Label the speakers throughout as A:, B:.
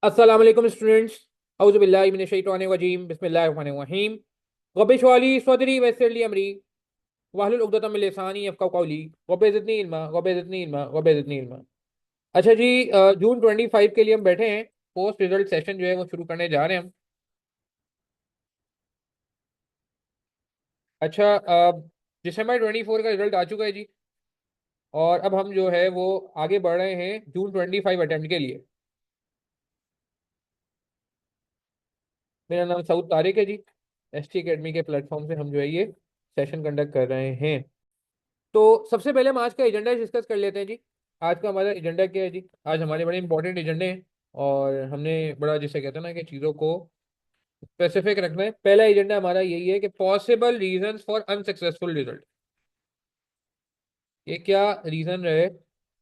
A: अस्सलाम वालेकुम स्टूडेंट्स। औज़ु बिल्लाहि मिनश शैतानिर रजीम। बिस्मिल्लाहिर रहमानिर रहीम। रब्बिश इश्रह ली सदरी वयस्सिर ली अमरी वहलुल उक़दतम मिन लिसानी यफ़क़हू क़ौली रब्बि ज़िदनी इल्मा रब्बि ज़िदनी इल्मा रब्बि ज़िदनी इल्मा। अच्छा जी, जून 25 के लिए हम बैठे हैं। पोस्ट रिजल्ट सेशन जो है वो शुरू करने जा रहे हैं हम। अच्छा, दिसंबर 24 का रिजल्ट आ चुका है जी। और अब हम जो है वो आगे बढ़ रहे हैं जून 25 अटेम्प्ट के लिए। मेरा नाम सऊद तारिक है जी। ST अकेडमी के प्लेटफॉर्म से हम जो है ये सेशन कंडक्ट कर रहे हैं। तो सबसे पहले हम आज का एजेंडा डिस्कस कर लेते हैं जी। आज का हमारा एजेंडा क्या है जी? आज हमारे बड़े इंपॉर्टेंट एजेंडे हैं और हमने बड़ा जिसे कहते हैं ना कि चीज़ों को स्पेसिफिक रखना है। पहला एजेंडा हमारा यही है कि possible reasons for unsuccessful result. ये क्या रीज़न रहे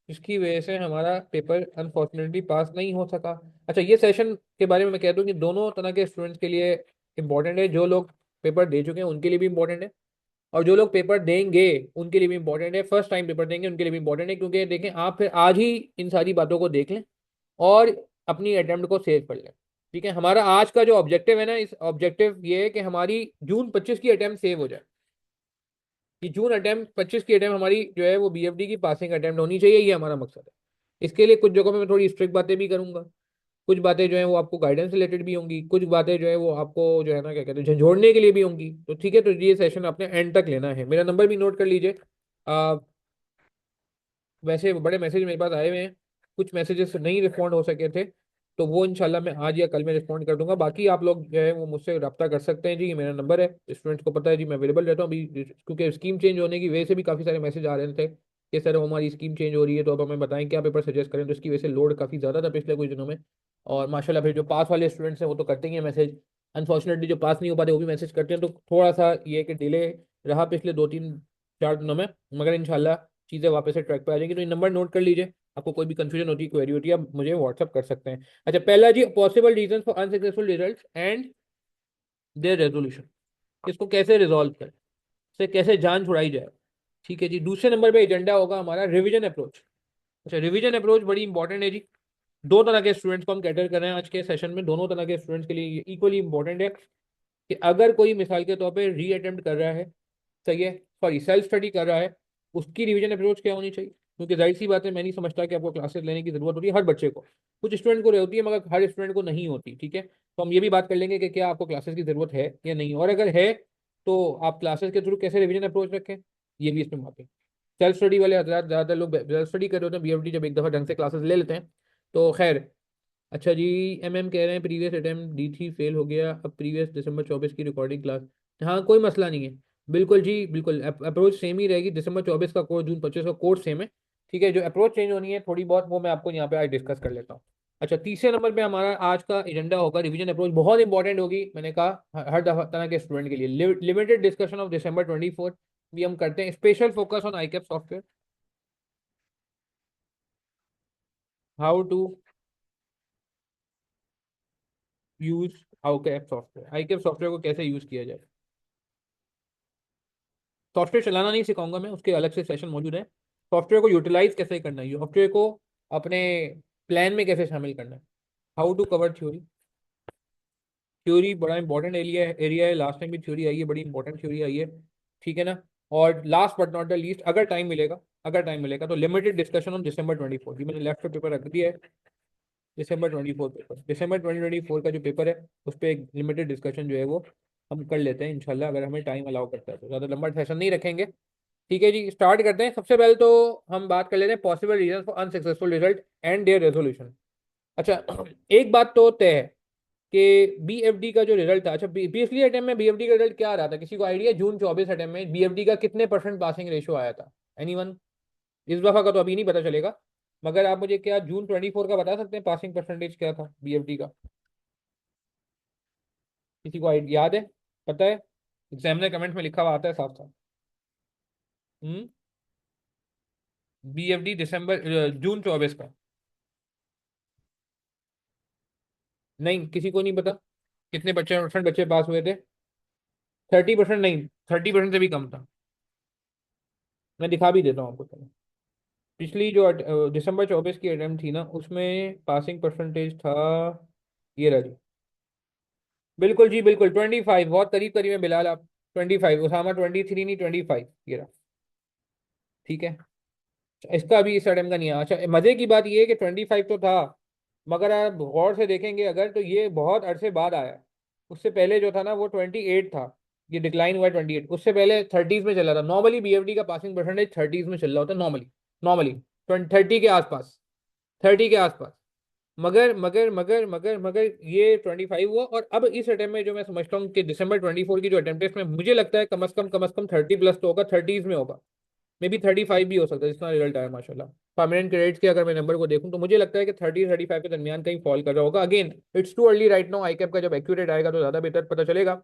A: जिसकी वजह से हमारा पेपर अनफॉर्चुनेटली पास नहीं हो सका। अच्छा, ये सेशन के बारे में मैं कह दूं कि दोनों तरह के स्टूडेंट्स के लिए इंपॉर्टेंट है। जो लोग पेपर दे चुके हैं उनके लिए भी इंपॉर्टेंट है, और जो लोग पेपर देंगे उनके लिए भी इंपॉर्टेंट है। फर्स्ट टाइम पेपर देंगे उनके लिए भी इंपॉर्टेंट है, क्योंकि देखें आप फिर आज ही इन सारी बातों को देख लें और अपनी अटेम्प्ट को सेव कर लें। ठीक है, हमारा आज का जो ऑब्जेक्टिव है ना, इस ऑब्जेक्टिव ये है कि हमारी जून 25 की अटेम्प्ट सेव हो जाए। कि जून अटेम्प्ट 25 की अटेम्प्ट हमारी जो है वो BFD की पासिंग अटेम्प्ट होनी चाहिए, ये हमारा मकसद है। इसके लिए कुछ जगहों में मैं थोड़ी स्ट्रिक्ट बातें भी करूंगा। कुछ बातें जो है वो आपको गाइडेंस रिलेटेड भी होंगी, कुछ बातें जो है वो आपको जो है ना क्या कहते हैं झंझोड़ने के लिए भी होंगी। तो ठीक है, तो ये सेशन आपने एंड तक लेना है। मेरा नंबर भी नोट कर लीजिए। वैसे बड़े मैसेज मेरे पास आए हुए हैं, कुछ मैसेजेस नहीं रिस्पॉन्ड हो सके थे, तो वो इंशाल्लाह मैं आज या कल में रिस्पॉन्ड कर दूंगा। बाकी आप लोग जो है वो मुझसे रब्ता कर सकते हैं जी। ये मेरा नंबर है, स्टूडेंट्स को पता है जी, मैं अवेलेबल रहता हूँ अभी। क्योंकि स्कीम चेंज होने की वजह से भी काफ़ी सारे मैसेज आ रहे थे कि सर हमारी स्कीम चेंज हो रही है, तो अब हमें बताएं क्या पेपर सजेस्ट करें। तो इसकी वजह से लोड काफ़ी ज़्यादा था पिछले कुछ दिनों में। और माशाल्लाह फिर जो पास वाले स्टूडेंट्स हैं वो तो करते ही हैं मैसेज। अनफॉर्चुनेटली जो पास नहीं हो पाते वो भी मैसेज करते हैं। तो थोड़ा सा ये है कि डिले रहा पिछले 2 3 4 दिनों में, मगर इंशाल्लाह चीज़ें वापस से ट्रैक पे आ जाएंगी। तो ये नंबर नोट कर लीजिए। आपको कोई भी कंफ्यूजन होती है, क्वेरी होती है, आप मुझे व्हाट्सअप कर सकते हैं। अच्छा, पहला जी, possible reason for unsuccessful result and their resolution. इसको कैसे रिजॉल्व करें, इससे कैसे जान छुड़ाई जाए। ठीक है जी। दूसरे नंबर पे एजेंडा होगा हमारा रिवीजन अप्रोच। अच्छा, रिवीजन अप्रोच बड़ी इंपॉर्टेंट है जी। दो तरह के स्टूडेंट्स को हम कैटर कर रहे हैं आज के सेशन में। दोनों तरह के स्टूडेंट्स के लिए इक्वली इंपॉर्टेंट है कि अगर कोई मिसाल के तौर पे री अटेम्प्ट कर रहा है, सही है, सॉरी सेल्फ स्टडी कर रहा है, उसकी रिवीजन अप्रोच क्या होनी चाहिए। क्योंकि जाहिर सी बात है, मैं नहीं समझता कि आपको क्लासेस लेने की जरूरत होती है हर बच्चे को। कुछ स्टूडेंट को होती है मगर हर स्टूडेंट को नहीं होती। ठीक है, तो हम ये भी बात कर लेंगे कि क्या आपको क्लासेस की जरूरत है या नहीं, और अगर है तो आप क्लासेस के थ्रू कैसे रिवीजन अप्रोच रखें, ये भी इसमें बात है। सेल्फ स्टडी वाले हजरात, ज़्यादातर लोग सेल्फ स्टडी कर रहे होते हैं। BFD जब एक दफ़ा ढंग से क्लासेस ले लेते हैं तो खैर। अच्छा जी, MM कह रहे हैं प्रीवियस अटेम्प्ट दी थी, फेल हो गया, अब प्रीवियस दिसंबर 24 की रिकॉर्डिंग क्लास। हाँ, कोई मसला नहीं है। बिल्कुल जी, बिल्कुल अप्रोच सेम ही रहेगी। दिसंबर 24 का कोर्स, जून 25 का कोर्स सेम है। ठीक है, जो अप्रोच चेंज होनी है थोड़ी बहुत, वो मैं आपको यहाँ पे आज डिस्कस कर लेता हूँ। अच्छा, तीसरे नंबर पे हमारा आज का एजेंडा होगा रिवीजन अप्रोच। बहुत इंपॉर्टेंट होगी, मैंने कहा हर दफा तरह के स्टूडेंट के लिए। लिमिटेड डिस्कशन ऑफ December 24 भी हम करते हैं। Special focus on ICAP software, how to use ICAP software, ICAP software को कैसे यूज किया जाए। सॉफ्टवेयर चलाना नहीं सिखाऊंगा मैं, उसके अलग से सेशन मौजूद है। सॉफ्टवेयर को यूटिलाइज कैसे करना है, सॉफ्टवेयर को अपने प्लान में कैसे शामिल करना है। How to cover theory. Theory बड़ा इंपॉर्टेंट एरिया है। लास्ट टाइम भी थ्योरी आई है, बड़ी इंपॉर्टेंट थ्योरी आई है। ठीक है ना। और last but not the least, अगर टाइम मिलेगा तो लिमिटेड डिस्कशन ऑन December 24। मैंने लेफ्ट पे पेपर रख दिया है। December 24 पेपर, December 2024 का जो पेपर है उस पर एक लिमिटेड डिस्कशन जो है वो हम कर लेते हैं इंशाल्लाह, अगर हमें टाइम अलाउ करता है तो। ज़्यादा लंबा सेशन नहीं रखेंगे। ठीक है जी, स्टार्ट करते हैं। सबसे पहले तो हम बात कर लेते हैं possible reason for unsuccessful result and their resolution. अच्छा, एक बात तो तय है कि BFD का जो रिजल्ट था, अच्छा पिछली अटेम्प्ट में BFD का रिजल्ट क्या आ रहा था, किसी को आइडिया? जून 24 अटेम्प्ट में BFD का कितने परसेंट पासिंग रेशियो आया था? एनीवन? इस दफा का तो अभी नहीं पता चलेगा, मगर आप मुझे क्या जून 24 का बता सकते हैं पासिंग परसेंटेज क्या था BFD का? किसी को याद है, पता है? एग्जामिनर कमेंट में लिखा हुआ आता है साफ साफ। हम्म। BFD जून 24 का। नहीं, किसी को नहीं पता कितने परसेंट बच्चे पास हुए थे? 30% नहीं, 30% से भी कम था। मैं दिखा भी देता हूँ आपको, चलो। पिछली जो दिसंबर 24 की अटेम्प्ट थी ना, उसमें पासिंग परसेंटेज था, ये रहा जी। बिल्कुल जी बिल्कुल, 25, बहुत करीब करीब है बिलाल आप। 25, उसामा 23 नहीं, 25 ये रहा। ठीक है, इसका अभी इस अटेम्प्ट का नहीं है। अच्छा, मजे की बात ये है कि 25 तो था, मगर आप गौर से देखेंगे अगर तो ये बहुत अरसे बाद आया। उससे पहले जो था ना वो 28 था, ये डिक्लाइन हुआ 28। उससे पहले 30s में चला था। नॉर्मली बीएफडी का पासिंग परसेंटेज 30s में चल रहा होता है नॉर्मली। नॉर्मली 30 के आसपास, 30 के आसपास। मगर ये 25 हुआ। और अब इस अटेम्प्ट में जो मैं समझता हूँ कि दिसंबर 24 की जो अटेम्प्ट है, इसमें मुझे लगता है कम से कम 30 प्लस तो होगा, 30s में होगा। मे बी 35 भी हो सकता है जितना रिजल्ट आया माशाल्लाह। परमानेंट क्रेडिट्स के अगर मैं नंबर को देखूं तो मुझे लगता है कि 30-35 के दरमियान कहीं फॉल कर रहा होगा। Again it's too early right now, I cap का जब एक्यूरेट आएगा तो ज्यादा बेहतर पता चलेगा।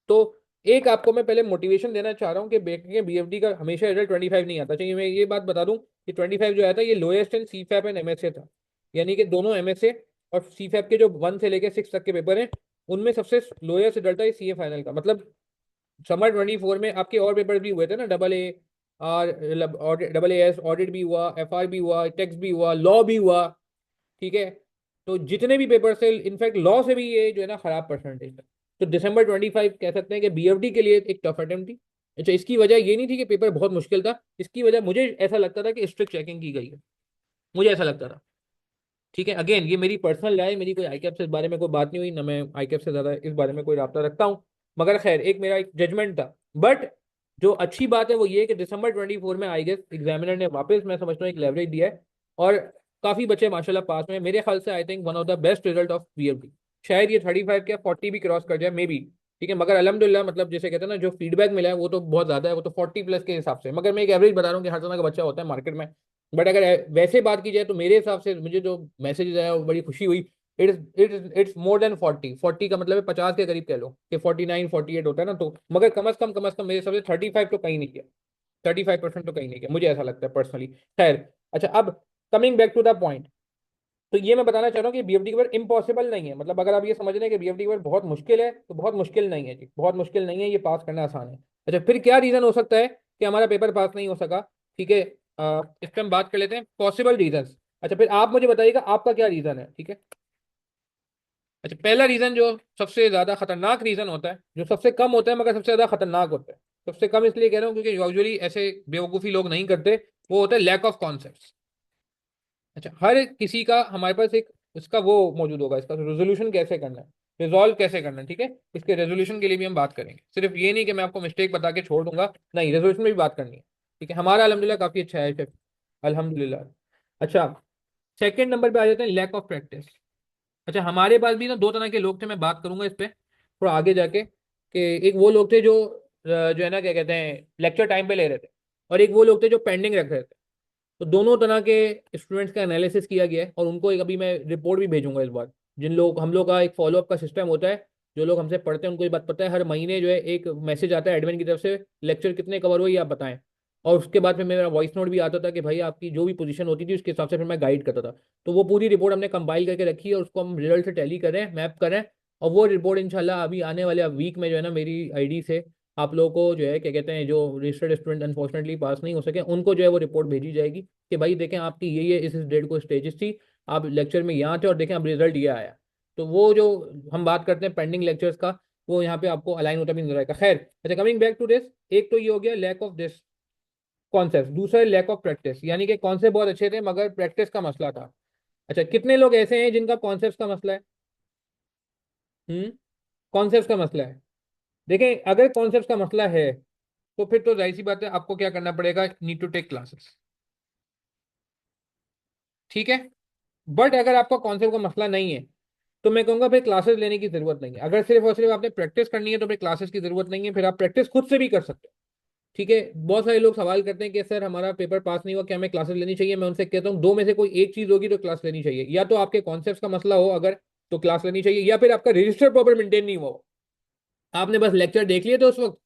A: तो एक आपको मैं पहले मोटिवेशन देना चाह रहा हूँ कि बीएफडी का हमेशा रिजल्ट 25 नहीं आता चाहिए। मैं ये बात बता दूं कि 25 जो आया था ये लोएस्ट इन सीफैप एंड एमएसए था। यानी कि दोनों एमएसए और सीफैप के जो 1 से लेकर 6 तक के पेपर हैं, उनमें सबसे लोएस्ट रिजल्ट था सीए फाइनल का। मतलब समर 24 में आपके और पेपर भी हुए थे ना, double A R, double A S audit भी हुआ, एफआर भी हुआ, टैक्स भी हुआ, लॉ भी हुआ। ठीक है, तो जितने भी पेपर से इनफैक्ट लॉ से भी ये जो है ना खराब परसेंटेज है। तो दिसंबर 25 कह सकते हैं कि बीएफडी के लिए एक टफ अटेम्प्ट थी। अच्छा, इसकी वजह ये नहीं थी कि पेपर बहुत मुश्किल था, इसकी वजह मुझे ऐसा लगता था कि स्ट्रिक्ट चेकिंग की गई है। मुझे ऐसा लगता था। ठीक है, अगेन ये मेरी पर्सनल राय है, मेरी कोई आईकैप से इस बारे में कोई बात नहीं हुई ना, मैं आईकैप से ज्यादा इस बारे में कोई रब्ता रखता हूँ। मगर खैर, एक मेरा एक जजमेंट था। बट जो अच्छी बात है वो ये है कि दिसंबर 24 में आई गेस एग्जामिनर ने वापस, मैं समझता हूँ, एक लेवरेज दिया है। और काफी बच्चे माशाल्लाह पास में, मेरे ख्याल से I think one of the best result of BFD. शायद ये 35 क्या 40 भी क्रॉस कर जाए मे बी। ठीक है, मगर अल्हम्दुलिल्लाह, मतलब जैसे कहते हैं ना, जो फीडबैक मिला है वो तो बहुत ज्यादा है, वो तो 40 प्लस के हिसाब से। मगर मैं एक एवरेज बता रहा हूँ कि हर तरह का बच्चा होता है मार्केट में। बट अगर वैसे बात की जाए तो मेरे हिसाब से मुझे जो मैसेज आया वो बड़ी खुशी हुई। इट्स मोर देन 40 का मतलब है 50 के करीब कह लो कि 49-48 होता है ना। तो मगर कम से कम मेरे हिसाब से 35 तो कहीं नहीं किया। 35% तो कहीं नहीं किया, मुझे ऐसा लगता है पर्सनली। खैर, अच्छा, अब coming back to the point. तो ये मैं बताना चाह रहा हूँ कि बीएफडी के पेपर इम्पॉसिबल नहीं है। मतलब अगर आप ये समझ रहे हैं कि बीएफडी के पेपर बहुत मुश्किल है तो बहुत मुश्किल नहीं है जी, बहुत मुश्किल नहीं है, ये पास करना आसान है। अच्छा, फिर क्या रीजन हो सकता है कि हमारा पेपर पास नहीं हो सका? ठीक है, इस पर हम बात कर लेते हैं पॉसिबल रीजन। अच्छा, फिर आप मुझे बताइएगा आपका क्या रीजन है। ठीक है, अच्छा, पहला रीजन जो सबसे ज्यादा खतरनाक रीजन होता है, जो सबसे कम होता है मगर सबसे ज्यादा खतरनाक होता है। सबसे कम इसलिए कह रहा हूँ क्योंकि यूजुअली ऐसे बेवकूफ़ी लोग नहीं करते। वो होता है लैक ऑफ कॉन्सेप्ट। अच्छा, हर किसी का हमारे पास एक इसका वो मौजूद होगा, इसका रेजोल्यूशन कैसे करना है, रिजॉल्व कैसे करना है। ठीक है, इसके रेजोल्यूशन के लिए भी हम बात करेंगे। सिर्फ ये नहीं कि मैं आपको मिस्टेक बता के छोड़ दूंगा, नहीं, रेजोल्यूशन में भी बात करनी है। ठीक है, हमारा अल्हम्दुलिल्लाह काफी अच्छा है शेफ, अल्हम्दुलिल्लाह। अच्छा, सेकंड नंबर पे आ जाते हैं लैक ऑफ प्रैक्टिस। अच्छा, हमारे पास भी ना दो तरह के लोग थे, मैं बात करूंगा इस पे थोड़ा आगे जाके, कि एक वो लोग थे जो जो है ना क्या कहते हैं लेक्चर टाइम पे ले रहे थे, और एक वो लोग थे जो पेंडिंग रख रहे थे। तो दोनों तरह के स्टूडेंट्स का एनालिसिस किया गया है, और उनको एक अभी मैं रिपोर्ट भी भेजूंगा इस बार। जिन लोग हम लोग का एक फॉलोअप का सिस्टम होता है, जो लोग हमसे पढ़ते हैं उनको ये बात पता है, हर महीने जो है एक मैसेज आता है एडमिन की तरफ से, लेक्चर कितने कवर हुए ये आप बताएं। और उसके बाद फिर मेरा वॉइस नोट भी आता था कि भाई आपकी जो भी पोजीशन होती थी उसके हिसाब से फिर मैं गाइड करता था। तो वो पूरी रिपोर्ट हमने कंपाइल करके रखी है और उसको हम रिजल्ट से टैली करें, मैप करें। और वो रिपोर्ट इंशाल्लाह अभी आने वाले वीक में जो है ना मेरी आईडी से आप लोगों को जो है क्या कहते हैं, जो रजिस्टर्ड स्टूडेंट अनफॉर्चुनेटली पास नहीं हो सके उनको जो है वो रिपोर्ट भेजी जाएगी कि भाई देखें आपकी ये इस डेट को स्टेजेस थी, आप लेक्चर में यहाँ थे और देखें अब रिजल्ट ये आया। तो वो जो हम बात करते हैं पेंडिंग लेक्चर्स का, वो यहाँ पे आपको अलाइन होता भी नजर आएगा। खैर, अच्छा, कमिंग बैक टू दिस, एक तो ये हो गया लैक ऑफ दिस कॉन्सेप्ट, दूसरा लैक ऑफ प्रैक्टिस, यानी कि कॉन्सेप्ट बहुत अच्छे थे मगर प्रैक्टिस का मसला था। अच्छा, कितने लोग ऐसे हैं जिनका कॉन्सेप्ट का मसला है? कॉन्सेप्ट का मसला है। देखें, अगर कॉन्सेप्ट का मसला है तो फिर तो जाहिर सी बात है आपको क्या करना पड़ेगा, नीड टू टेक क्लासेस। ठीक है, बट अगर आपका कॉन्सेप्ट का मसला नहीं है तो मैं कहूंगा फिर क्लासेस लेने की जरूरत नहीं है। अगर सिर्फ और सिर्फ आपने प्रैक्टिस करनी है तो फिर क्लासेस की जरूरत नहीं है, फिर आप प्रैक्टिस खुद से भी कर सकते हो। ठीक है, बहुत सारे लोग सवाल करते हैं कि सर हमारा पेपर पास नहीं हुआ, क्या हमें क्लासेस लेनी चाहिए? मैं उनसे कहता हूँ दो में से कोई एक चीज होगी तो क्लास लेनी चाहिए। या तो आपके कॉन्सेप्ट का मसला हो अगर, तो क्लास लेनी चाहिए, या फिर आपका रजिस्टर प्रॉपर मेंटेन नहीं हुआ हो। आपने बस लेक्चर देख लिए थे उस वक्त,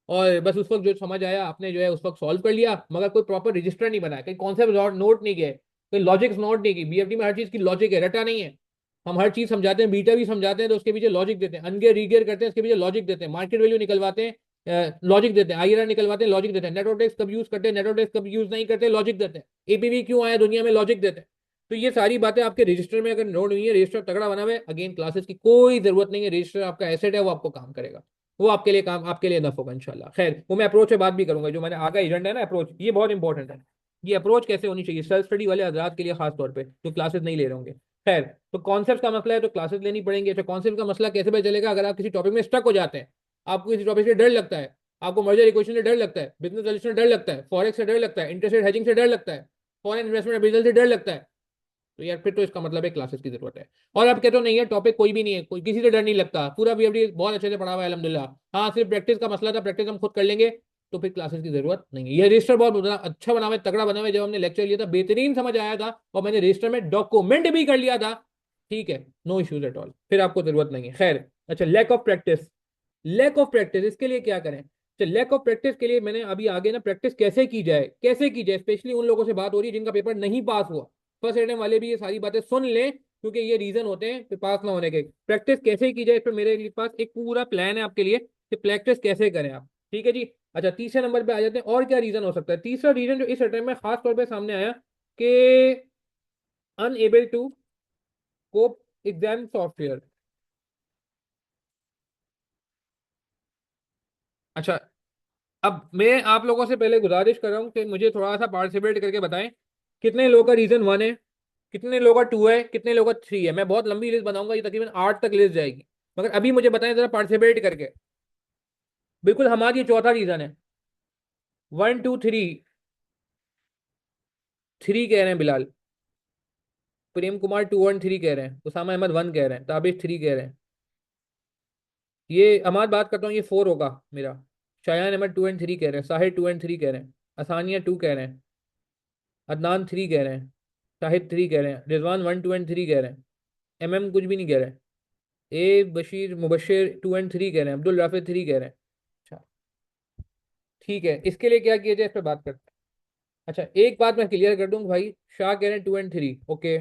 A: और बस उस वक्त जो समझ आया आपने जो है उस वक्त सॉल्व कर लिया, मगर कोई प्रॉपर रजिस्टर नहीं बनाया, कहीं कॉन्सेप्ट नोट नहीं किए, कोई लॉजिक्स नोट नहीं की। बीएफडी में हर चीज की लॉजिक है, रटा नहीं है। हम हर चीज समझाते हैं, बीटा भी समझाते हैं तो उसके पीछे लॉजिक देते हैं, अनगेयर रीगेयर करते हैं उसके पीछे लॉजिक देते हैं, मार्केट वैल्यू निकलवाते हैं लॉजिक देते हैं, आईआरआर निकलवाते हैं, लॉजिक देते हैं, नेटवर्क डेस्क कब यूज करते हैं, नेटवर्क डेस्क कब यूज नहीं करते, लॉजिक देते हैं, एपीवी क्यों आया दुनिया में, लॉजिक देते हैं। तो ये सारी बातें आपके रजिस्टर में अगर नोट हुई है, रजिस्टर तगड़ा बना हुआ है, अगेन क्लासेस की कोई जरूरत नहीं है, रजिस्टर आपका एसेट है, वो आपको काम करेगा, वो आपके लिए काम, आपके लिए नफ होगा इंशाल्लाह। खैर वो मैं अप्रोच पे बात भी करूंगा, जो मैंने आगे एजेंडा है ना अप्रोच, ये बहुत इंपॉर्टेंट है। ये अप्रोच कैसे होनी चाहिए सेल्फ स्टडी वाले हजरात के लिए खास तौर पे जो क्लासेस नहीं ले रहे होंगे। खैर, तो कॉन्सेप्ट का मसला है तो क्लासेस लेनी पड़ेंगी। अच्छा, कॉन्सेप्ट का मसला कैसे पता चलेगा? अगर आप किसी टॉपिक में स्टक हो जाते हैं, आपको किसी टॉपिक से डर लगता है, आपको मर्जर इक्वेशन से डर लगता है, बिजनेस एनालिसिस से डर लगता है, फॉरेक्स से डर लगता है, इंटरेस्ट रेट हेजिंग से डर लगता है, फॉरेन इन्वेस्टमेंट अप्रेजल से डर लगता है, तो यार फिर तो इसका मतलब है क्लासेस की जरूरत है। और आप कहते हो नहीं है टॉपिक कोई भी नहीं है, कोई किसी से डर नहीं लगता, पूरा बीएफडी बहुत अच्छे से पढ़ा हुआ है अल्हम्दुलिल्लाह, हाँ सिर्फ प्रैक्टिस का मसला था, प्रैक्टिस हम खुद कर लेंगे, तो फिर क्लासेस की जरूरत नहीं है। ये रजिस्टर बहुत अच्छा बना हुआ है, तगड़ा बना हुआ है, जब हमने लेक्चर लिया था बेहतरीन समझ आया था, और मैंने रजिस्टर में डॉक्यूमेंट भी कर लिया था, ठीक है, नो इश्यूज एट ऑल, फिर आपको जरूरत नहीं है। खैर, अच्छा lack of practice, lack of practice इसके लिए क्या करें? तो लैक ऑफ प्रैक्टिस के लिए मैंने अभी आगे ना प्रैक्टिस कैसे की जाए, कैसे की जाए, स्पेशली उन लोगों से बात हो रही है जिनका पेपर नहीं पास हुआ, फर्स्ट अटेम्प्ट वाले भी ये सारी बातें सुन लें, क्योंकि ये रीजन होते हैं पास ना होने के। प्रैक्टिस कैसे की जाए, इस पर मेरे पास एक पूरा प्लान है आपके लिए कि प्रैक्टिस कैसे करें आप, ठीक है जी। अच्छा, तीसरे नंबर पे आ जाते हैं, और क्या रीजन हो सकता है? तीसरा रीजन जो इस अटेम्प्ट में खास तौर पे सामने आया कि unable to cope exam software. अच्छा, अब मैं आप लोगों से पहले गुजारिश कर रहा हूँ कि मुझे थोड़ा सा पार्टिसिपेट करके बताएं, कितने लोगों का रीजन वन है, कितने लोगों का टू है, कितने लोगों का थ्री है। मैं बहुत लंबी लिस्ट बनाऊंगा, ये तकरीबन 8 तक लिस्ट जाएगी, मगर अभी मुझे बताएं जरा पार्टिसिपेट करके। बिल्कुल हमारी ये चौथा रीजन है। वन टू थ्री, थ्री कह रहे हैं Bilal, Prem Kumar to one three कह रहे हैं, उसामा अहमद वन कह रहे हैं, ताबिश थ्री कह रहे हैं, ये अमाद बात करता हूँ, ये फोर होगा मेरा। Shayan Ahmed two and three कह रहे हैं, साहिर टू एंड थ्री कह रहे हैं, असानिया टू कह रहे हैं, अदनान थ्री कह रहे हैं, शाहिद थ्री कह रहे हैं, Rizwan one two and three कह रहे हैं, एम कुछ भी नहीं कह रहे हैं, ए Bashir Mubashar two and three कह रहे हैं, अब्दुल राफिद थ्री कह रहे हैं। अच्छा, ठीक है, इसके लिए क्या किया जाए, इस पर बात करते हैं। अच्छा, एक बात मैं क्लियर कर दूं भाई, शाह कह रहे हैं two and three, okay,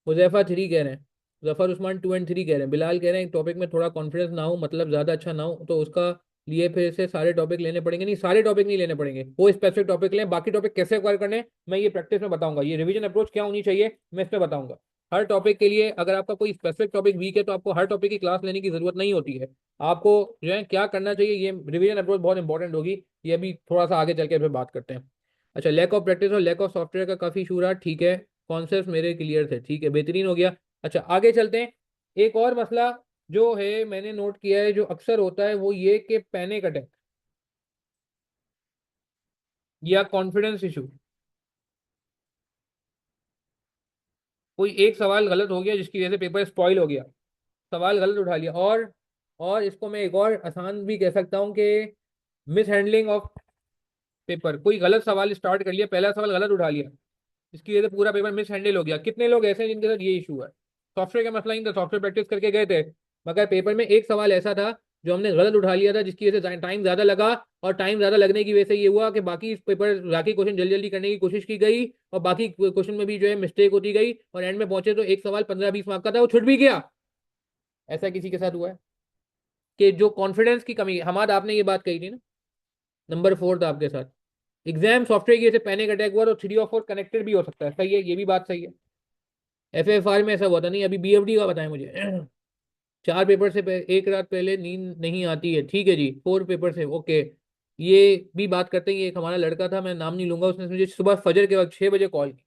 A: Huzaifa three कह रहे हैं, Zafar Usman two and three कह रहे हैं, बिलाल कह रहे हैं टॉपिक में थोड़ा कॉन्फिडेंस ना हो, मतलब ज्यादा अच्छा ना हो, तो उसका लिए फिर से सारे टॉपिक लेने पड़ेंगे, नहीं सारे टॉपिक नहीं लेने पड़ेंगे, वो स्पेसिफिक टॉपिक लें, बाकी टॉपिक कैसे एक्वायर करने हैं, मैं ये प्रैक्टिस में बताऊंगा, ये रिवीजन अप्रोच क्या होनी चाहिए मैं इस पर बताऊंगा। हर टॉपिक के लिए अगर आपका कोई स्पेसिफिक टॉपिक वीक है तो आपको हर टॉपिक की क्लास लेने की जरूरत नहीं होती है, आपको जो है क्या करना चाहिए, ये रिवीजन अप्रोच बहुत इंपॉर्टेंट होगी, ये अभी थोड़ा सा आगे चल के फिर बात करते हैं। अच्छा, लैक ऑफ प्रैक्टिस और लैक ऑफ सॉफ्टवेयर का काफी इशू रहा, ठीक है, कॉन्सेप्ट मेरे क्लियर थे, ठीक है, बेहतरीन हो गया। अच्छा, आगे चलते हैं। एक और मसला जो है मैंने नोट किया है जो अक्सर होता है, वो ये कि पैनिक अटैक या कॉन्फिडेंस इशू। कोई एक सवाल गलत हो गया जिसकी वजह से पेपर स्पॉइल हो गया, सवाल गलत उठा लिया, और इसको मैं एक और आसान भी कह सकता हूँ कि मिस हैंडलिंग ऑफ पेपर, कोई गलत सवाल स्टार्ट कर लिया, पहला सवाल गलत उठा लिया, इसकी वजह से पूरा पेपर मिस हैंडल हो गया। कितने लोग ऐसे हैं जिनके साथ ये इशू है? सॉफ्टवेयर का मसला नहीं था, सॉफ्टवेयर प्रैक्टिस करके गए थे, मगर पेपर में एक सवाल ऐसा था जो हमने गलत उठा लिया था, जिसकी वजह से टाइम ज्यादा लगा, और टाइम ज्यादा लगने की वजह से ये हुआ कि बाकी पेपर बाकी क्वेश्चन जल्दी जल्दी करने की कोशिश की गई, और बाकी क्वेश्चन में भी जो है मिस्टेक होती गई, और एंड में पहुंचे तो एक सवाल 15-20 मार्क का था, वो छूट भी गया। ऐसा किसी के साथ हुआ है कि जो कॉन्फिडेंस की कमी, हमारा आपने ये बात कही थी ना, नंबर फोर था आपके साथ, एग्जाम सॉफ्टवेयर की वजह से पैनिक अटैक हुआ, तो थ्री और फोर कनेक्टेड भी हो सकता है, सही है, ये भी बात सही है। एफएफआर में ऐसा हुआ था नहीं, अभी बीएफडी का बताएं मुझे। चार पेपर से एक रात पहले नींद नहीं आती है, ठीक है जी, फोर पेपर से, ओके, ये भी बात करते हैं। ये एक हमारा लड़का था, मैं नाम नहीं लूंगा, उसने मुझे सुबह फजर के वक्त 6 बजे कॉल की,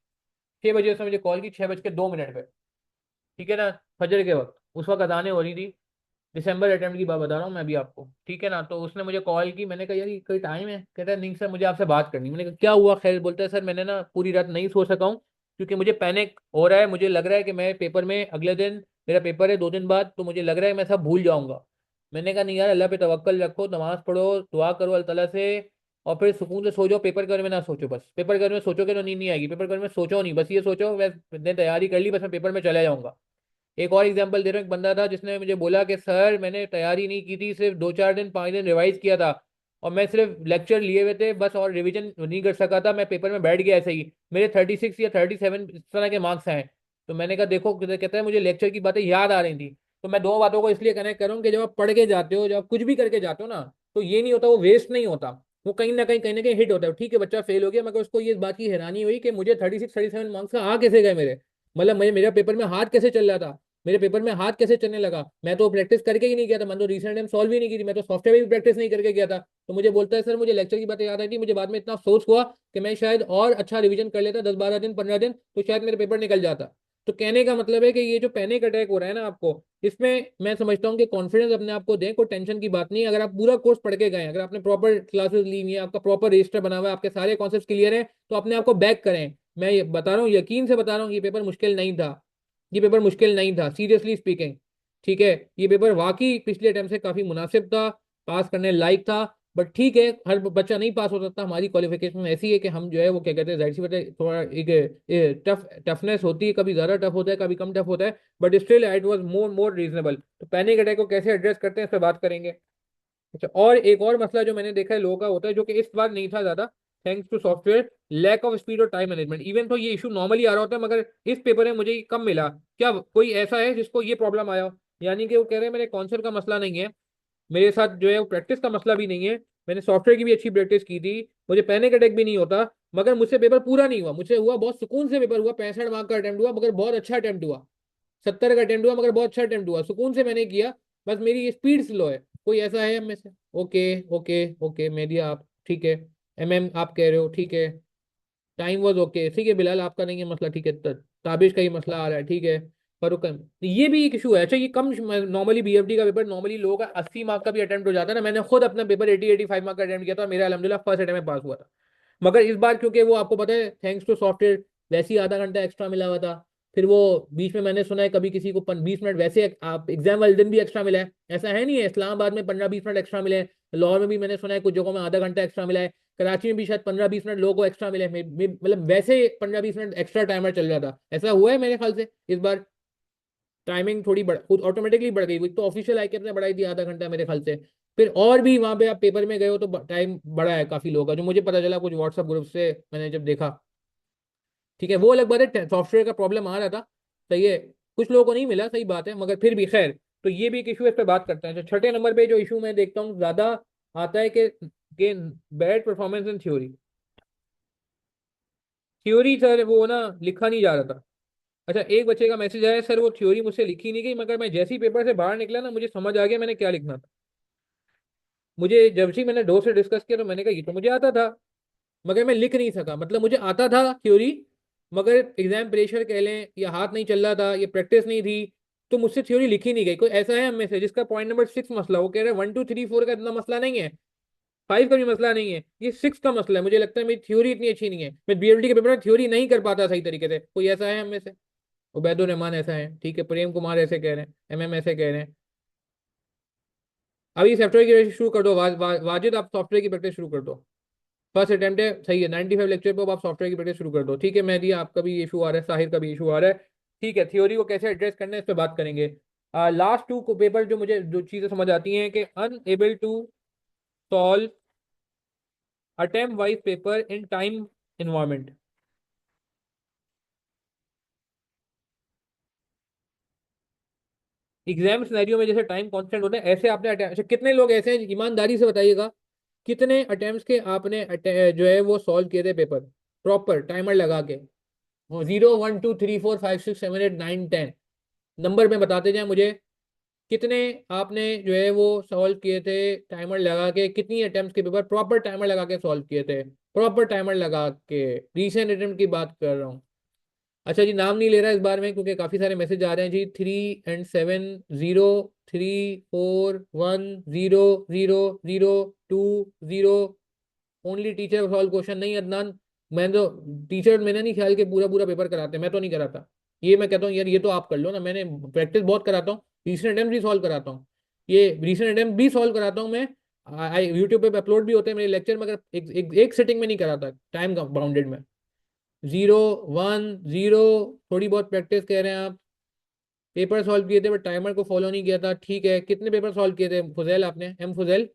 A: 6 बजे उसने मुझे कॉल की, 6:02 पे, ठीक है ना, फजर के वक्त, उस वक्त अजानें हो रही थी, दिसंबर अटेम्प्ट की बात बता रहा हूँ मैं अभी आपको, ठीक है ना। तो उसने मुझे कॉल की, मैंने कहा यार ये कोई टाइम है? कहता है नहीं सर मुझे आपसे बात करनी। मैंने कहा क्या हुआ, खैर? बोलता है सर मैंने ना पूरी रात नहीं सो सका हूँ, क्योंकि मुझे पैनिक हो रहा है, मुझे लग रहा है कि मैं पेपर में अगले दिन, मेरा पेपर है 2 दिन बाद, तो मुझे लग रहा है मैं सब भूल जाऊंगा। मैंने कहा नहीं यार, अल्लाह पे तवक्कल रखो, नमाज पढ़ो, दुआ करो अल्लाह ताला से, और फिर सुकून से सो जाओ, पेपर के बारे में ना सोचो, बस पेपर के बारे में सोचोगे तो नींद नहीं आएगी, पेपर के बारे में सोचो नहीं, बस ये सोचो मैंने तैयारी कर ली, बस मैं पेपर में चला जाऊंगा। एक और एग्जांपल दे रहा हूँ, एक बंदा था जिसने मुझे बोला कि सर मैंने तैयारी नहीं की थी, सिर्फ 2-4 दिन 5 दिन रिवाइज किया था, और मैं सिर्फ लेक्चर लिए हुए थे बस, और रिवीजन नहीं कर सका था, मैं पेपर में बैठ गया ऐसे ही, मेरे 36 या 37 इस तरह के मार्क्स आए। तो मैंने कहा देखो, कहता है मुझे लेक्चर की बातें याद आ रही थी। तो मैं दो बातों को इसलिए कनेक्ट कर रहा हूँ कि जब आप पढ़ के जाते हो, जब आप कुछ भी करके जाते हो ना, तो ये नहीं होता, वो वेस्ट नहीं होता, वो कहीं ना कहीं हिट होता है। ठीक है बच्चा फेल हो गया, मगर उसको ये बात की हैरानी हुई कि मुझे 36-37 मार्क्स का आ कैसे गए मेरे, मतलब मुझे मेरा पेपर में हाथ कैसे चल रहा था, मेरे पेपर में हाथ कैसे चलने लगा। मैं तो प्रैक्टिस करके ही नहीं गया था, मैंने तो रीसेंट टाइम सॉल्व ही नहीं की थी, मैं तो सॉफ्टवेयर भी प्रैक्टिस नहीं करके गया था। तो मुझे बोलता है सर मुझे लेक्चर की बातें याद आई थी, मुझे बाद में इतना अफसोस हुआ कि मैं शायद और अच्छा रिवीजन कर लेता 10-12 दिन 15 दिन, तो शायद मेरे पेपर निकल जाता। तो कहने का मतलब है कि ये जो पैनिक अटैक हो रहा है ना आपको, इसमें मैं समझता हूँ कि कॉन्फिडेंस अपने आप को दें, कोई टेंशन की बात नहीं है। अगर आप पूरा कोर्स पढ़ के गए हैं, अगर आपने प्रॉपर क्लासेस ली हुई है, आपका प्रॉपर रजिस्टर बना हुआ है, आपके सारे कॉन्सेप्ट क्लियर है, तो अपने आप को बैक करें। मैं ये बता रहा हूँ, यकीन से बता रहा हूँ, ये पेपर मुश्किल नहीं था, ये पेपर मुश्किल नहीं था सीरियसली स्पीकिंग। ठीक है, ये पेपर वाकई पिछले अटेम्प्ट से काफी मुनासिब था, पास करने लायक था। बट ठीक है, हर बच्चा नहीं पास हो सकता, हमारी क्वालिफिकेशन ऐसी है कि हम जो है वो क्या कहते हैं, जाहिर सी बात है थोड़ा एक टफनेस होती है, कभी ज्यादा टफ होता है कभी कम टफ होता है, but still it was more reasonable. तो पैनिक अटैक को कैसे एड्रेस करते हैं इस पर बात करेंगे। अच्छा, और एक और मसला जो मैंने देखा है लोगों का होता है, जो कि इस बार नहीं था ज्यादा, thanks to software, lack of speed और टाइम मैनेजमेंट। इवन तो ये इशू नॉर्मली आ रहा होता है, मगर इस पेपर में मुझे ये कम मिला। क्या कोई ऐसा है जिसको ये प्रॉब्लम आया हो? यानी कि वो कह रहे हैं मेरे कॉन्सेप्ट का मसला नहीं है, मेरे साथ जो है वो प्रैक्टिस का मसला भी नहीं है, मैंने सॉफ्टवेयर की भी अच्छी प्रैक्टिस की थी, मुझे पैनिक अटैक भी नहीं होता, मगर मुझसे पेपर पूरा नहीं हुआ, मुझसे हुआ बहुत सुकून से पेपर हुआ, 65 मार्क का अटेम्प्ट हुआ, मगर बहुत अच्छा अटेम्प्ट हुआ, 70 का अटेम्प्ट हुआ, मगर बहुत अच्छा अटेम्प्ट हुआ, सुकून से मैंने किया। बस मेरी स्पीड स्लो है। कोई ऐसा है हम में से? ओके ओके ओके, मेदिया आप ठीक है, आप कह रहे हो ठीक है, टाइम वॉज ओके ठीक है, बिलाल आपका नहीं है मसला, ठीक है, ताबिश का ही मसला आ रहा है, ठीक है, फारूक का ये भी एक इशू है। अच्छा, ये कम नॉर्मली बीएफडी का पेपर नॉर्मली लोगों का 80 मार्क का भी अटेम्प्ट हो जाता है ना, मैंने खुद अपना पेपर 80-85 मार्क का अटेम्प्ट किया था, मेरा अलहमदिल्ला फर्स्ट अटेम्प्ट में पास हुआ था। मगर इस बार क्योंकि वो आपको पता है थैंक्स टू सॉफ्टवेयर, वैसे ही आधा घंटा एक्स्ट्रा मिला हुआ था, फिर वो बीच में मैंने सुना है कभी किसी को 20 मिनट वैसे आप एग्जाम वाले दिन भी एक्स्ट्रा मिला है, ऐसा है नहीं है, इस्लामाबाद में 15-20 मिनट एक्स्ट्रा मिले हैं, लाहौर में भी मैंने सुना है कुछ जगहों में आधा घंटा एक्स्ट्रा मिला है, कराची में भी शायद 15-20 मिनट लोगों को एक्स्ट्रा मिले, मतलब वैसे 15-20 मिनट एक्स्ट्रा टाइमर चल रहा था, ऐसा हुआ है मेरे ख्याल से इस बार टाइमिंग थोड़ी बढ़ खुद ऑटोमेटिकली बढ़ गई, तो ऑफिशियल आई ने बढ़ाई थी आधा घंटा मेरे ख्याल से। फिर और भी वहां पे आप पेपर में गए हो तो टाइम बढ़ा है काफी लोगों का, जो मुझे पता चला कुछ व्हाट्सएप ग्रुप से मैंने जब देखा। ठीक है, वो अलग बात है, सॉफ्टवेयर का प्रॉब्लम आ रहा था, सही है, कुछ लोगों को नहीं मिला, सही बात है, मगर फिर भी खैर। तो ये भी एक इशू है, इस पर बात करते हैं। तो छठे नंबर पे जो इशू मैं देखता हूँ ज्यादा आता है कि bad performance in theory. Theory sir वो ना लिखा नहीं जा रहा था। अच्छा, एक बच्चे का मैसेज आया, सर वो थ्योरी मुझसे लिखी नहीं गई, मगर मैं जैसे ही पेपर से बाहर निकला ना मुझे समझ आ गया मैंने क्या लिखना था। मुझे जब से मैंने दोस्त से डिस्कस किया तो मैंने कहा ये तो मुझे आता था, मगर मैं लिख नहीं सका, मतलब मुझे आता था थ्योरी, मगर एग्जाम प्रेशर कह लें या हाथ नहीं चल रहा था, ये प्रैक्टिस नहीं थी, तो मुझसे थ्योरी लिखी नहीं गई। कोई ऐसा है हम में से जिसका पॉइंट नंबर 6 मसला, वो कह रहे हैं 1 2 3 4 का इतना मसला नहीं है, 5 का भी मसला नहीं है, ये 6 का मसला है, मुझे लगता है मेरी थ्योरी इतनी अच्छी नहीं है, मैं बीएलडी के पेपर में थ्योरी नहीं कर पाता सही तरीके से। कोई ऐसा है हम में से? उबैदुर रहमान ऐसा है, ठीक है, प्रेम कुमार ऐसे कह रहे हैं, ऐसे कह रहे हैं। अभी सॉफ्टवेयर की प्रैक्टिस शुरू कर दो, वाजिद आप सॉफ्टवेयर की प्रैक्टिस शुरू कर दो, फर्स्ट अटेम्प्ट है, सही है, 95 लेक्चर पे अब आप सॉफ्टवेयर की प्रैक्टिस शुरू कर दो। ठीक है मेहदी, आपका भी इशू आ रहा है, साहिर का भी इशू आ रहा है। ठीक है, थ्योरी को कैसे एड्रेस करना है इस पे बात करेंगे। लास्ट टू को पेपर जो मुझे जो चीजें समझ आती हैं कि unable to solve attempt wise paper in time environment. Exam scenario में जैसे टाइम कांस्टेंट होता है, ऐसे आपने अच्छा कितने लोग ऐसे हैं ईमानदारी से बताइएगा, कितने अटेम्प्ट्स के आपने जो है वो सॉल्व किए थे पेपर प्रॉपर टाइमर लगा के? 0 1 2 3 4 5 6 7 8 9 10 नंबर में बताते जाए मुझे, कितने आपने जो है वो सॉल्व किए थे टाइमर लगा के, कितनी अटेम्प्ट्स के पेपर प्रॉपर टाइमर लगा के सॉल्व किए थे, प्रॉपर टाइमर लगा के, रीसेंट अटेम्प्ट की बात कर रहा हूँ। अच्छा जी, नाम नहीं ले रहा इस बार में क्योंकि काफी सारे मैसेज आ रहे हैं जी, 3 and 7 0 3 4 1 0 0 2 0 only teacher solve question नहीं अदनान, मैं तो टीचर मैंने नहीं ख्याल के पूरा पूरा पेपर कराते, मैं तो नहीं कराता। ये मैं कहता हूँ यार ये तो आप कर लो ना, मैंने प्रैक्टिस बहुत कराता हूँ, रीसेंट अटेम्प्ट भी सॉल्व कराता हूँ, ये रीसेंट अटेम्प्ट भी सॉल्व कराता हूँ मैं, यूट्यूब पे अपलोड भी होते हैं मेरे लेक्चर, मगर एक सिटिंग में नहीं कराता, टाइम बाउंडेड में। 0 1 0 थोड़ी बहुत प्रैक्टिस कह रहे हैं आप, पेपर सॉल्व किए थे बट टाइमर को फॉलो नहीं किया था, ठीक है, कितने पेपर सॉल्व किए थे फुजैल आपने, एम फुजैल?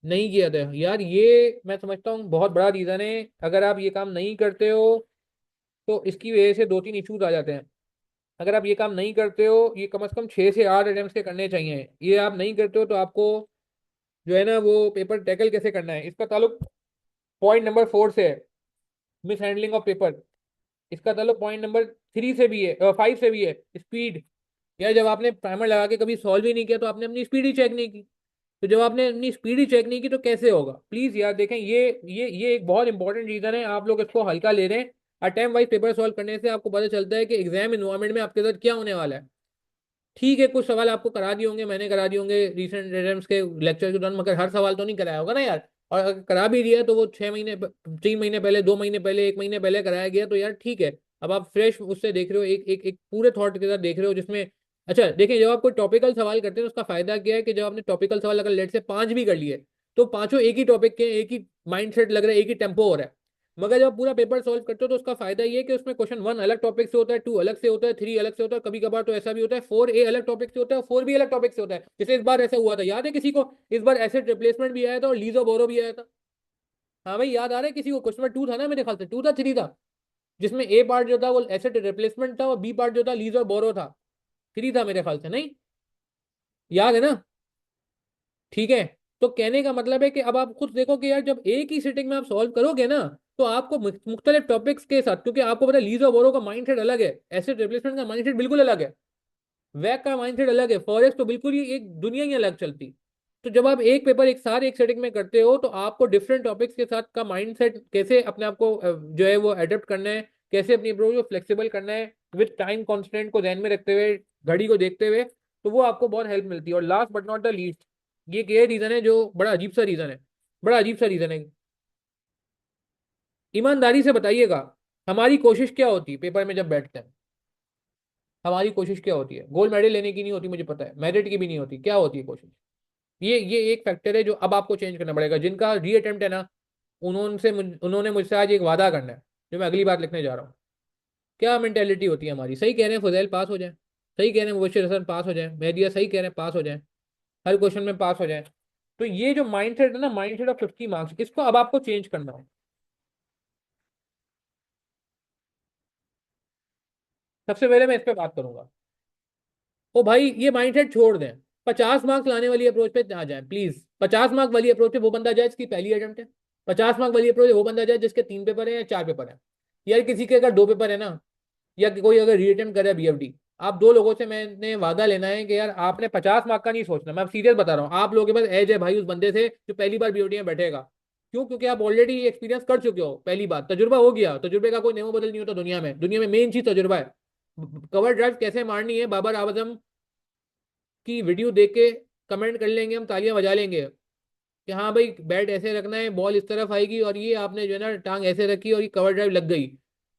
A: नहीं किया था यार, ये मैं समझता हूँ बहुत बड़ा रीजन है, अगर आप ये काम नहीं करते हो तो इसकी वजह से 2-3 इश्यूज आ जाते हैं। अगर आप ये काम नहीं करते हो, ये कम से कम 6 से 8 अटेम्प्ट के करने चाहिए, ये आप नहीं करते हो तो आपको जो है ना वो पेपर टैकल कैसे करना है, इसका ताल्लुक पॉइंट नंबर 4 से है, मिस हैंडलिंग ऑफ पेपर। इसका ताल्लुक पॉइंट नंबर 3 से भी है, 5 से भी है, स्पीड। यार जब आपने प्राइमर लगा के कभी सॉल्व ही नहीं किया तो आपने अपनी स्पीड ही चेक नहीं की। तो जब आपने अपनी स्पीड ही चेक नहीं की तो कैसे होगा? प्लीज यार देखें, ये एक बहुत इंपॉर्टेंट रीजन है, आप लोग इसको हल्का ले रहे हैं। अटेम्प्ट वाइज पेपर सॉल्व करने से आपको पता चलता है कि एग्जाम इन्वायरमेंट में आपके साथ क्या होने वाला है। ठीक है, कुछ सवाल आपको करा दिए होंगे, मैंने करा दिए होंगे रिसेंट अटेम्प्ट्स के लेक्चर के दौरान, मगर हर सवाल तो नहीं कराया होगा ना यार। और अगर करा भी दिया है तो वो 6 महीने 3 महीने पहले, 2 महीने पहले, 1 महीने पहले कराया गया, तो यार ठीक है। अब आप फ्रेश उससे देख रहे हो, एक पूरे थॉट के साथ देख रहे हो जिसमें। अच्छा देखिए, जब आप कोई टॉपिकल सवाल करते हैं तो उसका फायदा क्या है कि जब आपने टॉपिकल सवाल अगर लेट से 5 भी कर लिए तो पांचों एक ही टॉपिक के, एक ही माइंड सेट लग रहा है, एक ही टेम्पो हो रहा है। मगर जब आप पूरा पेपर सॉल्व करते हो तो उसका फायदा ये है कि उसमें क्वेश्चन 1 अलग टॉपिक से होता है, 2 अलग से होता है, 3 अलग से होता है, कभी कभार तो ऐसा भी होता है 4A अलग टॉपिक से होता है, 4B अलग टॉपिक से होता है। जैसे इस बार ऐसा हुआ था, याद है किसी को? इस बार एसेट रिप्लेसमेंट भी आया था और लीजो बोरो भी आया था। हाँ भाई, याद आ रहा है किसी को? क्वेश्चन नंबर 2 था ना, मेरे ख्याल से 2 था, 3 था, जिसमें ए पार्ट जो था वो एसेट रिप्लेसमेंट था और बी पार्ट जो था लीज और बोरो था। 3 था मेरे ख्याल से, नहीं याद है ना? ठीक है। तो कहने का मतलब है कि अब आप खुद देखो कि यार जब एक ही सिटिंग में आप सॉल्व करोगे ना तो आपको मुख्तलिफ टॉपिक्स के साथ, क्योंकि आपको पता है लीज और बोरो का माइंडसेट अलग है, एसेट रिप्लेसमेंट का माइंडसेट बिल्कुल अलग है, वैक का माइंडसेट अलग है, फॉरेक्स तो बिल्कुल ही एक दुनिया ही अलग चलती। तो जब आप एक पेपर एक साथ एक सेटिंग में करते हो तो आपको डिफरेंट टॉपिक्स के साथ का माइंडसेट कैसे अपने आप को जो है वो अडेप्ट करना है, कैसे अपनी अप्रोच को फ्लेक्सिबल करना है विद टाइम कॉन्स्टेंट को ध्यान में रखते हुए, घड़ी को देखते हुए, तो वो आपको बहुत हेल्प मिलती है। और last but not the least, ये एक ये रीजन है जो बड़ा अजीब सा रीजन है, बड़ा अजीब सा रीजन है। ईमानदारी से बताइएगा, हमारी कोशिश क्या होती है पेपर में जब बैठते हैं? हमारी कोशिश क्या होती है? गोल्ड मेडल लेने की नहीं होती, मुझे पता है, मेरिट की भी नहीं होती। क्या होती है कोशिश? ये एक फैक्टर है जो अब आपको चेंज करना पड़ेगा। जिनका री अटेम्प्ट है ना, उन्होंने मुझसे आज एक वादा करना है जो मैं अगली बार लिखने जा रहा हूँ। क्या मेंटेलिटी होती है हमारी? सही कह रहे हैं, फुजैल पास हो जाए, सही कह रहे हैं मुबशिर हसन पास हो जाए, मेहदिया सही कह रहे हैं पास हो जाए, हर क्वेश्चन में पास हो जाए। तो ये जो माइंडसेट है ना, माइंडसेट ऑफ 50 मार्क्स, इसको अब आपको चेंज करना है। सबसे पहले मैं इस पे बात करूंगा। ओ भाई, ये माइंडसेट छोड़ दें, 50 मार्क्स लाने वाली अप्रोच पे आ जाए प्लीज। 50 मार्क्स वाली अप्रोच पे वो बंदा जाए जिसकी पहली अटेम्प्ट है। 50 मार्क्स वाली अप्रोच वो बंदा जाए जिसके 3 पेपर है या 4 पेपर है। यार किसी के अगर 2 पेपर है ना, या कोई अगर रीअटेम्प्ट करे BFD, आप 2 लोगों से मैंने वादा लेना है कि यार आपने 50 मार्क्स का नहीं सोचना। मैं अब सीरियस बता रहा हूँ, आप लोगों के पास एज है भाई उस बंदे से जो पहली बार BFD में बैठेगा। क्यों? क्योंकि आप ऑलरेडी एक्सपीरियंस कर चुके हो, पहली बार तजुर्बा हो गया। तजुर्बे का कोई नेमो बदल नहीं होता दुनिया में, दुनिया में मेन चीज तजुर्बा है। कवर ड्राइव कैसे मारनी है, बाबर आजम की वीडियो देख के कमेंट कर लेंगे, हम तालियां बजा लेंगे कि हाँ भाई बैट ऐसे रखना है, बॉल इस तरफ आएगी, और ये आपने जो है ना टांग ऐसे रखी और ये कवर ड्राइव लग गई।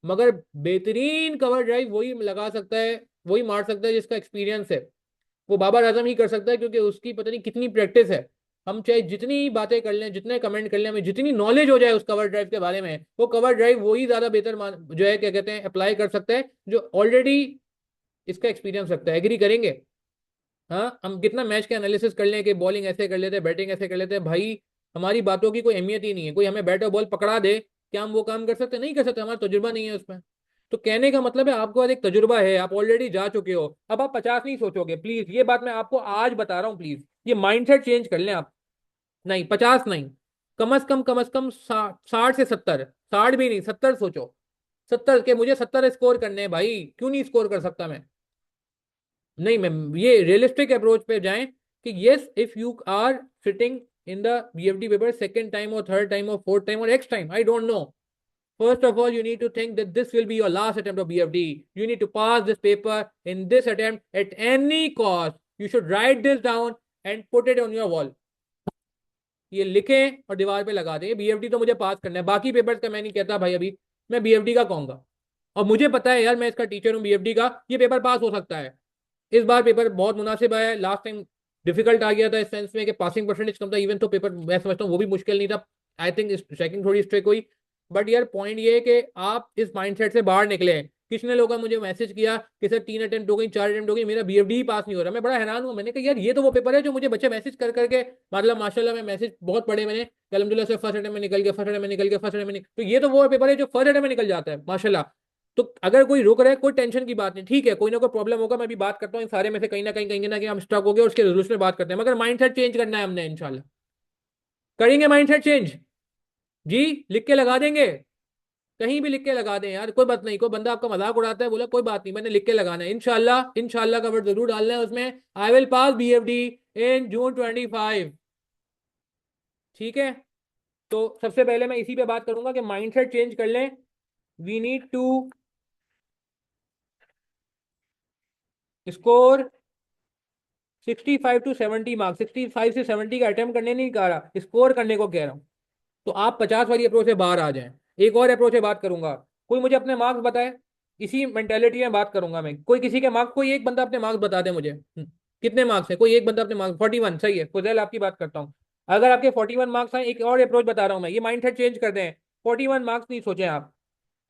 A: मगर बेहतरीन कवर ड्राइव वही लगा सकता है, वही मार सकता है जिसका एक्सपीरियंस है। वो बाबर आजम ही कर सकता है, क्योंकि उसकी पता नहीं कितनी प्रैक्टिस है। हम चाहे जितनी बातें कर लें, जितने कमेंट कर लें, हमें जितनी नॉलेज हो जाए उस कवर ड्राइव के बारे में, वो कवर ड्राइव वही ज्यादा बेहतर जो है क्या कहते हैं अप्लाई कर सकता है जो ऑलरेडी इसका एक्सपीरियंस रखता है। एग्री करेंगे? हाँ, हम कितना मैच के एनालिसिस कर लें कि बॉलिंग ऐसे कर लेते हैं, बैटिंग ऐसे कर लेते हैं, भाई हमारी बातों की कोई अहमियत ही नहीं है। कोई हमें बैट और बॉल पकड़ा दे, क्या हम वो काम कर सकते? नहीं कर सकते, हमारा तजुर्बा नहीं है उसमें। तो कहने का मतलब है आपको आज एक तजुर्बा है, आप ऑलरेडी जा चुके हो, अब आप 50 नहीं सोचोगे। प्लीज ये बात मैं आपको आज बता रहा हूँ, प्लीज ये माइंडसेट चेंज कर लें आप। नहीं 50 नहीं, कम से कम 60 से 70, 60 भी नहीं, 70 सोचो। 70 के मुझे 70 स्कोर करने हैं भाई, क्यों नहीं स्कोर कर सकता मैं? नहीं मैम, ये रियलिस्टिक अप्रोच पे जाएं कि yes if you are sitting in the BFD paper second time और थर्ड टाइम और फोर्थ टाइम और X time, I don't know, first of all you need to think that this will be your last attempt of BFD. You need to pass this paper in this attempt at any cost. You should write this down and put it on your wall. ये लिखें और दीवार पे लगा दें, BFD तो मुझे पास करना है, बाकी पेपर्स का मैं नहीं कहता भाई अभी, मैं BFD का कहूंगा। और मुझे पता है यार, मैं इसका टीचर हूँ BFD का, ये पेपर पास हो सकता है। इस बार पेपर बहुत मुनासिब आया है, लास्ट टाइम डिफिकल्ट आ गया था इस सेंस में कि पासिंग परसेंटेज कम था, इवन तो पेपर मैं समझता हूँ वो भी मुश्किल नहीं था। आई थिंक चेकिंग थोड़ी स्ट्रिक्ट हुई। बट यार पॉइंट ये है कि आप इस माइंडसेट से बाहर निकले हैं। किसने लोगों ने मुझे मैसेज किया कि सर 3 अटेम्प्ट हो गई, 4 अटेम्प्ट हो गई, मेरा BFD ही पास नहीं हो रहा। मैं बड़ा हैरान हूँ, मैंने कहा यार ये तो वो पेपर है जो मुझे बच्चे मैसेज कर करके, मतलब माशाल्लाह मैं मैसेज बहुत पढ़े मैंने, अलहमदुलिल्लाह से फर्स्ट अटेम्प्ट में निकल गया, फर्स्ट अटेम्प्ट में निकल गया, फर्स्ट अटेम्प्ट में तो ये तो वो पेपर है जो फर्स्ट अटेम्प्ट में निकल जाता है माशाल्लाह। तो अगर कोई रुक रहा है, कोई टेंशन की बात नहीं, ठीक है, कोई ना कोई प्रॉब्लम होगा, मैं भी बात करता हूँ इन सारे में से कहीं ना कहीं कहेंगे ना कि हम स्टक हो गए, उसके रेजोल्यूशन में बात करते हैं, मगर माइंडसेट चेंज करना है हमने इंशाल्लाह। करेंगे माइंडसेट चेंज जी? लिख के लगा देंगे, कहीं भी लिख के लगा दें यार, कोई बात नहीं। कोई बंदा आपका मजाक उड़ाता है, बोला कोई बात नहीं, मैंने लिख के लगाना है। इंशाल्लाह, इंशाल्लाह का वर्ड जरूर डालना है उसमें, I will pass BFD in June 25। ठीक है, तो सबसे पहले मैं इसी पे बात करूंगा कि माइंडसेट चेंज कर लें। We need to score 65 to 70 marks. 65 से 70 का अटेम्प्ट करने नहीं कह रहा, स्कोर करने को कह रहा हूँ। तो आप 50 वाली अप्रोच से बाहर आ जाएं। एक और अप्रोच से बात करूंगा, कोई मुझे अपने मार्क्स बताए। इसी मेंटेलिटी में बात करूंगा मैं, कोई किसी के मार्क्स, कोई एक बंदा अपने मार्क्स बता दे मुझे। कितने मार्क्स है, कोई एक बंदा अपने मार्क्स। 41 सही है, फुजैल आपकी बात करता हूँ। अगर आपके 41 मार्क्स हैं, एक और अप्रोच बता रहा हूँ मैं, ये माइंडसेट चेंज कर दें। 41 मार्क्स नहीं सोचें आप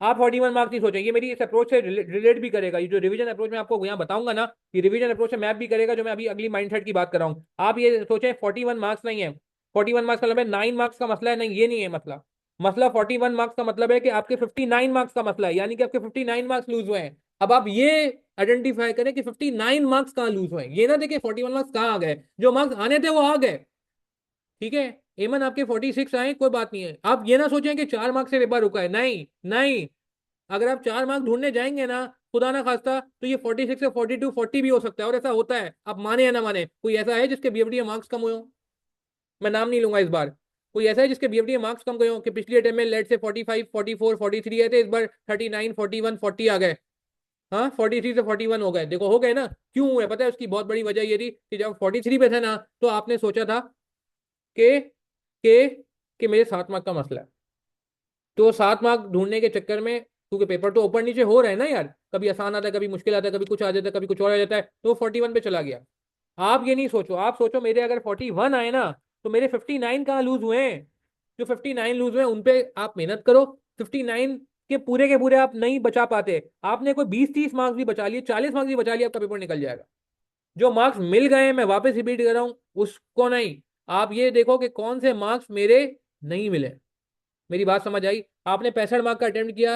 A: 41 मार्क्स नहीं सोचें। ये मेरी इस अप्रोच से रिलेट भी करेगा, ये जो रिवीजन अप्रोच में आपको यहाँ बताऊंगा ना, ये रिवीजन अप्रोच से मैप भी करेगा, जो मैं अभी अगली माइंडसेट की बात कर रहा हूँ। आप ये सोचें 41 मार्क्स नहीं है, 41 मार्क्स का मतलब है 9 मार्क्स का मसला है, नहीं ये नहीं है मसला। मसला 41 मार्क्स का मतलब है कि आपके 59 मार्क्स का मसला है, यानी कि आपके 59 मार्क्स लूज हुए हैं। अब आप ये आइडेंटिफाई करें कि 59 मार्क्स कहाँ लूज हुए हैं, ये ना देखें 41 मार्क्स कहाँ आ गए, जो मार्क्स आने थे वो आ गए। ठीक है, एमन आपके 46 आए, कोई बात नहीं है। आप ये ना सोचें कि 4 मार्क्स से पेपर रुका है, नहीं नहीं। अगर आप 4 मार्क्स ढूंढने जाएंगे ना, खुदा ना खास्ता, तो ये 46 से 42 40 भी हो सकता है, और ऐसा होता है। आप माने या ना माने, कोई ऐसा है जिसके BFD में मार्क्स कम हुए हो? मैं नाम नहीं लूंगा इस बार। कोई ऐसा है जिसके BFD में मार्क्स कम गए हो, कि पिछली अटेम्प्ट में लेट से 45 44 43 आए थे, इस बार 39 41 40 आ गए। हाँ, 43 से 41 हो गए, देखो हो गए ना। क्यों हुए पता है? उसकी बहुत बड़ी वजह ये थी कि जब 43 पे थे ना, तो आपने सोचा था कि कि कि मेरे 7 मार्क्स का मसला है। तो 7 मार्क्स ढूंढने के चक्कर में, क्योंकि पेपर तो ऊपर नीचे हो रहा है ना यार, कभी आसान आता है, कभी मुश्किल आता है, कभी कुछ आ जाता है, कभी कुछ और आ जाता है, तो 41 पे चला गया। आप ये नहीं सोचो, आप सोचो मेरे अगर 41 आए ना, तो मेरे 59 कहाँ लूज हुए हैं? जो 59 लूज हुए हैं उन पे आप मेहनत करो। 59 के पूरे आप नहीं बचा पाते, आपने कोई 20 30 मार्क्स भी बचा लिए, 40 मार्क्स भी बचा लिए, आपका पेपर निकल जाएगा। जो मार्क्स मिल गए हैं, मैं वापस रिपीट कर रहा हूं, उसको नहीं। आप ये देखो कि कौन से मार्क्स मेरे नहीं मिले। मेरी बात समझ आई? आपने 65 मार्क का अटेम्प्ट किया,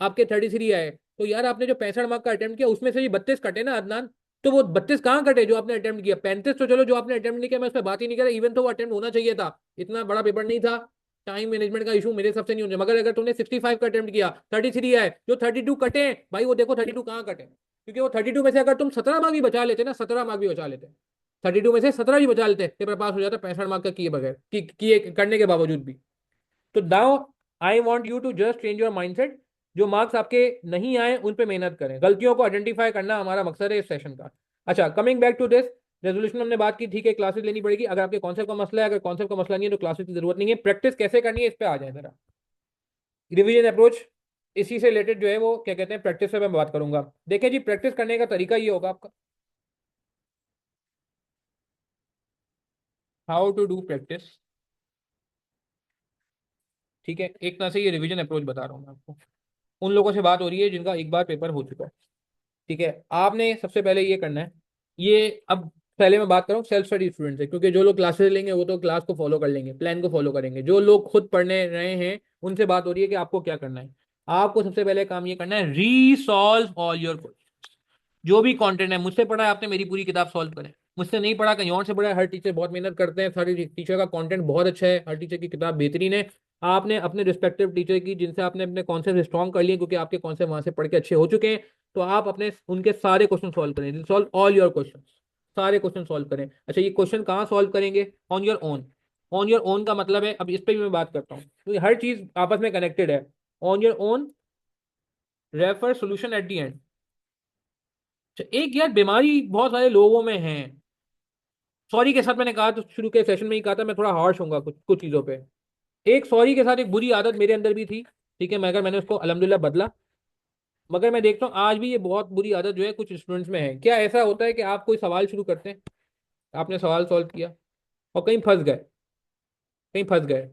A: आपके 33 आए, तो यार आपने जो 65 मार्क का अटेम्प्ट किया उसमें से भी 32 कटे ना अदनान। तो वो 32 कहाँ कटे जो आपने अटेम्प्ट किया? 35 तो चलो जो आपने अटेम्प्ट नहीं किया, मैं उस पर बात ही नहीं कर रहा, इवन तो वो अटेम्प्ट होना चाहिए था, इतना बड़ा पेपर नहीं था। टाइम मैनेजमेंट का इशू मेरे सबसे नहीं होने, मगर अगर तुमने 65 का अटेम्प्ट किया, 33 आए, जो 32 कटे हैं भाई, वो देखो 32 कहाँ कटे, क्योंकि वो 32 में से अगर तुम 17 मार्क भी बचा लेते ना, 17 मार्क भी बचा लेते, 32 में से 17 भी बचा लेते, पेपर पास हो जाता 65 मार्क का किए बगैर, किए करने के बावजूद भी। तो now I want you to just change your mindset. जो मार्क्स आपके नहीं आए उन पे मेहनत करें, गलतियों को आइडेंटिफाई करना हमारा मकसद है इस सेशन का। अच्छा, coming back to this resolution, हमने बात की, ठीक है क्लासेस लेनी पड़ेगी। अगर आपके कॉन्सेप्ट का मसला है, अगर कॉन्सेप्ट का मसला नहीं है तो क्लासेस की जरूरत नहीं है। प्रैक्टिस कैसे करनी है इस पे आ जाए जरा। रिवीजन अप्रोच, इसी से रिलेटेड जो है वो क्या कहते हैं, प्रैक्टिस पे मैं बात करूंगा। देखिए जी, प्रैक्टिस करने का तरीका ये होगा आपका, हाउ टू डू प्रैक्टिस। ठीक है, एक तरह से ये रिवीजन अप्रोच बता रहा हूँ मैं आपको। उन लोगों से बात हो रही है जिनका एक बार पेपर हो चुका है। ठीक है, आपने सबसे पहले ये करना है, ये अब पहले मैं बात कर रहा हूँ सेल्फ स्टडी स्टूडेंट से, क्योंकि जो लोग क्लासेस लेंगे वो तो क्लास को फॉलो कर लेंगे, प्लान को फॉलो करेंगे। जो लोग खुद पढ़ने रहे हैं उनसे बात हो रही है कि आपको क्या करना है। आपको सबसे पहले काम ये करना है, रीसॉल्व ऑल योर क्वेश्चन। जो भी कंटेंट है, मुझसे पढ़ा है आपने, मेरी पूरी किताब सॉल्व करें। मुझसे नहीं पढ़ा, कहीं और से पढ़ा है। हर टीचर बहुत मेहनत करते हैं, सारे टीचर का कंटेंट बहुत अच्छा है, हर टीचर की किताब बेहतरीन है। आपने अपने रिस्पेक्टिव टीचर की, जिनसे आपने अपने कॉन्सेप्ट स्ट्रॉन्ग कर लिए, क्योंकि आपके कॉन्सेप्ट वहां से पढ़ के अच्छे हो चुके हैं, तो आप अपने उनके सारे क्वेश्चन सॉल्व करें, सॉल्व ऑल योर क्वेश्चन, सारे क्वेश्चन सॉल्व करें। अच्छा, ये क्वेश्चन कहाँ सॉल्व करेंगे? On your own. On your own का मतलब है, अब इस पर भी मैं बात करता हूँ, क्योंकि हर चीज आपस में कनेक्टेड है। On your own, refer solution at the and. एक यार बीमारी बहुत सारे लोगों में है, सॉरी के साथ, मैंने कहा तो शुरू के सेशन में ही कहा था, मैं थोड़ा हार्श होऊंगा कुछ कुछ चीजों पे। एक सॉरी के साथ एक बुरी आदत मेरे अंदर भी थी, ठीक है, मगर मैंने उसको अल्हम्दुलिल्लाह बदला। मगर मैं देखता हूँ आज भी ये बहुत बुरी आदत जो है कुछ स्टूडेंट्स में है। क्या ऐसा होता है कि आप कोई सवाल शुरू करते हैं, आपने सवाल सॉल्व किया और कहीं फंस गए, कहीं फंस गए,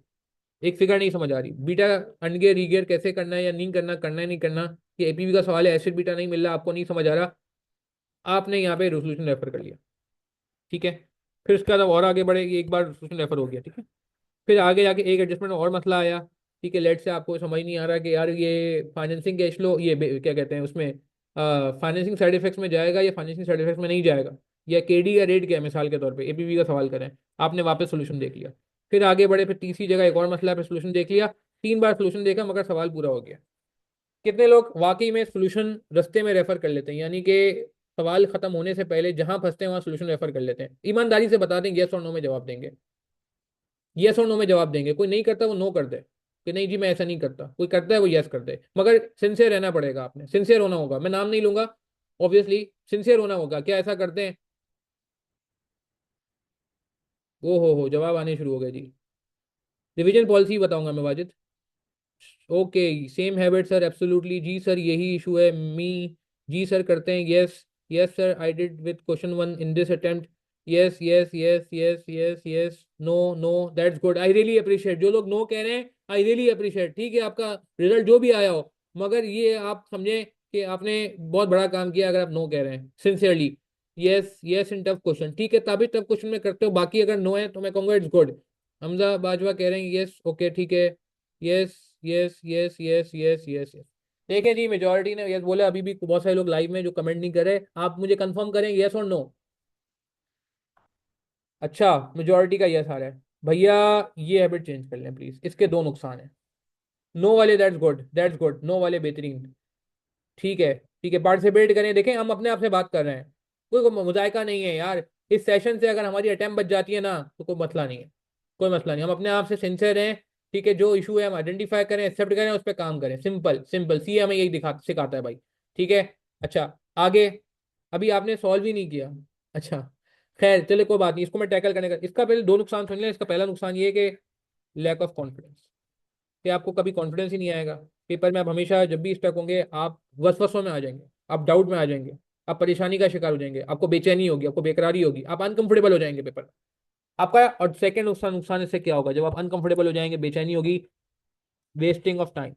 A: एक फिगर नहीं समझ आ रही, बीटा अनगेयर रीगेयर कैसे करना है या नहीं करना, करना है नहीं करना, ये APB का सवाल है, एसिड बीटा नहीं मिल रहा, आपको नहीं समझ आ रहा, आपने यहाँ पे रेजोल्यूशन रेफर कर लिया। ठीक है, फिर उसके बाद अब और आगे बढ़ेगी, एक बार रेजोल्यूशन रेफर हो गया, ठीक है, फिर आगे जाके एक एडजस्टमेंट और मसला आया। ठीक है, लेट से आपको समझ नहीं आ रहा कि यार ये फाइनेंसिंग कैश फ्लो, ये क्या कहते हैं उसमें, फाइनेंसिंग साइड इफेक्ट्स में जाएगा या फाइनेंसिंग साइड इफेक्ट्स में नहीं जाएगा, या KD या रेट क्या है, मिसाल के तौर पे APB का सवाल करें, आपने वापस सोल्यूशन देख लिया। फिर आगे बढ़े, फिर तीसरी जगह एक और मसला, फिर सोल्यूशन देख लिया। 3 बार सोल्यूशन देखा मगर सवाल पूरा हो गया। कितने लोग वाकई में सोल्यूशन रास्ते में रेफर कर लेते हैं, यानी कि सवाल खत्म होने से पहले जहां फंसते हैं वहां सोल्यूशन रेफर कर लेते हैं? ईमानदारी से बता दें, यस और नो में जवाब देंगे। यस और नो में जवाब देंगे। कोई नहीं करता वो नो कर दे कि नहीं जी मैं ऐसा नहीं करता, कोई करता है वो यस कर दे। मगर सिंसियर रहना पड़ेगा, आपने सिंसियर होना होगा। मैं नाम नहीं लूंगा, ऑब्वियसली सिंसियर होना होगा। क्या ऐसा करते हैं? ओ हो, जवाब आने शुरू हो गए जी। रिवीजन पॉलिसी बताऊंगा मैं Wajid. Okay, same habit sir, absolutely जी सर, यही इशू है मी। जी सर करते हैं, yes. Yes sir, I did with question 1 in this attempt. Yes yes yes yes yes yes. No no, that's good, I really appreciate. जो लोग no कह रहे हैं, आई रियली अप्रिशिएट। ठीक है, आपका रिजल्ट जो भी आया हो, मगर ये आप समझें कि आपने बहुत बड़ा काम किया अगर आप नो कह रहे हैं sincerely. Yes yes in tough question, ठीक है, तभी टफ क्वेश्चन में करते हो। बाकी अगर नो है तो मैं कहूंगा इट्स गुड। हमजा बाजवा कह रहे हैं यस, ओके ठीक है। Yes yes yes yes yes yes yes. देखिए जी, मेजोरिटी ने यस बोला। अभी भी बहुत सारे लोग लाइव में जो कमेंट नहीं कर रहे, आप मुझे कंफर्म करें यस और नो। अच्छा, मेजोरिटी का यस आ रहा है। भैया ये हैबिट चेंज कर लें प्लीज, इसके दो नुकसान है। नो वाले that's good, that's good, no वाले बेहतरीन। ठीक है ठीक है, पार्टिसिपेट करें। देखें हम अपने आप से बात कर रहे हैं, कोई मुजायका नहीं है यार। इस सेशन से अगर हमारी अटेम्प्ट बच जाती है ना तो कोई मसला नहीं है। कोई मसला नहीं, हम अपने आप से सिंसियर हैं। ठीक है, जो इशू है हम आइडेंटिफाई करें, एक्सेप्ट करें, उस पर काम करें। सिंपल सिंपल सी हमें यही दिखा सिखाता है भाई। ठीक है। अच्छा, आगे। अभी आपने सॉल्व ही नहीं किया। अच्छा, खैर चले कोई बात नहीं, इसको मैं टैकल करने का। इसका पहले दो नुकसान समझ लें। इसका पहला नुकसान ये है कि लैक ऑफ कॉन्फिडेंस, कि आपको कभी कॉन्फिडेंस ही नहीं आएगा। पेपर में आप हमेशा जब भी स्टक होंगे, आप वसवसों में आ जाएंगे, आप डाउट में आ जाएंगे, आप परेशानी का शिकार हो जाएंगे, आपको बेचैनी होगी, आपको बेकरारी होगी, आप अनकंफर्टेबल हो जाएंगे पेपर में आपका। और सेकंड नुकसान, नुकसान इससे क्या होगा? जब आप अनकंफर्टेबल हो जाएंगे, बेचैनी होगी, wasting of time.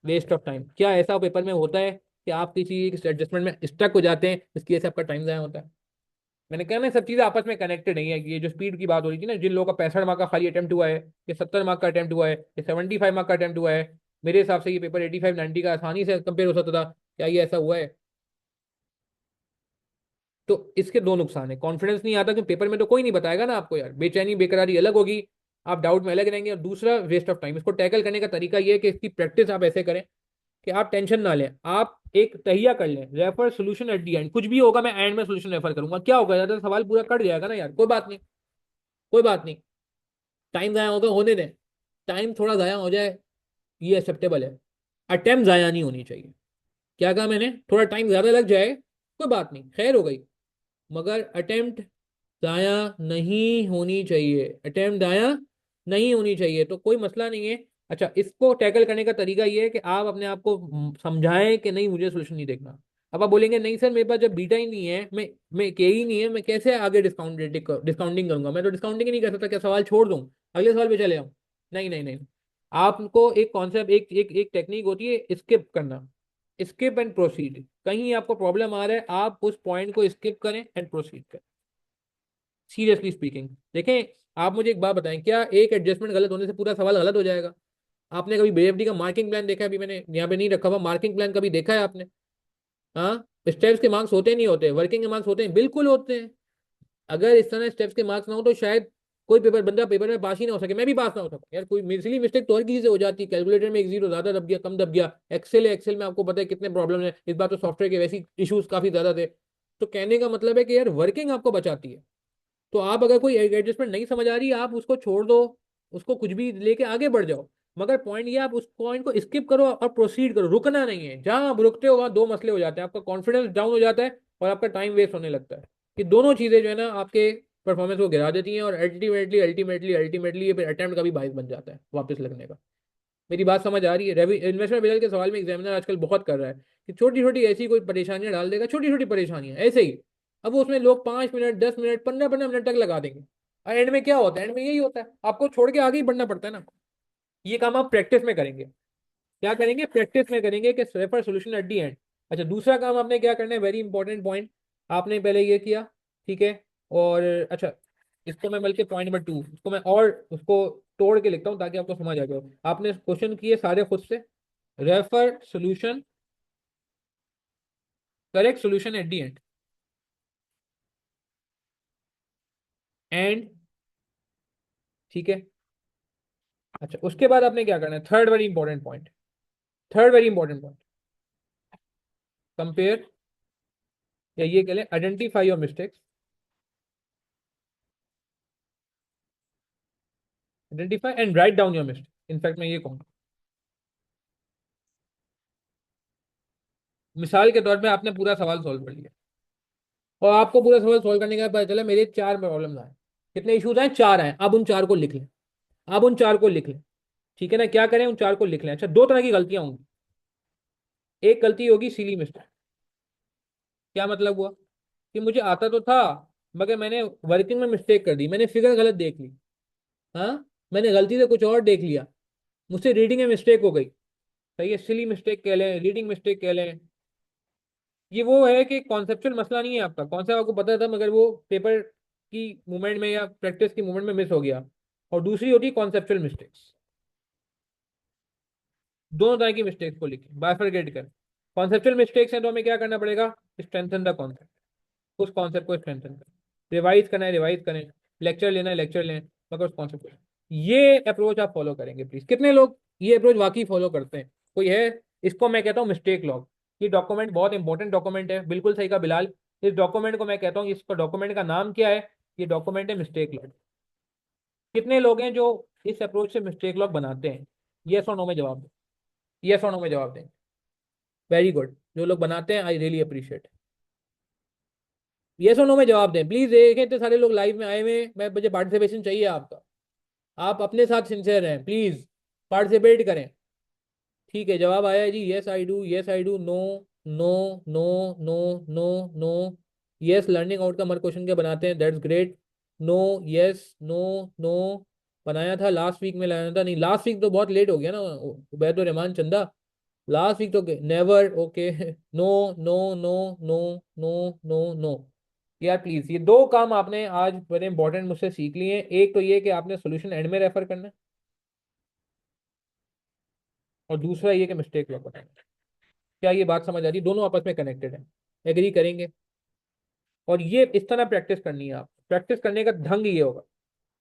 A: Waste of time क्या ऐसा पेपर में होता है कि आप किसी एडजस्टमेंट में स्टक हो जाते हैं, इसकी वजह से आपका टाइम ज़ाया होता है। मैंने कहा ना, सब चीज़ें आपस में कनेक्टेड नहीं है। ये जो स्पीड की बात हो रही थी ना, जिन लोगों का 65 मार्क का खाली अटेम्प्ट हुआ है, ये 70 मार्क का अटेम्प्ट हुआ है, ये 75 मार्क का अटेम्प्ट हुआ है, मेरे हिसाब से ये पेपर 85-90 का आसानी से कंपेयर हो सकता था। क्या ये ऐसा हुआ है? तो इसके दो नुकसान है। कॉन्फिडेंस नहीं आता क्योंकि पेपर में तो कोई नहीं बताएगा ना आपको यार, बेचैनी बेकरारी अलग होगी, आप डाउट में अलग रहेंगे। और दूसरा, वेस्ट ऑफ टाइम। इसको टैकल करने का तरीका ये है कि इसकी प्रैक्टिस आप ऐसे करें कि आप टेंशन ना लें, आप एक तहिया कर लें, refer solution at the and. कुछ भी होगा मैं एंड में सोल्यूशन रेफर करूंगा, क्या होगा, ज्यादा सवाल पूरा कट जाएगा ना यार, कोई बात नहीं। कोई बात नहीं, टाइम जाया होगा, होने दें। टाइम थोड़ा जाया हो जाए ये एक्सेप्टेबल है, अटेम्प्ट जाया नहीं होनी चाहिए। क्या कहा मैंने? थोड़ा टाइम ज्यादा लग जाए कोई बात नहीं, खैर हो गई, मगर अटेम्प्ट दाया नहीं होनी चाहिए। अटेम्प्ट दाया नहीं होनी चाहिए, तो कोई मसला नहीं है। अच्छा, इसको टैकल करने का तरीका ये है कि आप अपने आप को समझाएं कि नहीं मुझे सोल्यूशन नहीं देखना। अब आप बोलेंगे नहीं सर मेरे पास जब बीटा ही नहीं है, मैं के ही नहीं है, मैं कैसे आगे डिस्काउंटिंग करूंगा? मैं तो डिस्काउंटिंग ही नहीं कर सकता, क्या सवाल छोड़ दूं, अगले सवाल पे चले आऊं? नहीं नहीं नहीं, आपको एक कॉन्सेप्ट, एक एक एक टेक्निक होती है स्किप करना। Skip and proceed. कहीं आपको प्रॉब्लम आ रहा है, आप उस पॉइंट को स्किप करें एंड प्रोसीड करें। सीरियसली स्पीकिंग, देखें, आप मुझे एक बात बताएं, क्या एक एडजस्टमेंट गलत होने से पूरा सवाल गलत हो जाएगा? आपने कभी बीएफडी का मार्किंग प्लान देखा है? अभी मैंने यहाँ पे नहीं रखा हुआ, मार्किंग प्लान कभी देखा है आपने? हाँ, स्टेप्स के मार्क्स होते नहीं होते, वर्किंग के मार्क्स होते हैं, बिल्कुल होते हैं। अगर इस तरह स्टेप्स के मार्क्स ना हो तो शायद कोई पेपर बंदा पेपर में पास ही ना हो सके, मैं भी पास ना हो सकता यार। कोई मिसली मिस्टेक तो हर किसी से हो जाती है, कैलकुलेटर में एक जीरो ज्यादा दब गया, कम दब गया, एक्सेल है, एक्सेल में आपको पता है कितने प्रॉब्लम है, इस बार तो सॉफ्टवेयर के वैसे इश्यूज काफी ज्यादा थे। तो कहने का मतलब है कि यार वर्किंग आपको बचाती है। तो आप अगर कोई एडजस्टमेंट नहीं समझ आ रही, आप उसको छोड़ दो, उसको कुछ भी लेके आगे बढ़ जाओ। मगर पॉइंट ये, आप उस पॉइंट को स्किप करो और प्रोसीड करो, रुकना नहीं है। जहां आप रुकते हो वहां दो मसले हो जाते हैं, आपका कॉन्फिडेंस डाउन हो जाता है और आपका टाइम वेस्ट होने लगता है। ये दोनों चीजें जो है ना आपके परफॉर्मेंस को गिरा देती हैं, और अल्टीमेटली अल्टीमेटली अल्टीमेटली ये फिर अटेम्प्ट का भी बायस बन जाता है वापस लगने का। मेरी बात समझ आ रही है? इन्वेस्टमेंट रिजल्ट के सवाल में एग्जामिनर आजकल बहुत कर रहा है कि छोटी छोटी ऐसी कोई परेशानियां डाल देगा, छोटी छोटी परेशानियां ऐसे ही। अब वो उसमें लोग 5 मिनट, 10 मिनट, 15 15 मिनट तक लगा देंगे, और एंड में क्या होता है? एंड में यही होता है, आपको छोड़ के आगे ही बढ़ना पड़ता है ना। ये काम आप प्रैक्टिस में करेंगे। क्या करेंगे? प्रैक्टिस में करेंगे कि refer solution at the and. अच्छा, दूसरा काम आपने क्या करना है, वेरी इंपॉर्टेंट पॉइंट, आपने पहले ये किया, ठीक है। और अच्छा, इसको मैं बल्कि पॉइंट नंबर 2 इसको मैं और उसको तोड़ के लिखता हूँ ताकि आपको समझ आ जाए। आपने क्वेश्चन किए सारे खुद से, refer solution, correct solution at the and, and ठीक है। अच्छा, उसके बाद आपने क्या करना है, third very important point, third very important point, compare, या ये कह लें identify your mistakes, identify and write down your mistake. In fact मैं ये कहूँगा, मिसाल के तौर पे आपने पूरा सवाल सॉल्व कर लिया, और आपको पूरा सवाल सॉल्व करने के बाद पता चला मेरे चार प्रॉब्लम आए, कितने इश्यूज आए, चार आए, अब उन चार को लिख लें, अब उन चार को लिख लें। ठीक है ना, क्या करें, उन चार को लिख लें। अच्छा, दो तरह की गलतियां होंगी, एक गलती होगी सिली मिस्टेक। क्या मतलब हुआ, कि मुझे आता तो था, मगर मैंने वर्किंग में मिस्टेक कर दी, मैंने फिगर गलत देख ली, हाँ, मैंने गलती से कुछ और देख लिया, मुझसे रीडिंग में मिस्टेक हो गई। सही है, सिली मिस्टेक कह लें, रीडिंग मिस्टेक कह लें। ये वो है कि कॉन्सेप्चुअल मसला नहीं है आपका, कॉन्सेप्ट आपको पता था मगर वो पेपर की मूवमेंट में या प्रैक्टिस की मूवमेंट में मिस हो गया। और दूसरी होती है कॉन्सेप्चुअल मिस्टेक्स। दोनों तरह की मिस्टेक्स को लिखें, बाइफरकेट कर। कॉन्सेप्चुअल मिस्टेक्स हैं तो हमें क्या करना पड़ेगा, स्ट्रेंथन द कॉन्सेप्ट, उस कॉन्सेप्ट को स्ट्रेंथन करें, रिवाइज करना है रिवाइज करें, लेक्चर लेना है लेक्चर लें, मगर उस कॉन्सेप्ट को, ये अप्रोच आप फॉलो करेंगे प्लीज। कितने लोग ये अप्रोच वाकई फॉलो करते हैं, कोई है? इसको मैं कहता हूँ मिस्टेक लॉग। ये डॉक्यूमेंट बहुत इंपॉर्टेंट डॉक्यूमेंट है, बिल्कुल सही का बिलाल। इस डॉक्यूमेंट को मैं कहता हूँ, इसका डॉक्यूमेंट का नाम क्या है, ये डॉक्यूमेंट है मिस्टेक लॉग। कितने लोग हैं जो इस अप्रोच से मिस्टेक लॉग बनाते हैं? यस और नो में जवाब दें, यस और नो में जवाब दें। वेरी गुड, जो लोग बनाते हैं आई रियली अप्रिशिएट। यस और नो में जवाब दें प्लीज, देखें इतने सारे लोग लाइव में आए हुए हैं, मैं मुझे पार्टिसिपेशन चाहिए आपका। आप अपने साथ सिंसियर रहें प्लीज, पार्टिसिपेट करें। ठीक है, जवाब आया है जी, yes I do, yes I do, no, no, no, no, no, no, yes learning outcome हर क्वेश्चन के बनाते हैं, that's great, no, yes, no, no, बनाया था लास्ट वीक में, लाया था नहीं, लास्ट वीक तो बहुत लेट हो गया ना, उबैद और रहमान चंदा, लास्ट वीक तो never, okay, no, no, no, no, no, no, no. यार प्लीज, ये दो काम आपने आज बड़े इंपॉर्टेंट मुझसे सीख लिए हैं। एक तो ये कि आपने सोल्यूशन एंड में रेफर करना है, और दूसरा ये कि मिस्टेक लॉग बताना है। क्या ये बात समझ आ रही है? दोनों आपस में कनेक्टेड है, एग्री करेंगे? और ये इस तरह प्रैक्टिस करनी है, आप प्रैक्टिस करने का ढंग ये होगा,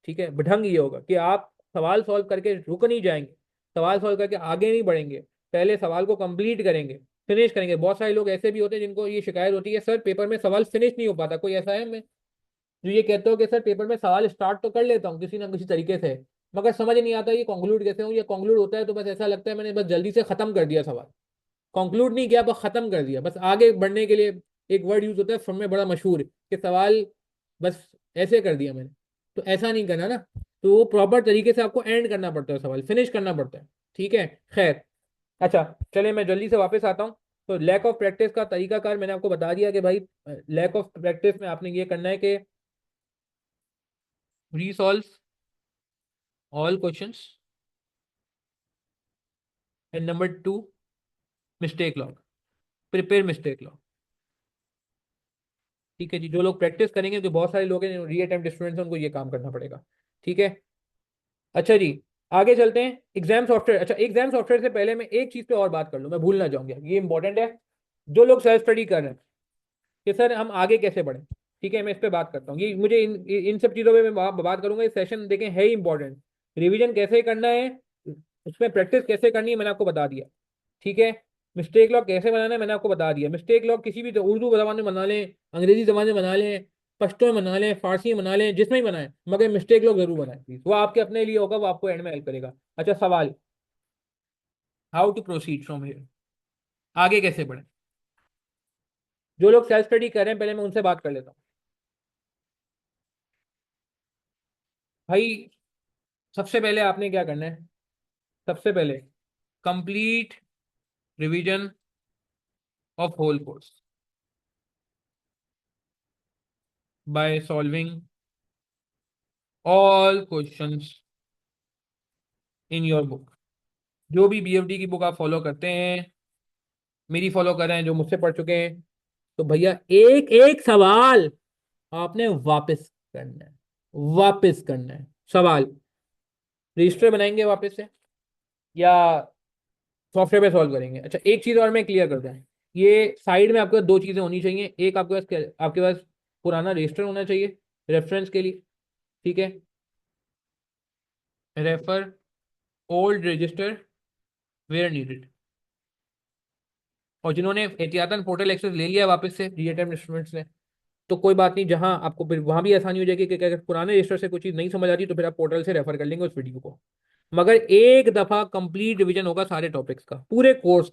A: ठीक है, ढंग ये होगा कि आप सवाल सॉल्व करके रुक नहीं जाएंगे, सवाल सॉल्व करके आगे नहीं बढ़ेंगे, पहले सवाल को कंप्लीट करेंगे, फिनिश करेंगे। बहुत सारे लोग ऐसे भी होते हैं जिनको ये शिकायत होती है, सर पेपर में सवाल फिनिश नहीं हो पाता। कोई ऐसा है मैं जो ये कहते हो कि सर पेपर में सवाल स्टार्ट तो कर लेता हूँ किसी ना किसी तरीके से, मगर समझ नहीं आता ये कंक्लूड कैसे हो, ये कंक्लूड होता है तो बस ऐसा लगता है मैंने बस जल्दी से खत्म कर दिया सवाल, कंक्लूड नहीं किया, बस खत्म कर दिया, बस आगे बढ़ने के लिए एक वर्ड यूज होता है फ्रॉम में बड़ा मशहूर, कि सवाल बस ऐसे कर दिया मैंने। तो ऐसा नहीं करना ना, तो वो प्रॉपर तरीके से आपको एंड करना पड़ता है, सवाल फिनिश करना पड़ता है। ठीक है, खैर। अच्छा, चले मैं जल्दी से वापस आता हूँ। तो लैक ऑफ प्रैक्टिस का तरीकाकार मैंने आपको बता दिया कि भाई, लैक ऑफ प्रैक्टिस में आपने ये करना है कि resolve all questions, and number two, mistake log, prepare mistake log. ठीक है जी, जो लोग प्रैक्टिस करेंगे, जो बहुत सारे लोग हैं री अटेम्प्ट स्टूडेंट्स हैं, उनको ये काम करना पड़ेगा। ठीक है। अच्छा जी, आगे चलते हैं एग्जाम सॉफ्टवेयर। अच्छा, एग्जाम सॉफ्टवेयर से पहले मैं एक चीज पे और बात कर लूँ, मैं भूल ना जाऊंगा, ये इंपॉर्टेंट है। जो लोग सेल्फ स्टडी कर रहे हैं कि सर हम आगे कैसे बढ़े, ठीक है, मैं इस पे बात करता हूँ, ये मुझे इन सब चीजों पे मैं बात करूंगा। इस सेशन देखें है ही इंपॉर्टेंट, रिवीजन कैसे करना है, उसमें प्रैक्टिस कैसे करनी है मैंने आपको बता दिया। ठीक है, मिस्टेक लॉग कैसे बनाना है मैंने आपको बता दिया। मिस्टेक लॉग किसी भी उर्दू जबान में बना लें, अंग्रेजी जबान में बना लें, पश्तो में बना लें, फारसी में बना लें, जिसमें ही बनाएं, मगर मिस्टेक लॉग जरूर बनाएं प्लीज, वो आपके अपने लिए होगा, वो आपको एंड में हेल्प करेगा। अच्छा, सवाल, how to proceed from here, आगे कैसे बढ़े? जो लोग सेल्फ स्टडी कर रहे हैं पहले मैं उनसे बात कर लेता हूँ। भाई, सबसे पहले आपने क्या करना है, सबसे पहले complete revision of whole course by solving all questions in your book. जो भी बीएफडी की बुक आप फॉलो करते हैं, मेरी फॉलो कर रहे हैं, जो मुझसे पढ़ चुके हैं, तो भैया एक एक सवाल आपने वापस करना है, वापस करना है सवाल। रजिस्टर बनाएंगे वापस से, या सॉफ्टवेयर पे सॉल्व करेंगे? अच्छा, एक चीज और मैं क्लियर कर दूं, ये साइड में आपके पास दो चीजें होनी चाहिए, एक आपके पास पुराना रजिस्टर होना चाहिए रेफरेंस के लिए, ठीक है, refer old register where needed. और जिन्होंने एहतियातन पोर्टल एक्सेस ले लिया वापस से री अटेम्प्ट स्टूडेंट्स ने, तो कोई बात नहीं, जहां आपको फिर वहां भी आसानी हो जाएगी कि अगर पुराने रजिस्टर से कोई चीज नहीं समझ आ रही तो फिर आप पोर्टल से रेफर कर लेंगे उस वीडियो को। मगर एक दफा कंप्लीट रिवीजन होगा सारे टॉपिक्स का, पूरे कोर्स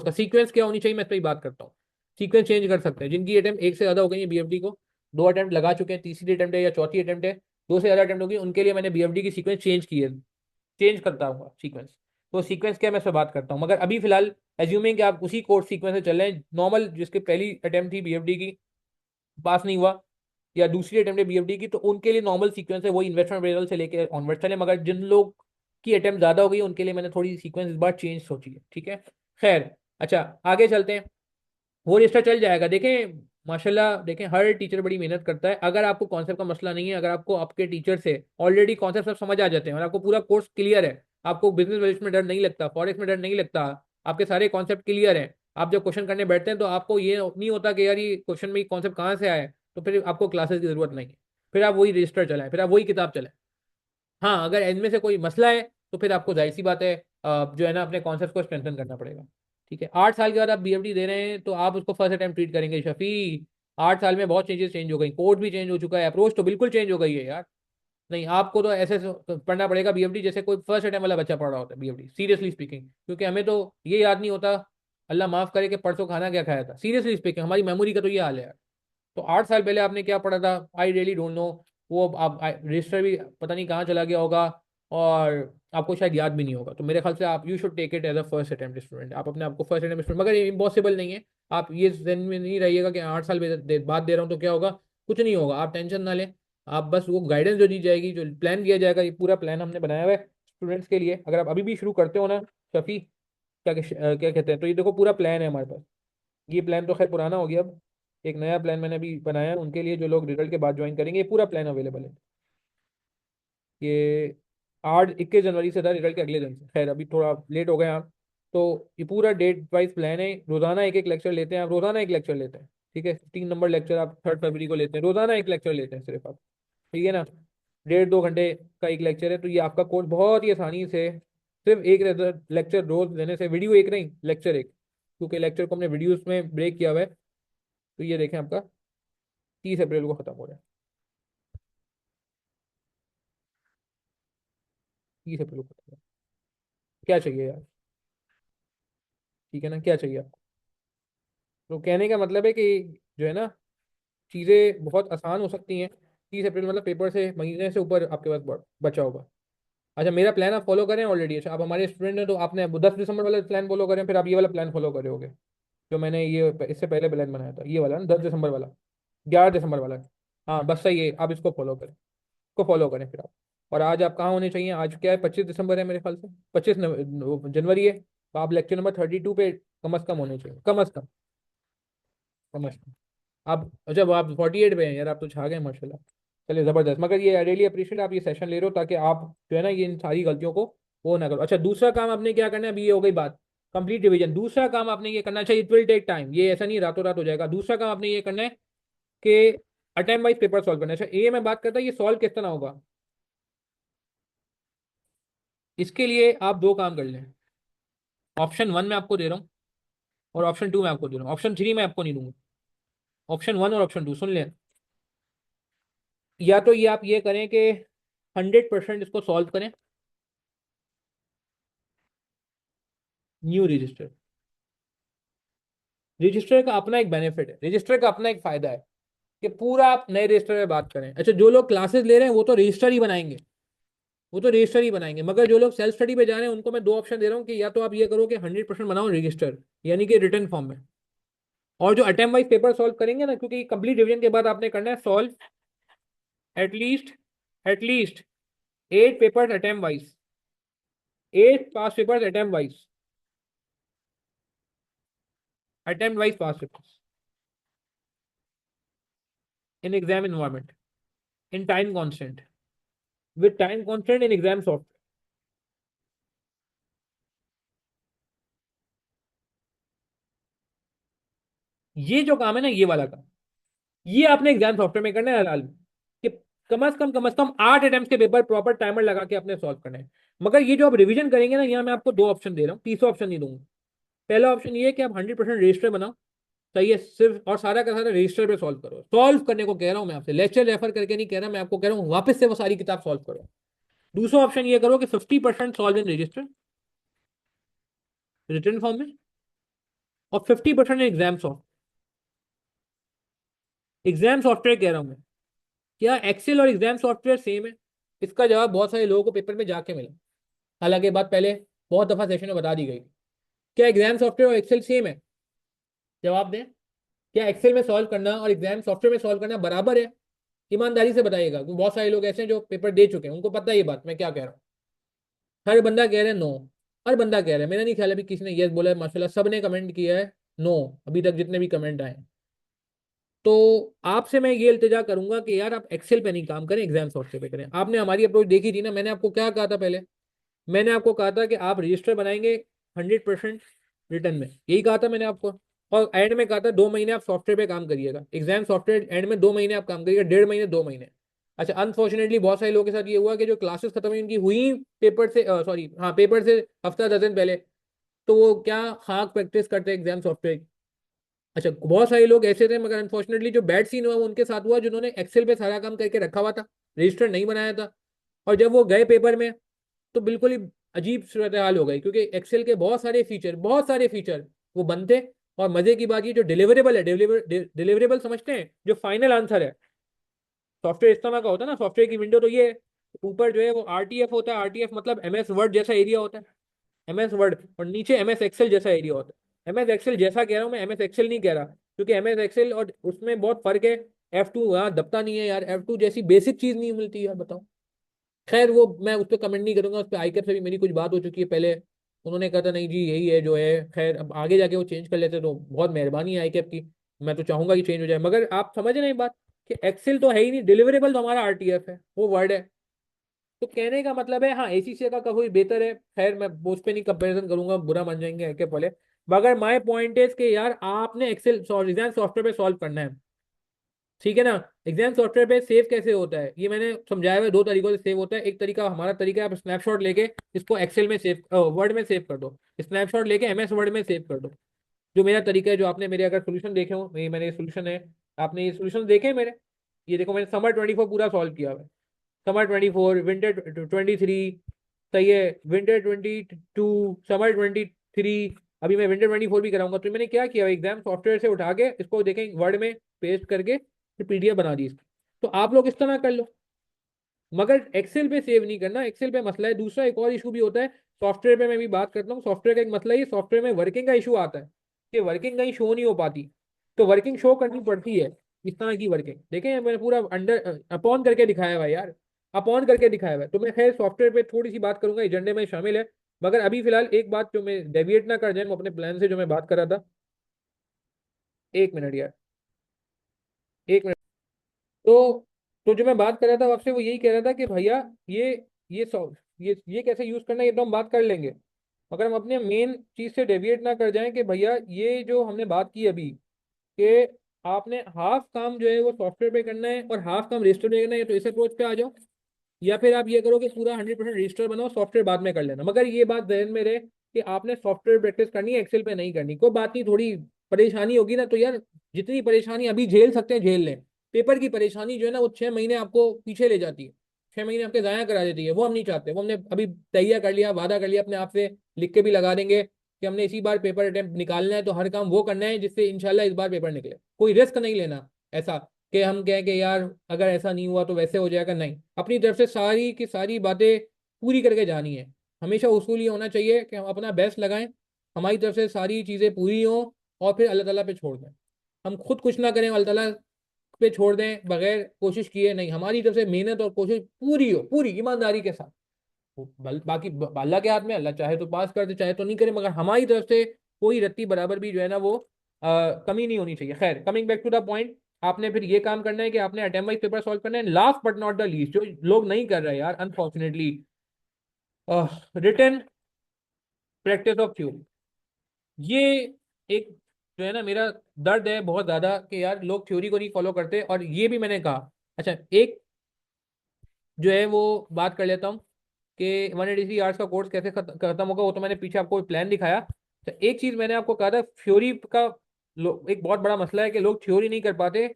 A: का सीक्वेंस क्या होनी चाहिए मैं इस पर ही बात करता हूँ। सीक्वेंस चेंज कर सकते हैं जिनकी अटेम्प्ट एक से ज्यादा हो गई है बीएफडी को, 2 अटेम्प्ट लगा चुके हैं, तीसरी अटेम्प्ट है या चौथी अटेम्प्ट है, 2 से ज्यादा अटेम्प्ट होगी, उनके लिए मैंने बीएफडी की सीक्वेंस चेंज की है, चेंज करता हूँ सीक्वेंस। तो सीक्वेंस क्या है, मैं इस पर बात करता हूँ। मगर अभी फिलहाल एज्यूमिंग कि आप उसी कोर्स सीक्वेंस से चल रहे हैं, नॉर्मल जिसकी पहली अटेम्प्ट थी बीएफडी की, पास नहीं हुआ, या दूसरी अटेम्प्ट है बीएफडी की, तो उनके लिए नॉर्मल सीक्वेंस है वही इन्वेस्टमेंट अप्रेजल से लेके ऑनवर्ड चले। मगर जिन लोग की अटेम्प्ट ज्यादा हो गई उनके लिए मैंने थोड़ी सीक्वेंस इस बार चेंज सोची है, ठीक है। खैर, अच्छा आगे चलते हैं। वो रजिस्टर चल जाएगा, देखें माशाल्लाह, देखें हर टीचर बड़ी मेहनत करता है। अगर आपको कॉन्सेप्ट का मसला नहीं है, अगर आपको आपके टीचर से ऑलरेडी कॉन्सेप्ट सब समझ आ जाते हैं और आपको पूरा कोर्स क्लियर है, आपको बिजनेस वैल्यूज में डर नहीं लगता, फॉरेक्स में डर नहीं लगता, आपके सारे कॉन्सेप्ट क्लियर हैं, आप जब क्वेश्चन करने बैठते हैं तो आपको ये नहीं होता कि यार ये क्वेश्चन में कॉन्सेप्ट कहाँ से आया है, तो फिर आपको क्लासेस की जरूरत नहीं है, फिर आप वही रजिस्टर चलाएं, फिर आप वही किताब चलाएं। हाँ, अगर इनमें से कोई मसला है तो फिर आपको जाहिर सी बात है जो है ना अपने कॉन्सेप्ट को स्ट्रेंथन करना पड़ेगा। ठीक है, 8 साल के बाद आप बीएफडी दे रहे हैं तो आप उसको फर्स्ट अटेम्प्ट ट्रीट करेंगे शफी। 8 साल में बहुत चेंजेस चेंज हो गई, कोड भी चेंज हो चुका है, अप्रोच तो बिल्कुल चेंज हो गई है यार। नहीं, आपको तो ऐसे पढ़ना पड़ेगा बीएफडी जैसे कोई फर्स्ट अटेम्प्ट वाला बच्चा पढ़ रहा होता है बीएफडी, सीरियसली स्पीकिंग, क्योंकि हमें तो ये याद नहीं होता, अल्लाह माफ करे कि परसों खाना क्या खाया था, सीरियसली स्पीकिंग हमारी मेमोरी का तो ये हाल है यार। तो 8 साल पहले आपने क्या पढ़ा था, आई रियली डोंट नो। वो आप रजिस्टर भी पता नहीं कहाँ चला गया होगा, और आपको शायद याद भी नहीं होगा। तो मेरे ख्याल से आप you should take it as a first attempt student, आप अपने आपको फर्स्ट अटेम्प्ट स्टूडेंट, मगर ये इम्पॉसिबल नहीं है। आप ये जहन में नहीं रहिएगा कि 8 साल बाद दे रहा हूँ तो क्या होगा, कुछ नहीं होगा, आप टेंशन ना लें। आप बस वो गाइडेंस जो दी जाएगी, जो प्लान किया जाएगा, ये पूरा प्लान हमने बनाया हुआ है स्टूडेंट्स के लिए। अगर आप अभी भी शुरू करते हो ना शफी, क्या कहते हैं, तो ये देखो पूरा प्लान है हमारे पास। ये प्लान तो खैर पुराना हो गया, अब एक नया प्लान मैंने अभी बनाया है उनके लिए जो लोग रिजल्ट के बाद ज्वाइन करेंगे। ये पूरा प्लान अवेलेबल है। ये 8 21 जनवरी से था, रिजल्ट के अगले दिन से, खैर अभी थोड़ा लेट हो गए आप। तो ये पूरा डेट वाइज प्लान है, रोजाना एक एक लेक्चर लेते हैं आप, रोजाना एक लेक्चर लेते हैं, ठीक है। 3 नंबर लेक्चर आप 3 फरवरी को लेते हैं, रोजाना एक लेक्चर लेते हैं सिर्फ आप, ठीक है ना। 1.5 2 घंटे का एक लेक्चर है, तो ये आपका कोर्स बहुत ही आसानी से, सिर्फ एक लेक्चर रोज लेने से, वीडियो एक नहीं लेक्चर एक, क्योंकि लेक्चर को हमने वीडियोस में ब्रेक किया हुआ है। तो ये देखें आपका 30 अप्रैल को खत्म हो रहा है, 30 अप्रैल को खत्म हो रहा है। क्या चाहिए यार, ठीक है ना, क्या चाहिए आपको। तो कहने का मतलब है कि जो है ना, चीज़ें बहुत आसान हो सकती हैं। 30 अप्रैल मतलब पेपर से महीने से ऊपर आपके पास बचा होगा। अच्छा, मेरा प्लान आप फॉलो करें ऑलरेडी, अच्छा आप हमारे स्टूडेंट हैं तो आपने 10 दिसंबर वाला प्लान फॉलो करें, फिर आप ये वाला प्लान फॉलो करे होगे जो मैंने ये इससे पहले प्लान बनाया था, ये वाला ना 10 दिसंबर वाला, 11 दिसंबर वाला। हाँ बस सही है, आप इसको फॉलो करें, इसको फॉलो करें फिर आप। और आज आप कहाँ होने चाहिए, आज क्या है, 25 दिसंबर है मेरे ख्याल से, 25 जनवरी है, तो आप लेक्चर नंबर 32 पे कम अज कम होने चाहिए, कम अज कम, कम अज कम। आप अच्छा, वो आप 48 पे हैं यार, आप तो छा गए माशाल्लाह। चलिए ज़बरदस्त, मगर ये रियली अप्रिशिएट आप ये सेशन ले रहे हो ताकि आप जो है ना ये इन सारी गलतियों को वो ना करो। अच्छा, दूसरा काम आपने क्या करना है, अभी ये हो गई बात कंप्लीट रिवीजन। दूसरा काम आपने ये करना चाहिए, इट विल टेक टाइम, ये ऐसा नहीं रातों रात हो जाएगा। दूसरा काम आपने ये करना है कि अटेम्प्ट वाइज पेपर सॉल्व करना है। अच्छा, ये मैं बात करता हूँ ये सॉल्व किस तरह होगा, इसके लिए आप 2 काम कर लें। ऑप्शन 1 में आपको दे रहा हूँ और ऑप्शन 2 में आपको दे रहा हूँ, ऑप्शन 3 में आपको नहीं दूंगा। ऑप्शन 1 और ऑप्शन 2 सुन लें। या तो ये आप ये करें कि 100% इसको सॉल्व करें, न्यू रजिस्टर। रजिस्टर का अपना एक बेनिफिट है, रजिस्टर का अपना एक फायदा है कि पूरा आप नए रजिस्टर में बात करें। अच्छा, जो लोग क्लासेस ले रहे हैं वो तो रजिस्टर ही बनाएंगे, वो तो रजिस्टर ही बनाएंगे, मगर जो लोग सेल्फ स्टडी पे जा रहे हैं उनको मैं 2 ऑप्शन दे रहा हूँ कि या तो आप ये करो कि 100% बनाओ रजिस्टर, यानी कि रिटर्न फॉर्म में। और जो अटेम्प्ट वाइज पेपर सॉल्व करेंगे ना, क्योंकि कंप्लीट रिवीजन के बाद आपने करना है solve at least at least 8 papers attempt wise, 8 pass papers attempt wise, attempt wise pass papers in exam environment, in time constant, with time constant in exam soft. ये जो काम है ना, ये वाला काम, ये आपने एग्जाम सॉफ्टवेयर में करना है हलाल में, कि कम से कम 8 अटेम्प्ट के पेपर प्रॉपर टाइमर लगा के अपने सॉल्व करने हैं। मगर ये जो आप रिवीजन करेंगे ना, यहाँ मैं आपको 2 ऑप्शन दे रहा हूँ, तीसरा ऑप्शन नहीं दूंगा। पहला ऑप्शन ये है कि आप 100% रजिस्टर बनाओ, सही है, सिर्फ और सारा का सारा रजिस्टर पे सॉल्व करो। सॉल्व करने को कह रहा हूँ मैं आपसे, लेक्चर रेफर करके नहीं कह रहा, मैं आपको कह रहा हूँ वापस से वो सारी किताब सॉल्व करो। दूसरा ऑप्शन ये करो कि 50% solve in register return form में, और 50% एग्जाम सॉफ्ट। एग्जाम सॉफ्टवेयर कह रहा हूं मैं, क्या एक्सेल और एग्जाम सॉफ्टवेयर सेम है? इसका जवाब बहुत सारे लोगों को पेपर में जाके मिला, हालांकि ये बात पहले बहुत दफा सेशन में बता दी गई। क्या एग्जाम सॉफ्टवेयर और एक्सेल सेम है? जवाब दें। क्या एक्सेल में सॉल्व करना और एग्जाम सॉफ्टवेयर में सॉल्व करना बराबर है? ईमानदारी से बताइएगा, क्योंकि बहुत सारे लोग ऐसे हैं जो पेपर दे चुके हैं, उनको पता है ये बात मैं क्या कह रहा हूँ। हर बंदा कह रहा है नो, हर बंदा कह रहा है, मेरा नहीं ख्याल अभी किसी ने यस बोला है, माशाल्लाह सब ने कमेंट किया है नो, अभी तक जितने भी कमेंट आए हैं। तो आपसे मैं ये इल्तिजा करूंगा कि यार आप एक्सेल पे नहीं काम करें, एग्जाम सॉफ्टवेयर पे करें। आपने हमारी अप्रोच देखी थी ना, मैंने आपको क्या कहा था पहले? मैंने आपको कहा था कि आप रजिस्टर बनाएंगे 100% रिटर्न में, यही कहा था मैंने आपको। और एंड में कहा था 2 महीने आप सॉफ्टवेयर पे काम करिएगा, एग्जाम सॉफ्टवेयर एंड में 2 महीने आप काम करिएगा, 1.5 महीने 2 महीने। अच्छा, अनफॉर्चुनेटली बहुत सारे लोगों के साथ ये हुआ कि जो क्लासेस खत्म हुई उनकी हुई पेपर से, सॉरी हाँ, पेपर से हफ्ता 10 दिन पहले, तो वो क्या खाक प्रैक्टिस करते एग्जाम सॉफ्टवेयर। अच्छा, बहुत सारे लोग ऐसे थे, मगर अनफॉर्चुनेटली जो बैड सीन हुआ वो उनके साथ हुआ जिन्होंने एक्सेल पे सारा काम करके रखा हुआ था, रजिस्टर नहीं बनाया था। और जब वो गए पेपर में तो बिल्कुल ही अजीब सूरत हाल हो गई, क्योंकि एक्सेल के बहुत सारे फीचर वो बनते। और मजे की बात ये, जो डिलीवरेबल है, डिलीवरेबल समझते हैं, जो फाइनल आंसर है सॉफ्टवेयर इस तरह का होता है ना, सॉफ्टवेयर की विंडो तो ये है, ऊपर जो है वो आरटीएफ होता है, आरटीएफ मतलब एमएस वर्ड जैसा एरिया होता है, एमएस वर्ड, और नीचे एमएस एक्सेल जैसा एरिया होता है। एमएस एक्सेल जैसा कह रहा हूँ मैं, एमएस एक्सेल नहीं कह रहा, क्योंकि एमएस एक्सेल और उसमें बहुत फर्क है। F2 यहाँ दबता नहीं है यार, F2 जैसी बेसिक चीज नहीं मिलती यार, बताओ। खैर वो मैं उस पर कमेंट नहीं करूंगा, उस पर आईकैप से भी मेरी कुछ बात हो चुकी है पहले, उन्होंने कहा था नहीं जी यही है जो है। खैर अब आगे जाके वो चेंज कर लेते तो बहुत मेहरबानी है आईकैप की, मैं तो चाहूंगा कि चेंज हो जाए। मगर आप समझ रहे हैं बात, कि एक्सेल तो है ही नहीं, डिलीवरेबल तो हमारा आरटीएफ है, वो वर्ड है। तो कहने का मतलब है, हाँ एसीसी का कभी बेहतर है, खैर मैं उस पर नहीं कंपेरिजन करूंगा, बुरा मान जाएंगे आईकैप वाले। मगर माय पॉइंट इज कि यार आपने एक्सेल एग्जाम सॉफ्टवेयर पे सॉल्व करना है, ठीक है ना। एग्जाम सॉफ्टवेयर पे सेव कैसे होता है ये मैंने समझाया हुआ है, 2 तरीकों से सेव होता है। एक तरीका हमारा तरीका है, आप स्नैपशॉट लेके इसको एक्सेल में सेव, वर्ड में सेव कर दो, स्नैपशॉट लेके एमएस वर्ड में सेव कर दो। जो मेरा तरीका है, जो आपने मेरे अगर सोल्यूशन देखे हो, ये मैंने सोल्यूशन है, आपने ये सोल्यूशन देखे हैं मेरे, ये देखो मैंने समर 24 पूरा सॉल्व किया हुआ है, समर 24, विंटर 23, सही है, विंटर 22, समर 23, अभी मैं विंटर 24 भी कराऊंगा। तो मैंने क्या किया, एग्जाम सॉफ्टवेयर से उठा के इसको देखें वर्ड में पेस्ट करके फिर पीडीएफ बना दी इसकी। तो आप लोग इस तरह कर लो, मगर एक्सेल पे सेव नहीं करना, एक्सेल पे मसला है। दूसरा एक और इशू भी होता है, सॉफ्टवेयर पे मैं भी बात करता हूँ, सॉफ्टवेयर का एक मसला है, सॉफ्टवेयर में वर्किंग का इशू आता है कि वर्किंग कहीं शो नहीं हो पाती, तो वर्किंग शो करनी पड़ती है। इस तरह की वर्किंग देखें, मैंने पूरा अंडर अपॉन करके दिखाया हुआ है यार, अपॉन करके दिखाया हुआ है। तो मैं खैर सॉफ्टवेयर पे थोड़ी सी बात करूंगा, एजेंडे में शामिल है। मगर अभी फिलहाल एक बात जो मैं डेविएट ना कर जाए अपने प्लान से, जो मैं बात कर रहा था, 1 मिनट यार, 1 मिनट। तो जो मैं बात कर रहा था आपसे, वो यही कह रहा था कि भैया ये ये सॉ ये कैसे यूज करना है, ये तो हम बात कर लेंगे, मगर हम अपने मेन चीज से डेविएट ना कर जाएं कि भैया ये जो हमने बात की अभी, कि आपने हाफ काम जो है वो सॉफ्टवेयर पे करना है और हाफ काम रजिस्टर पे करना है, तो इस अप्रोच पे आ जाओ। या फिर आप ये करो कि पूरा 100% रजिस्टर बनाओ, सॉफ्टवेयर बाद में कर लेना। मगर ये बात ध्यान में रहे कि आपने सॉफ्टवेयर प्रैक्टिस करनी है, एक्सेल पे नहीं करनी। कोई बात नहीं, थोड़ी परेशानी होगी ना, तो यार जितनी परेशानी अभी झेल सकते हैं झेल लें। पेपर की परेशानी जो है ना, वो 6 महीने आपको पीछे ले जाती है, 6 महीने आपके जाया करा देती है, वो हम नहीं चाहते। वो हमने अभी तैयार कर लिया, वादा कर लिया अपने आप से, लिख के भी लगा देंगे कि हमने इसी बार पेपर अटेम्प्ट निकालना है, तो हर काम वो करना है जिससे इंशाल्लाह इस बार पेपर निकले। कोई रिस्क नहीं लेना ऐसा कि हम कहें कि यार अगर ऐसा नहीं हुआ तो वैसे हो जाएगा, नहीं, अपनी तरफ से सारी की सारी बातें पूरी करके जानी है। हमेशा उसूल ये होना चाहिए कि हम अपना बेस्ट लगाएं, हमारी तरफ से सारी चीज़ें पूरी हों, और फिर अल्लाह ताला पे छोड़ दें। हम खुद कुछ ना करें, अल्लाह ताला पे छोड़ दें बगैर कोशिश किए, नहीं, हमारी तरफ से मेहनत और कोशिश पूरी हो, पूरी ईमानदारी के साथ। बाकी अल्लाह के हाथ में, अल्लाह चाहे तो पास कर दे, चाहे तो नहीं करे, मगर हमारी तरफ से कोई रत्ती बराबर भी जो है ना वो कमी नहीं होनी चाहिए। खैर, coming back to the point, आपने फिर ये काम करना है कि आपने अटेम्प्ट वाइज पेपर सॉल्व करना है। Last but not the least, जो लोग नहीं कर रहे यार unfortunately, return practice of theory, ये एक जो है ना मेरा दर्द है बहुत ज्यादा, कि यार लोग थ्योरी को नहीं फॉलो करते। और ये भी मैंने कहा, अच्छा एक जो है वो बात कर लेता हूँ कि 183 आवर्स का कोर्स कैसे खत्म होगा। वो तो मैंने पीछे आपको प्लान दिखाया। तो एक चीज मैंने आपको कहा था, थ्योरी का एक बहुत बड़ा मसला है कि लोग थ्योरी नहीं कर पाते।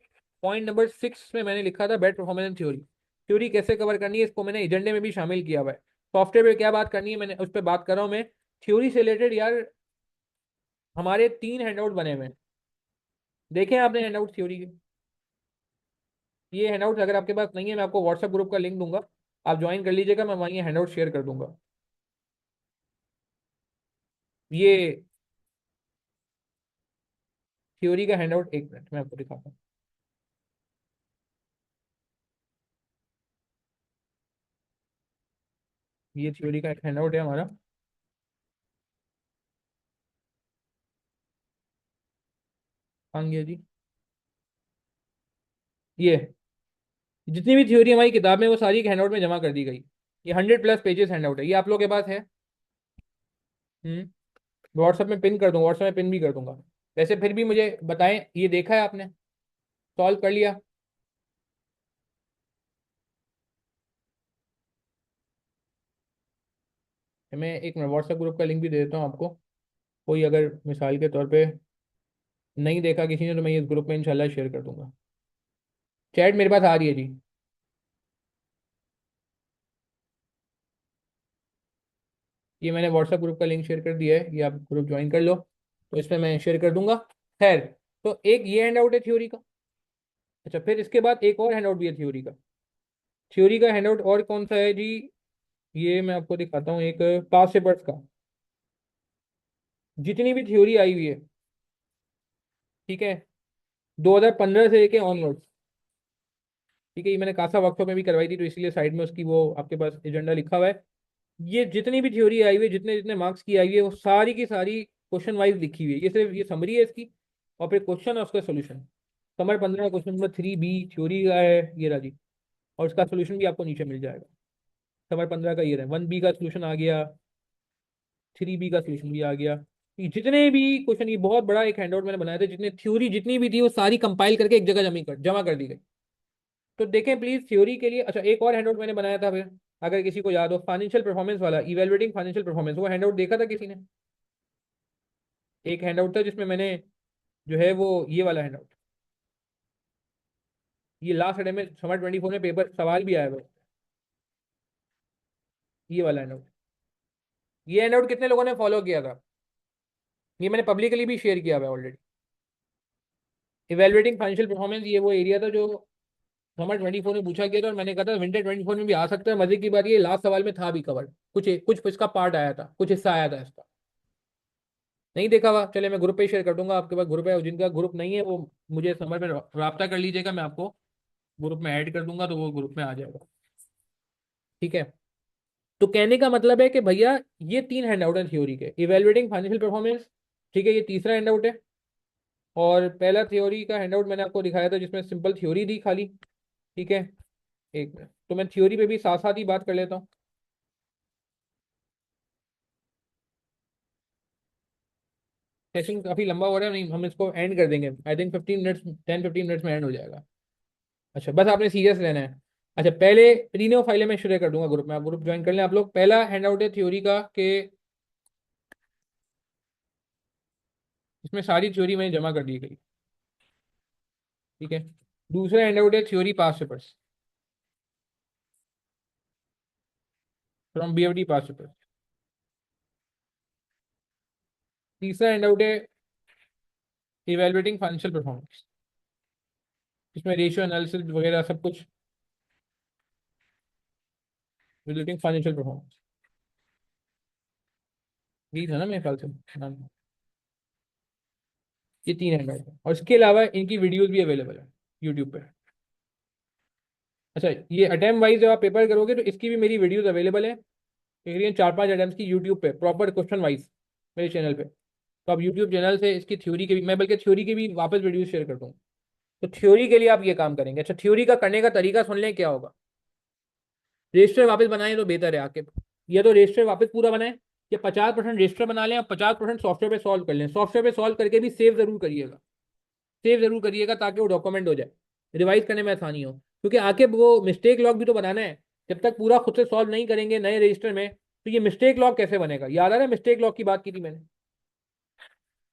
A: पॉइंट नंबर 6 में मैंने लिखा था better performance in theory. Theory कैसे कवर करनी है इसको मैंने एजेंडे में भी शामिल किया हुआ है। सॉफ्टवेयर पे क्या बात करनी है मैंने उस पर बात कर रहा हूँ मैं। थ्योरी से रिलेटेड यार हमारे 3 हैंडआउट बने हुए हैं। देखे हैं आपने हैंडआउट थ्योरी के? ये हैंडआउट अगर आपके पास नहीं है मैं आपको व्हाट्सएप ग्रुप का लिंक दूंगा, आप ज्वाइन कर लीजिएगा, मैं वहीं हैंडआउट शेयर कर दूंगा। ये थ्योरी का हैंडआउट, एक मिनट मैं आपको दिखाता हूँ। ये थ्योरी का एक हैंडआउट है हमारा। आ गया जी। ये जितनी भी थ्योरी हमारी किताब में वो सारी एक हैंडआउट में जमा कर दी गई। ये 100+ पेजेस हैंडआउट है, ये आप लोगों के पास है। हम्म। व्हाट्सएप में पिन कर दूंगा, व्हाट्सएप में पिन भी कर दूंगा। वैसे फिर भी मुझे बताएं, ये देखा है आपने? सॉल्व कर लिया? मैं एक मिनट व्हाट्सएप ग्रुप का लिंक भी दे देता हूँ आपको। कोई अगर मिसाल के तौर पे नहीं देखा किसी ने तो मैं इस ग्रुप में इंशाल्लाह शेयर कर दूंगा। चैट मेरे पास आ रही है जी। ये मैंने व्हाट्सएप ग्रुप का लिंक शेयर कर दिया है, ये आप ग्रुप ज्वाइन कर लो, तो इसमें मैं शेयर कर दूंगा। खैर, तो एक ये हैंड आउट है थ्योरी का। अच्छा, फिर इसके बाद एक और हैंड आउट भी है थ्योरी का। थ्योरी का हैंड आउट और कौन सा है जी? ये मैं आपको दिखाता हूँ, एक पास्ट पेपर्स का। जितनी भी थ्योरी आई हुई है, ठीक है, 2015 से लेके ऑनवर्ड्स, ठीक है, ये मैंने कासा वर्कशॉप में भी करवाई थी तो इसलिए साइड में उसकी वो आपके पास एजेंडा लिखा हुआ है। ये जितनी भी थ्योरी आई हुई है, जितने जितने मार्क्स की आई हुई है, वो सारी की सारी क्वेश्चन वाइज लिखी हुई है। ये सिर्फ ये समरी है इसकी, और फिर क्वेश्चन और उसका solution. Summer 15 question number 3B theory का है ये राजी, और उसका सोल्यूशन भी आपको नीचे मिल जाएगा। समर 15 का ये रहा, 1B का सोल्यूशन आ गया, 3B का सोल्यूशन भी आ गया। ये जितने भी क्वेश्चन, ये बहुत बड़ा एक हैंडआउट मैंने बनाया था, जितने थ्योरी जितनी भी थी वो सारी कंपाइल करके एक जगह जमा कर दी गई। तो देखें प्लीज थ्योरी के लिए। अच्छा, एक और हैंडआउट मैंने बनाया था फिर, अगर किसी को याद हो, फाइनेंशियल परफॉर्मेंस वाला, इवेलुएटिंग फाइनेंशियल परफॉर्मेंस, वो हैंडआउट देखा था किसी ने? एक हैंडआउट था जिसमें मैंने जो है वो ये वाला हैंडआउट, ये लास्ट अटेम्प्ट में समर 24 में पेपर सवाल भी आया हुआ है, ये वाला हैंडआउट। ये हैंडआउट कितने लोगों ने फॉलो किया था? ये मैंने पब्लिकली भी शेयर किया हुआ है ऑलरेडी। इवेलुएटिंग फाइनेंशियल परफॉर्मेंस, ये वो एरिया था जो समर 24 में पूछा गया था, और मैंने कहा था विंटर 24 में भी आ सकता है। मजे की बात ये लास्ट सवाल में था भी कवर, कुछ कुछ इसका पार्ट आया था, कुछ हिस्सा आया था इसका। नहीं देखा हुआ, चले मैं ग्रुप पे शेयर कर दूंगा, आपके पास ग्रुप है, जिनका ग्रुप नहीं है वो मुझे समर में राब्ता कर लीजिएगा, मैं आपको ग्रुप में ऐड कर दूंगा तो वो ग्रुप में आ जाएगा। ठीक है। तो कहने का मतलब है कि भैया ये 3 हैंडआउट है थ्योरी के, इवेलुएटिंग फाइनेंशियल परफॉर्मेंस, ठीक है, ये तीसरा हैंडआउट है। और पहला थ्योरी का हैंडआउट मैंने आपको दिखाया था जिसमें सिंपल थ्योरी दी खाली। ठीक है। एक मिनट, तो मैं थ्योरी पे भी साथ साथ ही बात कर लेता हूँ। सेशन काफी लंबा हो रहा है, नहीं हम इसको एंड कर देंगे, आई थिंक 15 मिनट्स, 10-15 मिनट्स में एंड हो जाएगा। अच्छा, बस आपने सीरियस रहना है। अच्छा, पहले तीनों फाइलें मैं शेयर कर दूंगा ग्रुप में, आप ग्रुप ज्वाइन कर लें आप लोग। पहला हैंडआउट है थ्योरी का कि इसमें सारी थ्योरी मैंने जमा कर दी गई। ठीक है। दूसरा हैंडआउट है theory pass papers, from BFD pass papers. तीसरा हैंडआउट है इवेलुएटिंग फाइनेंशियल परफॉर्मेंस, इसमें रेशियो एनालिसिस वगैरह सब कुछ रिलेटिंग फाइनेंशियल परफॉर्मेंस। यही था ना मेरे ख्याल से नाम। ये 3 हैंडआउट है, और इसके अलावा इनकी वीडियोस भी अवेलेबल है यूट्यूब पे। अच्छा, ये अटेम्प्ट वाइज जब आप पेपर करोगे तो इसकी भी मेरी वीडियोस अवेलेबल है, तकरीबन 4-5 अटेम्प्ट की यूट्यूब पे प्रॉपर क्वेश्चन वाइज मेरे चैनल पे। तो आप यूट्यूब चैनल से इसकी थ्योरी के भी, मैं बल्कि थ्योरी की भी वापस वीडियो शेयर करता हूँ। तो थ्योरी के लिए आप ये काम करेंगे। अच्छा, थ्योरी का करने का तरीका सुन लें क्या होगा। रजिस्टर वापस बनाए तो बेहतर है आके, या तो रजिस्टर वापस पूरा बनाए, या 50% रजिस्टर बना लें और 50% सॉफ्टवेयर पे सॉल्व कर लें। सॉफ्टवेयर पे सॉल्व करके भी सेव जरूर करिएगा, सेव जरूर करिएगा ताकि वो डॉक्यूमेंट हो जाए, रिवाइज करने में आसानी हो, क्योंकि आके वो मिस्टेक लॉग भी तो बनाना है। जब तक पूरा खुद से सॉल्व नहीं करेंगे नए रजिस्टर में, तो ये मिस्टेक लॉग कैसे बनेगा? याद आ रहा है मिस्टेक लॉग की बात की थी मैंने।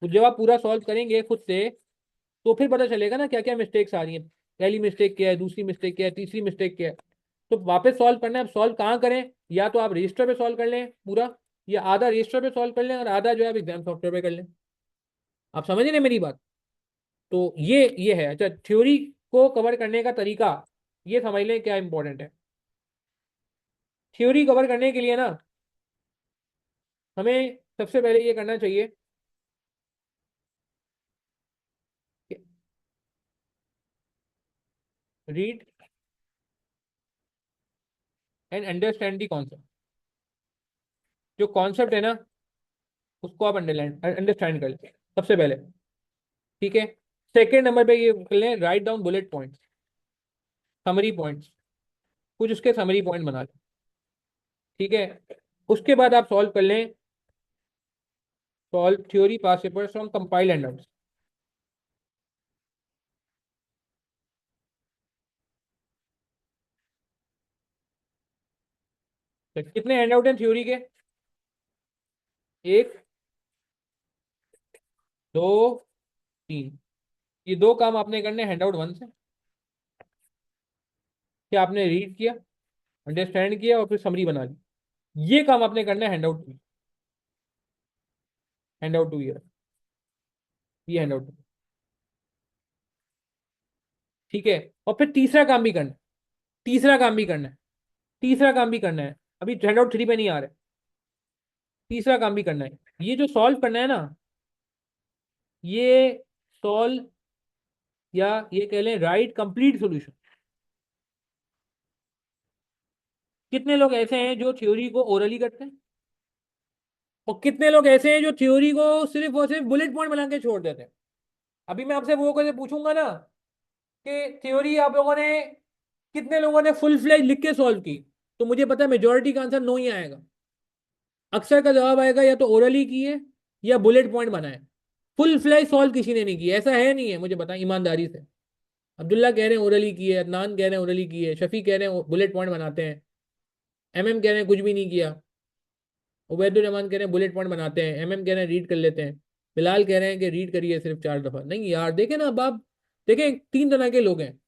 A: तो जब आप पूरा सॉल्व करेंगे खुद से, तो फिर पता चलेगा ना क्या क्या मिस्टेक्स आ रही हैं। पहली मिस्टेक क्या है, दूसरी मिस्टेक क्या है, तीसरी मिस्टेक क्या है। तो वापस सॉल्व करना है। अब सॉल्व कहाँ करें? या तो आप रजिस्टर पे सॉल्व कर लें पूरा, या आधा रजिस्टर पे सॉल्व कर लें और आधा जो है आप एग्जाम सॉफ्टवेयर पे कर लें। आप समझ रहे हैं मेरी बात? तो ये है। अच्छा, थ्योरी को कवर करने का तरीका, ये समझ लें क्या इंपॉर्टेंट है। थ्योरी कवर करने के लिए ना, हमें सबसे पहले ये करना चाहिए read and understand the concept. जो कॉन्सेप्ट है ना, उसको आप अंडरलैंड अंडरस्टैंड कर लें सबसे पहले। ठीक है। सेकेंड नंबर पे ये कर लें, write down bullet points, summary points. कुछ उसके समरी पॉइंट बना लें। ठीक है। उसके बाद आप सॉल्व कर लें, solve theory pass papers from compile handouts. कितने हैंडआउट हैं थ्योरी के? एक, दो, तीन। ये दो काम आपने करने हैंडआउट वन से, कि आपने रीड किया, अंडरस्टैंड किया और फिर समरी बना ली। ये काम आपने करना है हैंडआउट टू। हैंडआउट टू ये हैंडआउट टू। ठीक है। और फिर तीसरा काम भी करना है। तीसरा काम भी करना है। तीसरा काम भी करना है। अभी हैंडआउट थ्री पे नहीं आ रहा है। तीसरा काम भी करना है। ये जो सॉल्व करना है ना, ये सॉल्व, या ये कह लें राइट कंप्लीट सॉल्यूशन। कितने लोग ऐसे हैं जो थ्योरी को ओरली करते हैं, और कितने लोग ऐसे हैं जो थ्योरी को सिर्फ और सिर्फ बुलेट पॉइंट बना के छोड़ देते हैं? अभी मैं आपसे वो कैसे पूछूंगा ना कि थ्योरी आप लोगों ने, कितने लोगों ने फुल फ्लेज लिख के सॉल्व की, तो मुझे पता है मेजोरिटी का आंसर नो ही आएगा। अक्सर का जवाब आएगा या तो ओरली की है या बुलेट पॉइंट बनाए। फुल फ्लेज सॉल्व किसी ने नहीं किया, ऐसा है नहीं है, मुझे बताएं ईमानदारी से। अब्दुल्ला कह रहे हैं ओरली की है, अदनान कह रहे हैं ओरली की है, शफी कह रहे हैं बुलेट पॉइंट बनाते हैं, एमएम कह रहे हैं कुछ भी नहीं किया, उबैदुर रहमान कह रहे हैं बुलेट पॉइंट बनाते हैं, एमएम कह रहे हैं रीड कर लेते हैं, बिलाल कह रहे हैं कि रीड करिए सिर्फ 4 दफा। नहीं यार, देखे ना अब आप, देखें तीन तरह के लोग हैं।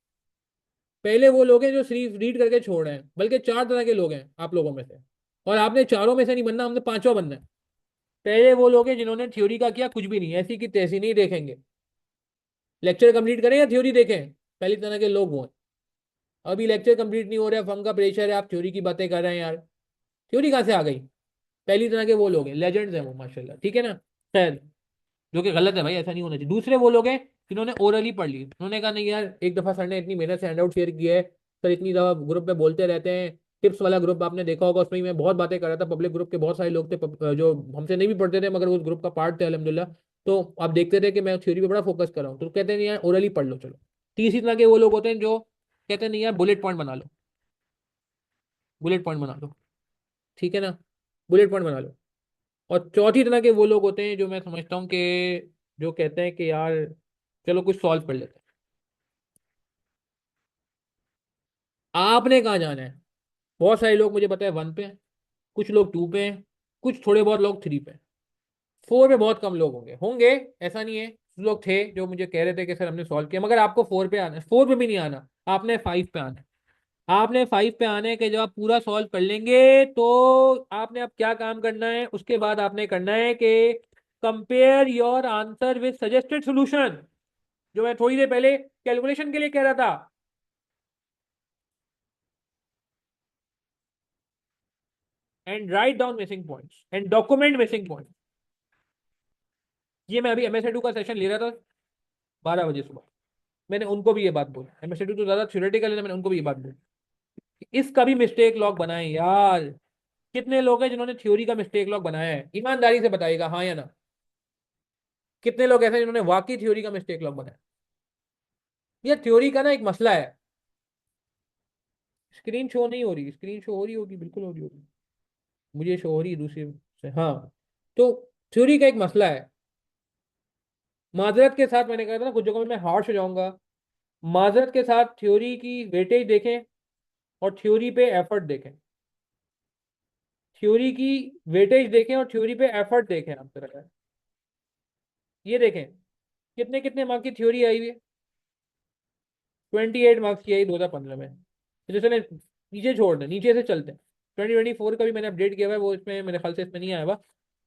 A: पहले वो लोग हैं जो सिर्फ रीड करके छोड़ रहे हैं, बल्कि 4 तरह के लोग हैं आप लोगों में से। और आपने चारों में से नहीं बनना, हमने पांचवा बनना है। पहले वो लोग हैं जिन्होंने थ्योरी का किया कुछ भी नहीं, ऐसी की तैसी नहीं देखेंगे, लेक्चर कंप्लीट करें या थ्योरी देखें, पहली तरह के लोग वो हैं। अभी लेक्चर कंप्लीट नहीं हो रहा है, फंग का प्रेशर है, आप थ्योरी की बातें कर रहे हैं यार, थ्योरी कहाँ से आ गई? पहली तरह के वो लोग हैं, लेजेंड्स हैं वो माशाल्लाह। ठीक है ना? खैर, जो कि गलत है भाई, ऐसा नहीं होना चाहिए। दूसरे वो लोग हैं जिन्होंने ओरली पढ़ ली, उन्होंने कहा नहीं यार, एक दफा सर ने इतनी मेहनत से हैंडआउट शेयर किया है, सर इतनी दफा ग्रुप में बोलते रहते हैं, टिप्स वाला ग्रुप आपने देखा होगा, उसमें मैं बहुत बातें कर रहा था, पब्लिक ग्रुप के बहुत सारे लोग थे जो हमसे नहीं भी पढ़ते थे मगर उस ग्रुप का पार्ट थे अल्हम्दुलिल्लाह। तो आप देखते थे कि मैं थ्योरी पे बड़ा फोकस कर रहा हूँ, तो कहते हैं नहीं यार ओरली पढ़ लो चलो। तीसरी तरह के वो लोग होते हैं जो कहते हैं नहीं यार बुलेट पॉइंट बना लो, बुलेट पॉइंट बना लो। ठीक है ना? बुलेट पॉइंट बना लो। और चौथी तरह के वो लोग होते हैं जो मैं समझता हूँ कि जो कहते हैं कि यार चलो कुछ सॉल्व कर लेते हैं। आपने कहाँ जाना है? बहुत सारे लोग मुझे पता है वन पे हैं, कुछ लोग टू पे हैं, कुछ थोड़े बहुत लोग थ्री पे हैं। फोर पे बहुत कम लोग होंगे होंगे ऐसा नहीं है, कुछ लोग थे जो मुझे कह रहे थे कि सर हमने सॉल्व किया, मगर आपको फोर पे आना है। फोर पे भी नहीं आना, आपने फाइव पे आना है। आपने फाइव पे आने के, जब आप पूरा सॉल्व कर लेंगे तो आपने अब क्या काम करना है, उसके बाद आपने करना है कि compare your answer with suggested solution, जो मैं थोड़ी देर पहले कैलकुलेशन के लिए कह रहा था। And write down missing points and document missing points. ये मैं अभी एमएसआई का सेशन ले रहा था 12 बजे सुबह, मैंने उनको भी ये बात बोली। एमएसआई तो ज्यादा थ्योरेटिकल है ना, मैंने उनको भी ये बात बोली। इसका भी मिस्टेक लॉग बनाए यार। कितने लोग हैं जिन्होंने थ्योरी का मिस्टेक लॉग बनाया है? ईमानदारी से बताइएगा हाँ या ना। कितने लोग ऐसे हैं जिन्होंने वाकई थ्योरी का मिस्टेक लॉग बनाया? ये थ्योरी का ना एक मसला है। स्क्रीन शो नहीं हो रही, स्क्रीन शो हो रही होगी, बिल्कुल हो रही होगी, मुझे शो हो रही है दूसरी से। हाँ, तो थ्योरी का एक मसला है। माजरत के साथ मैंने कहा था ना कुछ जगहों में मैं हार्श हो जाऊंगा। माजरत के साथ थ्योरी की वेटेज देखें, और थ्योरी पे एफर्ट देखें, थ्योरी की वेटेज देखें और थ्योरी पे एफर्ट देखें आप तरह। ये देखें कितने कितने मार्क्स की थ्योरी आई हुई है। 28 मार्क्स की आई 2015 में। तो चले नीचे छोड़ दें, नीचे से चलते हैं। 2024 का भी मैंने अपडेट किया हुआ है, वो इसमें मेरे ख्याल से इसमें नहीं आया हुआ।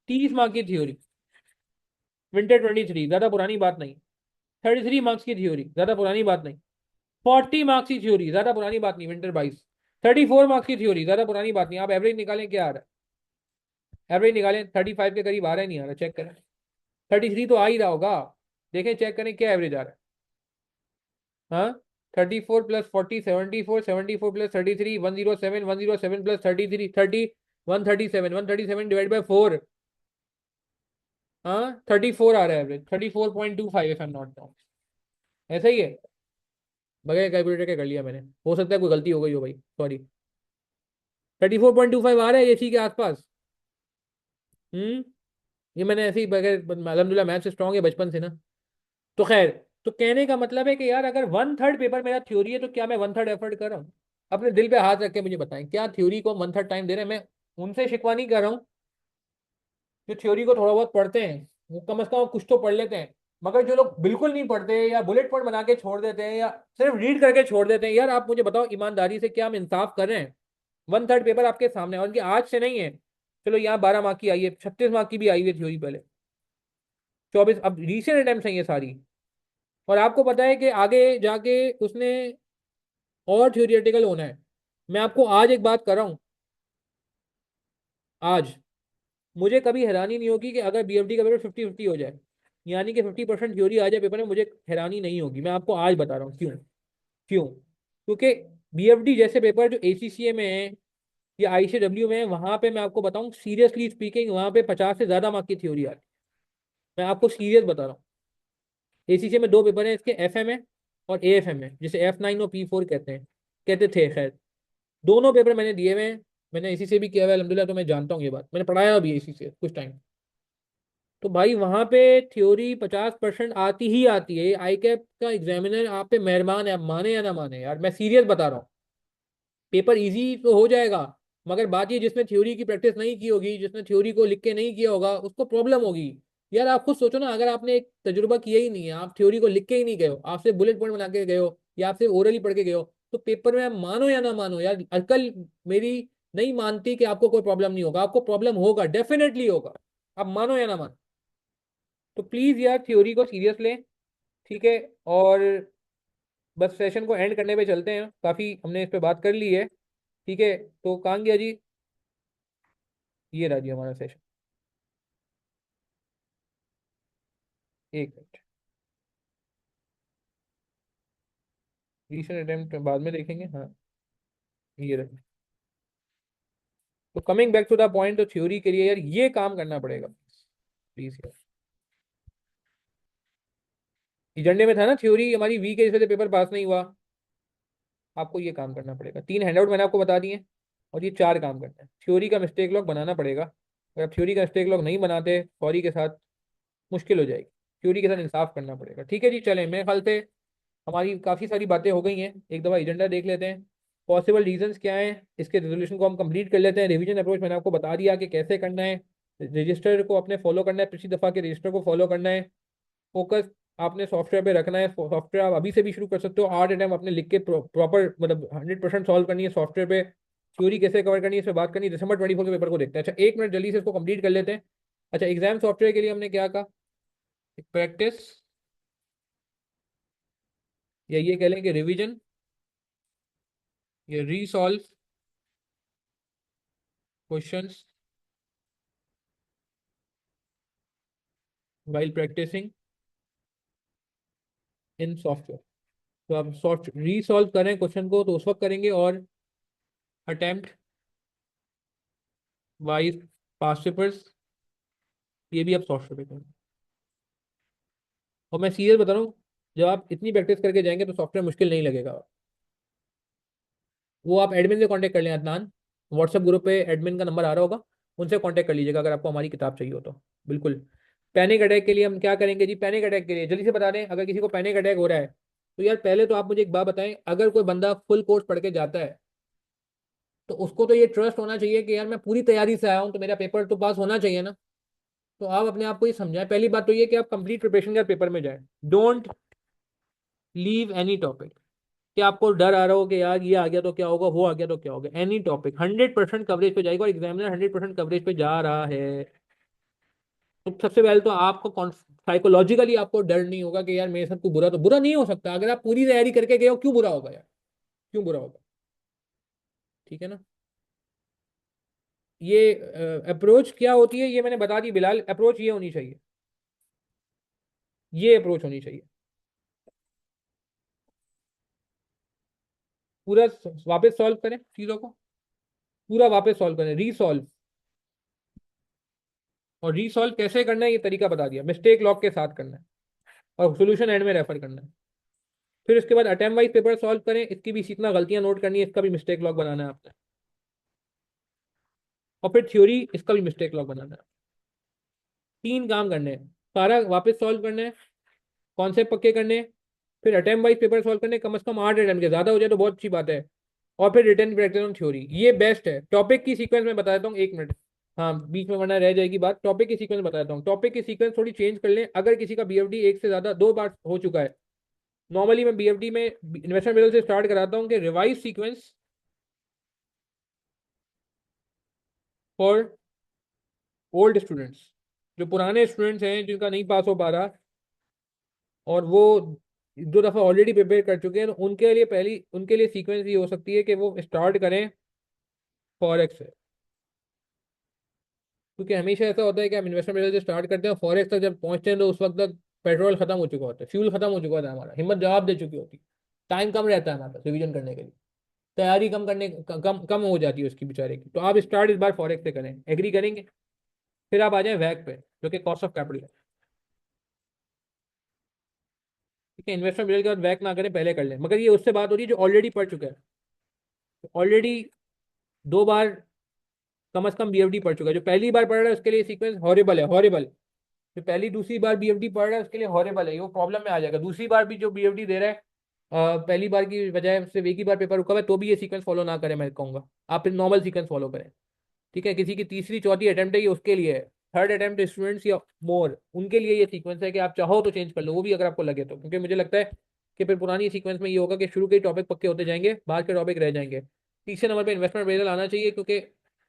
A: 30 मार्क्स की थ्योरी, विंटर 23, ज्यादा पुरानी बात नहीं। 33 मार्क्स की थ्योरी, ज्यादा पुरानी बात नहीं। 40 मार्क्स की थ्योरी, ज्यादा पुरानी बात नहीं, विंटर 22। 34 मार्क्स की थ्योरी, ज्यादा पुरानी बात नहीं। आप एवरेज निकालें, क्या आ रहा है, एवरेज निकालें, 35 के करीब आ रहा है, नहीं आ रहा, चेक करें। 33 तो आ ही रहा होगा, देखें चेक करें क्या एवरेज आ रहा है। हाँ, 34 + 40 74, 74 + 33 107, 107 + 33 30, 137, 137 डिवाइड बाई 4। हाँ, 34 आ रहा है average, 34.25 if I am not wrong. ऐसा ही है, बगैर कैलकुलेटर के कर लिया मैंने, हो सकता है कोई गलती हो गई हो भाई, सॉरी। 34.25 आ रहा है इसी के आसपास। हम्म। ये मैंने ऐसे ही बगैर, अलहमदुलिल्लाह मैथ से स्ट्रॉन्ग है बचपन से ना। तो खैर, तो कहने का मतलब है कि यार अगर 1/3 पेपर मेरा थ्योरी है तो क्या मैं 1/3 एफर्ट कर रहा हूँ? अपने दिल पे हाथ रख के मुझे बताएं, क्या थ्योरी को 1/3 टाइम दे रहे हैं? मैं उनसे शिकवा नहीं कर रहा हूँ जो थ्योरी को थोड़ा बहुत पढ़ते हैं, वो कम से कम कुछ तो पढ़ लेते हैं। मगर जो लोग बिल्कुल नहीं पढ़ते या बुलेट पॉइंट बना के छोड़ देते हैं या सिर्फ रीड करके छोड़ देते हैं, यार आप मुझे बताओ ईमानदारी से, क्या हम इंसाफ कर रहे हैं? 1/3 पेपर आपके सामने है, और उनकी आज से नहीं है। चलो यहाँ 12 मार्क की आई है, 36 मार्क की भी आई हुई है थ्योरी पहले। 24 अब रिसेंट अटेम्प्ट हैं ये सारी। और आपको पता है कि आगे जाके उसने और थ्योरिटिकल होना है। मैं आपको आज एक बात कर रहा हूँ, आज मुझे कभी हैरानी नहीं होगी कि अगर बीएफडी का पेपर 50-50 हो जाए, यानी कि 50% थ्योरी आ जाए पेपर में, मुझे हैरानी नहीं होगी। मैं आपको आज बता रहा हूँ क्यों। क्यों? क्योंकि बीएफडी जैसे पेपर जो एसीसीए में है या आईसीडब्ल्यू में है, वहां पे मैं आपको बताऊं सीरियसली स्पीकिंग, वहां पे 50 से ज्यादा मार्क की थ्योरी आती है। मैं आपको सीरियस बता रहा हूँ। एसीसीए में दो पेपर है इसके, एफएम है और एएफएम है, जिसे F9 और P4 कहते हैं, कहते थे खैर। दोनों पेपर मैंने दिए हुए हैं, मैंने इसी से भी किया हुआ है अल्हम्दुलिल्लाह, तो मैं जानता हूँ ये बात, मैंने पढ़ाया भी इसी से कुछ टाइम। तो भाई वहां पे थ्योरी 50% आती ही आती है। आई कैप का एग्जामिनर आप पे मेहरबान है, आप माने या ना माने, यार मैं सीरियस बता रहा हूँ। पेपर इजी तो हो जाएगा, मगर बात ये, जिसने थ्योरी की प्रैक्टिस नहीं की होगी, जिसने थ्योरी को लिख के नहीं किया होगा, उसको प्रॉब्लम होगी। यार आप खुद सोचो ना, अगर आपने एक तजुर्बा किया ही नहीं है, आप थ्योरी को लिख के ही नहीं गए हो, आप सिर्फ बुलेट पॉइंट बना के गए हो या आप सिर्फ ओरली पढ़ के गए हो, तो पेपर में आप मानो या ना मानो, यार अकल मेरी नहीं मानती कि आपको कोई प्रॉब्लम नहीं होगा, आपको प्रॉब्लम होगा, डेफिनेटली होगा। आप मानो या ना मानो, तो प्लीज यार थ्योरी को सीरियस लें। ठीक है। और बस सेशन को एंड करने पे चलते हैं, काफी हमने इस पे बात कर ली है। ठीक है, तो कहाँ गया जी? ये रहा जी हमारा सेशन। एक मिनट, रीसेंट अटेम्प्ट बाद में देखेंगे, हाँ। ये रहा। तो coming back to the point, तो थ्योरी के लिए यार ये काम करना पड़ेगा प्लीज यार। एजेंडे में था ना थ्योरी हमारी वीक है, इस वजह से पेपर पास नहीं हुआ। आपको ये काम करना पड़ेगा, 3 हैंडआउट मैंने आपको बता दिए, और ये 4 काम करना है। थ्योरी का मिस्टेक लॉग बनाना पड़ेगा, अगर आप थ्योरी का मिस्टेक लॉग नहीं बनाते सॉरी के साथ, मुश्किल हो जाएगी। थ्योरी के साथ इंसाफ करना पड़ेगा। ठीक है जी, चलें, मेरे ख्याल से हमारी काफ़ी सारी बातें हो गई हैं, एक दफ़ा एजेंडा देख लेते हैं। पॉसिबल रीजंस क्या हैं, इसके रेजोल्यूशन को हम कंप्लीट कर लेते हैं। रिवीजन अप्रोच मैंने आपको बता दिया कि कैसे करना है। रजिस्टर को अपने फॉलो करना है, पिछली दफ़ा के रजिस्टर को फॉलो करना है। फोकस आपने सॉफ्टवेयर पे रखना है, सॉफ्टवेयर आप अभी से भी शुरू कर सकते हो। 8 अटेम्प्ट अपने लिख के प्रॉपर मतलब 100% सॉल्व करनी है सॉफ्टवेयर पे। थ्योरी कैसे कवर करनी है इस पर बात करनी है, December 24 के पेपर को देखते हैं। अच्छा एक मिनट जल्दी से इसको कंप्लीट कर लेते हैं। अच्छा, एग्जाम सॉफ्टवेयर के लिए हमने क्या कहा? प्रैक्टिस, या ये कह लें कि रिवीजन, या रीसॉल्व क्वेश्चंस वाइल प्रैक्टिसिंग इन सॉफ्टवेयर। तो आप सॉफ्ट रीसॉल्व करें क्वेश्चन को तो उस वक्त करेंगे, और अटेम्प्ट वाइज पास्ट पेपर्स ये भी आप सॉफ्टवेयर पे करें। और मैं सीरियस बता रहा हूँ, जब आप इतनी प्रैक्टिस करके जाएंगे तो सॉफ्टवेयर मुश्किल नहीं लगेगा। वो आप एडमिन से कांटेक्ट कर लें, अदनान, व्हाट्सएप ग्रुप पे एडमिन का नंबर आ रहा होगा, उनसे कांटेक्ट कर लीजिएगा अगर आपको हमारी किताब चाहिए हो तो। बिल्कुल। पैनिक अटैक के लिए हम क्या करेंगे जी? पैनिक अटैक के लिए जल्दी से बता दें, अगर किसी को पैनिक अटैक हो रहा है तो यार पहले तो आप मुझे एक बात बताएं, अगर कोई बंदा फुल कोर्स पढ़ के जाता है तो उसको तो ये ट्रस्ट होना चाहिए कि यार मैं पूरी तैयारी से आया हूँ तो मेरा पेपर तो पास होना चाहिए ना। तो आप अपने आप को ये समझाएं। पहली बात तो ये कि आप कंप्लीट प्रिपरेशन के पेपर में जाएं। डोंट लीव एनी टॉपिक, कि आपको डर आ रहा हो कि यार ये आ गया तो क्या होगा, वो आ गया तो क्या होगा। एनी टॉपिक 100% कवरेज पे जाएगा, और एग्जामिनर 100% कवरेज पे जा रहा है। तो सबसे पहले तो आपको साइकोलॉजिकली आपको डर नहीं होगा कि यार मेरे साथ कोई बुरा तो बुरा नहीं हो सकता। अगर आप पूरी तैयारी करके गए हो, क्यों बुरा होगा यार, क्यों बुरा होगा। ठीक है ना। ये अप्रोच क्या होती है ये मैंने बता दी बिलाल। अप्रोच ये होनी चाहिए, ये अप्रोच होनी चाहिए। पूरा वापस सॉल्व करें चीजों को, पूरा वापस सॉल्व करें, रीसॉल्व। और रीसॉल्व कैसे करना है ये तरीका बता दिया, मिस्टेक लॉग के साथ करना है, और सोल्यूशन एंड में रेफर करना है। फिर उसके बाद अटेम्प्ट वाइज पेपर सॉल्व करें, इसकी भी सीखना, गलतियां नोट करनी है, इसका भी मिस्टेक लॉग बनाना है आपने। और फिर थ्योरी, इसका भी मिस्टेक लॉग बनाना है। 3 काम करने हैं, सारा वापस सॉल्व करना है, कॉन्सेप्ट पक्के करने हैं, फिर अटेम्प्ट वाइज पेपर सॉल्व करने, कम से कम 8 अटेम्प्ट के, ज्यादा हो जाए तो बहुत अच्छी बात है। और फिर रिटर्न प्रैक्टिस ऑन थ्योरी, ये बेस्ट है। टॉपिक की सीक्वेंस में बता देता हूँ, 1 मिनट। हाँ बीच में वरना रह जाएगी बात। टॉपिक की सीक्वेंस बता देता हूँ, टॉपिक की सीक्वेंस थोड़ी चेंज कर लें। अगर किसी का बीएफडी एक से ज्यादा 2 बार हो चुका है, नॉर्मली मैं बीएफडी में इन्वेस्टमेंट मिडल से स्टार्ट कराता हूँ कि revise sequence for old students, जो पुराने स्टूडेंट्स हैं जिनका नहीं पास हो पा रहा, और वो 2 दफा ऑलरेडी प्रिपेयर कर चुके हैं, तो उनके लिए पहली उनके लिए सीक्वेंस ये हो सकती है कि वो स्टार्ट करें फॉरेक्स से। क्योंकि हमेशा ऐसा होता है कि हम इन्वेस्टमेंट मिडल से स्टार्ट करते हैं, फॉरेक्स तक जब पहुंचते हैं तो उस वक्त तक पेट्रोल खत्म हो चुका होता है, फ्यूल खत्म हो चुका होता है, हमारा हिम्मत जवाब दे चुकी होती है, टाइम कम रहता है हमारे पास रिविजन करने के लिए, तैयारी कम कम हो जाती है उसकी बेचारे की। तो आप स्टार्ट इस बार फॉरेक्स से करें, एग्री करेंगे। फिर आप आ जाएं वैक पे, जो कि कॉस्ट ऑफ कैपिटल है। ठीक है, इन्वेस्टमेंट मिडल के बाद वैक ना करें, पहले कर लें। मगर ये उससे बात हो रही है जो ऑलरेडी पढ़ चुका है, ऑलरेडी 2 बार कम से कम बीएफडी पढ़ चुका है। जो पहली बार पढ़ रहा है उसके लिए सीक्वेंस हॉरिबल है, हॉरिबल। जो पहली दूसरी बार बीएफडी पढ़ रहा है उसके लिए हॉरिबल है, ये वो प्रॉब्लम में आ जाएगा। दूसरी बार भी जो बीएफडी दे रहा है, पहली बार की बजाय सिर्फ एक ही बार पेपर रुका हुआ है, तो भी ये सीक्वेंस फॉलो ना करें, मैं कहूंगा आप फिर नॉर्मल सीक्वेंस फॉलो करें। ठीक है, किसी की तीसरी चौथी अटेम्प्ट है ये उसके लिए है। थर्ड अटेम्प्ट स्टूडेंट्स या मोर, उनके लिए ये सीक्वेंस है कि आप चाहो तो चेंज कर लो, वो भी अगर आपको लगे तो। क्योंकि मुझे लगता है कि फिर पुरानी सीक्वेंस में ये होगा कि शुरू के टॉपिक पक्के होते जाएंगे, बाद के टॉपिक रह जाएंगे। तीसरे नंबर पे इन्वेस्टमेंट अप्रेजल आना चाहिए, क्योंकि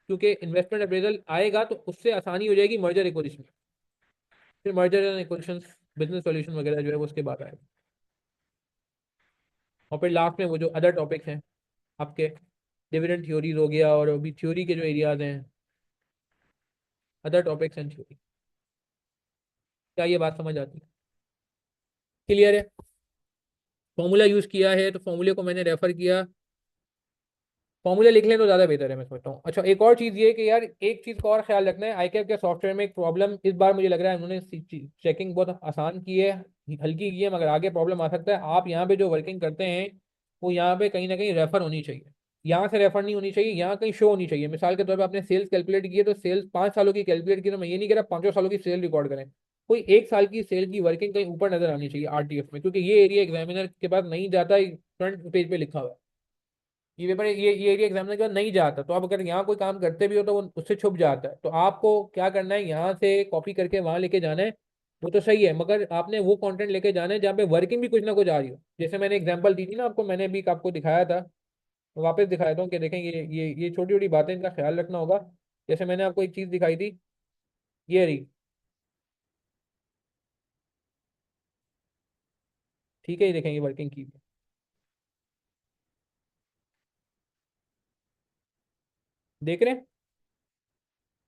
A: क्योंकि इन्वेस्टमेंट अप्रेजल आएगा तो उससे आसानी हो जाएगी मर्जर एक्विजिशन। फिर merger and acquisition, business solution वगैरह जो है वो उसके बाद आएगा। और फिर लास्ट में वो जो अदर टॉपिक्स हैं आपके, डिविडेंड थ्योरीज हो गया, और अभी थ्योरी के जो एरियाज हैं, अदर टॉपिक्स एंड थ्योरी। क्या ये बात समझ आती है, क्लियर है। फॉर्मूला यूज किया है तो फॉर्मूले को मैंने रेफर किया, फॉर्मूला लिख लें तो ज्यादा बेहतर है मैं समझता हूँ। अच्छा, एक और चीज ये कि यार एक चीज का और ख्याल रखना है, आईकैप के सॉफ्टवेयर में एक प्रॉब्लम इस बार मुझे लग रहा है उन्होंने चेकिंग बहुत आसान की है, हल्की की है, मगर आगे प्रॉब्लम आ सकता है। आप यहाँ पे जो वर्किंग करते हैं वो यहाँ पे कहीं ना कहीं रेफर होनी चाहिए, यहाँ से रेफर नहीं होनी चाहिए, यहाँ कहीं शो होनी चाहिए। मिसाल के तौर पर आपने सेल्स कैलकुलेट की है, तो सेल्स 5 सालों की कैलकुलेट की, तो मैं ये नहीं कह रहा 5 सालों की सेल रिकॉर्ड करें, कोई 1 साल की सेल की वर्किंग कहीं ऊपर नजर आनी चाहिए आरटीएफ में, क्योंकि ये एरिया एग्जामिनर के पास नहीं जाता, फ्रंट पेज पे लिखा हुआ है। ये पेपर ये एरिया एग्जामिनर के बाद नहीं जाता, तो आप अगर यहाँ कोई काम करते भी हो तो वो उससे छुप जाता है। तो आपको क्या करना है, यहाँ से कॉपी करके वहां लेके जाना है, वो तो सही है, मगर आपने वो कंटेंट लेके जाना है जहाँ पे वर्किंग भी कुछ ना कुछ आ रही हो। जैसे मैंने एग्जांपल दी थी ना आपको, मैंने भी आपको दिखाया था, वापस दिखाया था कि देखें ये छोटी छोटी बातें, इनका ख्याल रखना होगा। जैसे मैंने आपको एक चीज दिखाई थी, ये रही। ठीक है, ये देखेंगे वर्किंग की, देख रहे हैं।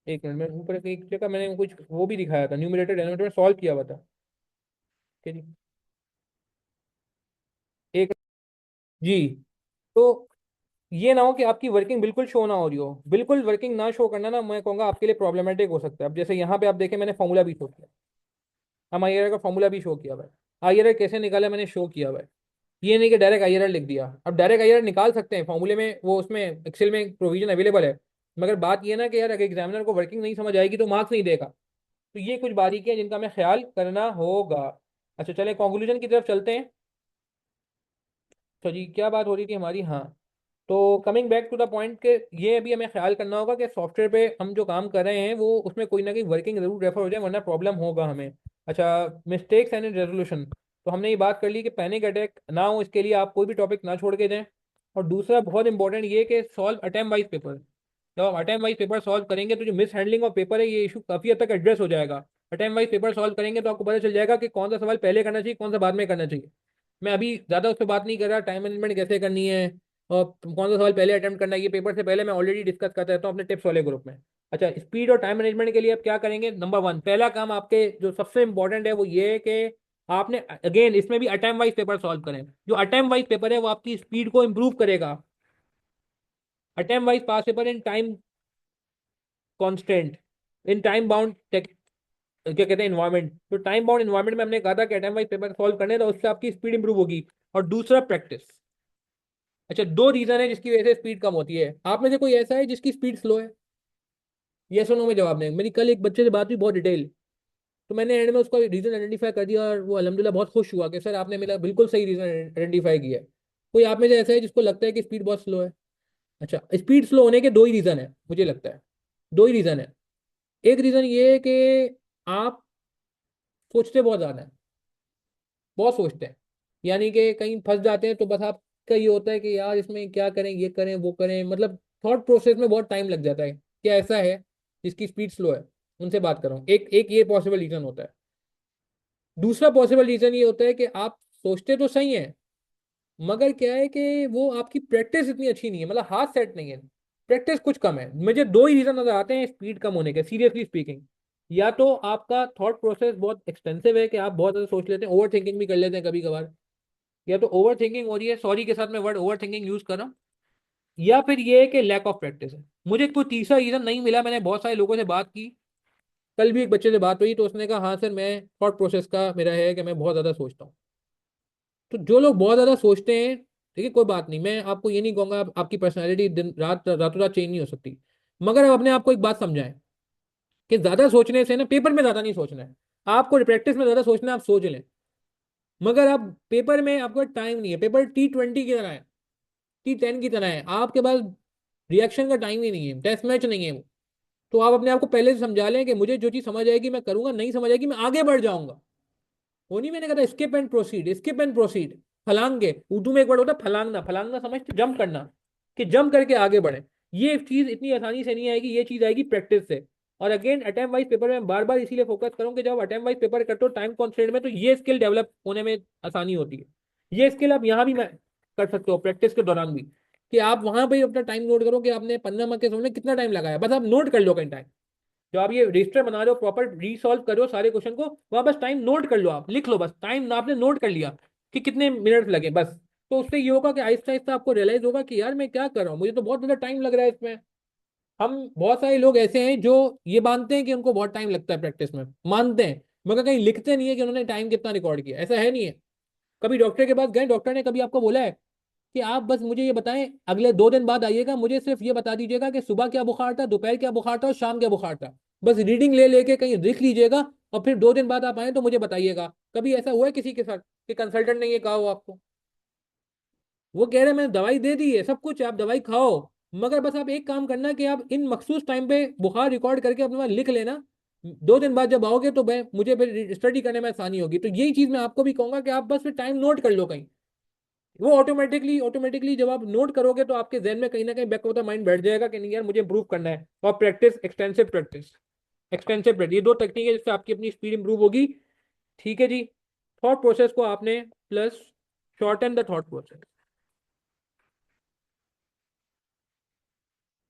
A: 1 मिनट में ऊपर एक जगह मैंने कुछ वो भी दिखाया था, न्यूमरेटर डिनोमिनेटर में सॉल्व किया हुआ था। ठीक है जी, एक जी। तो ये ना हो कि आपकी वर्किंग बिल्कुल शो ना हो रही हो, बिल्कुल वर्किंग ना शो करना ना मैं कहूँगा आपके लिए प्रॉब्लमेटिक हो सकता है। अब जैसे यहाँ पे आप देखें, मैंने फॉर्मूला भी शो किया, हम आईआरआर का फॉर्मूला भी शो किया हुआ है। आईआरआर कैसे निकाला मैंने शो किया हुआ है। ये नहीं कि डायरेक्ट आईआरआर लिख दिया, अब डायरेक्ट आईआरआर निकाल सकते हैं फॉर्मूले में, वो उसमें एक्सेल में प्रोविजन अवेलेबल है। मगर बात ये ना कि यार अगर एग्जामिनर को वर्किंग नहीं समझ आएगी तो मार्क्स नहीं देगा। तो ये कुछ बारीकियां जिनका हमें ख्याल करना होगा। अच्छा चले कंक्लूजन की तरफ चलते हैं। तो जी क्या बात हो रही थी हमारी, हाँ, तो coming back to the point के ये भी हमें ख्याल करना होगा कि सॉफ्टवेयर पे हम जो काम कर रहे हैं वो उसमें कोई ना कोई वर्किंग जरूर रेफर हो जाए, वरना प्रॉब्लम होगा हमें। अच्छा, मिस्टेक्स एंड रेजोल्यूशन, तो हमने ये बात कर ली कि पैनिक अटैक ना हो, इसके लिए आप कोई भी टॉपिक ना छोड़ के दें। और दूसरा बहुत इंपॉर्टेंट ये कि सॉल्व अटेम्प्ट वाइज पेपर। जब आप अटेम्प्ट वाइज पेपर सॉल्व करेंगे तो जो मिस हैंडलिंग ऑफ पेपर है ये इशू काफी हद तक एड्रेस हो जाएगा। अटेम्प्ट वाइज पेपर सॉल्व करेंगे तो आपको पता चल जाएगा कि कौन सा सवाल पहले करना चाहिए, कौन सा बाद में करना चाहिए। मैं अभी ज्यादा उस पर बात नहीं कर रहा, टाइम मैनेजमेंट कैसे करनी है और कौन सा सवाल पहले अटेम्प्ट करना है, ये पेपर से पहले मैं ऑलरेडी डिस्कस करता रहता हूँ अपने टिप्स वाले ग्रुप में। अच्छा, स्पीड और टाइम मैनेजमेंट के लिए आप क्या करेंगे? नंबर वन, पहला काम आपके जो सबसे इंपॉर्टेंट है वो ये है कि आपने अगेन इसमें भी अटेम्प्ट वाइज पेपर सॉल्व करें। जो अटेम्प्ट वाइज पेपर है वो आपकी स्पीड को इंप्रूव करेगा। Attempt wise pass paper in time constant, in time bound, क्या कहते हैं, इन्वायरमेंट। तो टाइम बाउंड इन्वायरमेंट में हमने कहा था कि अटेम्प्ट वाइज पेपर सॉल्व करने, तो उससे आपकी स्पीड इंप्रूव होगी। और दूसरा, प्रैक्टिस। अच्छा, दो रीजन है जिसकी वजह से स्पीड कम होती है। आप में से कोई ऐसा है जिसकी स्पीड स्लो है? यस और नो में जवाब दें। मेरी कल एक बच्चे से बात हुई बहुत डिटेल, तो मैंने एंड में उसका रीजन आइडेंटिफाई कर दिया और वो अल्हम्दुलिल्लाह बहुत खुश हुआ कि सर आपने मेरा बिल्कुल सही रीजन आइडेंटिफाई किया है। कोई आप में से ऐसा है जिसको लगता है कि स्पीड बहुत स्लो है? अच्छा, स्पीड स्लो होने के दो ही रीजन है मुझे लगता है, दो ही रीजन है। एक रीजन ये है कि आप सोचते बहुत ज्यादा है, बहुत सोचते हैं, यानी कि कहीं फंस जाते हैं तो बस आपका ये होता है कि यार इसमें क्या करें, ये करें वो करें, मतलब थॉट प्रोसेस में बहुत टाइम लग जाता है। क्या ऐसा है जिसकी स्पीड स्लो है? उनसे बात कर रहा हूँ। एक एक ये पॉसिबल रीजन होता है। दूसरा पॉसिबल रीजन ये होता है कि आप सोचते तो सही हैं, मगर क्या है कि वो आपकी प्रैक्टिस इतनी अच्छी नहीं है, मतलब हाथ सेट नहीं है, प्रैक्टिस कुछ कम है। मुझे दो ही रीजन नजर आते हैं स्पीड कम होने के, सीरियसली स्पीकिंग। या तो आपका थॉट प्रोसेस बहुत एक्सटेंसिव है कि आप बहुत ज्यादा सोच लेते हैं, ओवर थिंकिंग भी कर लेते हैं कभी कभार, या तो ओवर थिंकिंग हो रही है, सॉरी के साथ मैं वर्ड ओवर थिंकिंग यूज कर रहा हूँ। या फिर ये है कि लैक ऑफ प्रैक्टिस है। मुझे कोई तीसरा रीजन नहीं मिला। मैंने बहुत सारे लोगों से बात की, कल भी एक बच्चे से बात हुई तो उसने कहा हाँ सर, मैं थॉट प्रोसेस का मेरा है कि मैं बहुत ज्यादा सोचता हूँ। तो जो लोग बहुत ज्यादा सोचते हैं, ठीक है कोई बात नहीं, मैं आपको ये नहीं कहूंगा आपकी पर्सनैलिटी दिन रात रातों रात चेंज नहीं हो सकती, मगर आप अपने आप को एक बात समझाएं कि ज्यादा सोचने से ना, पेपर में ज्यादा नहीं सोचना है, आपको प्रैक्टिस में ज्यादा सोचना है, आप सोच लें। मगर आप पेपर में आपका टाइम नहीं है, पेपर T20 की तरह है, T10 की तरह है, आपके पास रिएक्शन का टाइम ही नहीं है, टेस्ट मैच नहीं है वो। तो आप अपने आप को पहले से समझा लें कि मुझे जो चीज समझ आएगी मैं करूंगा, नहीं समझ आएगी मैं आगे बढ़ जाऊंगा। वो नहीं, मैंने कहा था skip and proceed, skip and proceed, फलांगे, उर्दू में एक वर्ड होता है फलांगना, फलांगना समझते, जंप करना, कि जंप करके आगे बढ़े। ये चीज इतनी आसानी से नहीं आएगी, ये चीज आएगी प्रैक्टिस से। और अगेन अटेम्प्ट वाइज पेपर में बार बार इसीलिए फोकस करूँ कि जब अटेम्प्ट वाइज पेपर करते हो टाइम कॉन्स्टेंट में, तो ये स्किल डेवलप होने में आसानी होती है। ये स्किल आप यहाँ भी कर सकते हो प्रैक्टिस के दौरान भी, कि आप वहां पर अपना टाइम नोट करो कि आपने 15 मार्क के समझने कितना टाइम लगाया, बस आप नोट कर लो कहीं टाइम। जो आप ये रजिस्टर बना रहे हो, प्रॉपर रीसॉल्व करो सारे क्वेश्चन को, वहां बस टाइम नोट कर लो, आप लिख लो, बस टाइम आपने नोट कर लिया कि कितने मिनट लगे बस। तो उससे ये होगा कि आहिस्ता आहिस्ता आपको रियलाइज होगा कि यार मैं क्या कर रहा हूँ, मुझे तो बहुत ज्यादा टाइम लग रहा है इसमें। हम बहुत सारे लोग ऐसे हैं जो ये मानते हैं कि उनको बहुत टाइम लगता है प्रैक्टिस में, मानते हैं, मगर कहीं लिखते नहीं है कि उन्होंने टाइम कितना रिकॉर्ड किया, ऐसा है नहीं है। कभी डॉक्टर के पास गए, डॉक्टर ने कभी आपको बोला है कि आप बस मुझे ये बताएं अगले 2 दिन बाद आइएगा, मुझे सिर्फ ये बता दीजिएगा कि सुबह क्या बुखार था, दोपहर क्या बुखार था और शाम क्या बुखार था, बस रीडिंग ले लेके कहीं लिख लीजिएगा और फिर 2 दिन बाद आप आए तो मुझे बताइएगा? कभी ऐसा हुआ है किसी के साथ कि कंसल्टेंट ने ये कहा हो आपको? वो कह रहे हैं मैंने दवाई दे दी है, सब कुछ है, आप दवाई खाओ, मगर बस आप एक काम करना कि आप इन मखसूस टाइम पे बुखार रिकॉर्ड करके अपने पास लिख लेना, 2 दिन बाद जब आओगे तो मैं मुझे फिर स्टडी करने में आसानी होगी। तो यही चीज मैं आपको भी कहूंगा कि आप बस फिर टाइम नोट कर लो कहीं। वो ऑटोमेटिकली ऑटोमेटिकली जब आप नोट करोगे तो आपके जहन में कहीं ना कहीं बैक ऑफ द माइंड बैठ जाएगा कि नहीं यार मुझे इंप्रूव करना है। और practice, extensive practice, extensive practice, ये दो टेक्निक है जिससे आपकी अपनी स्पीड इंप्रूव होगी। ठीक है जी। थॉट प्रोसेस को आपने plus shorten the thought process.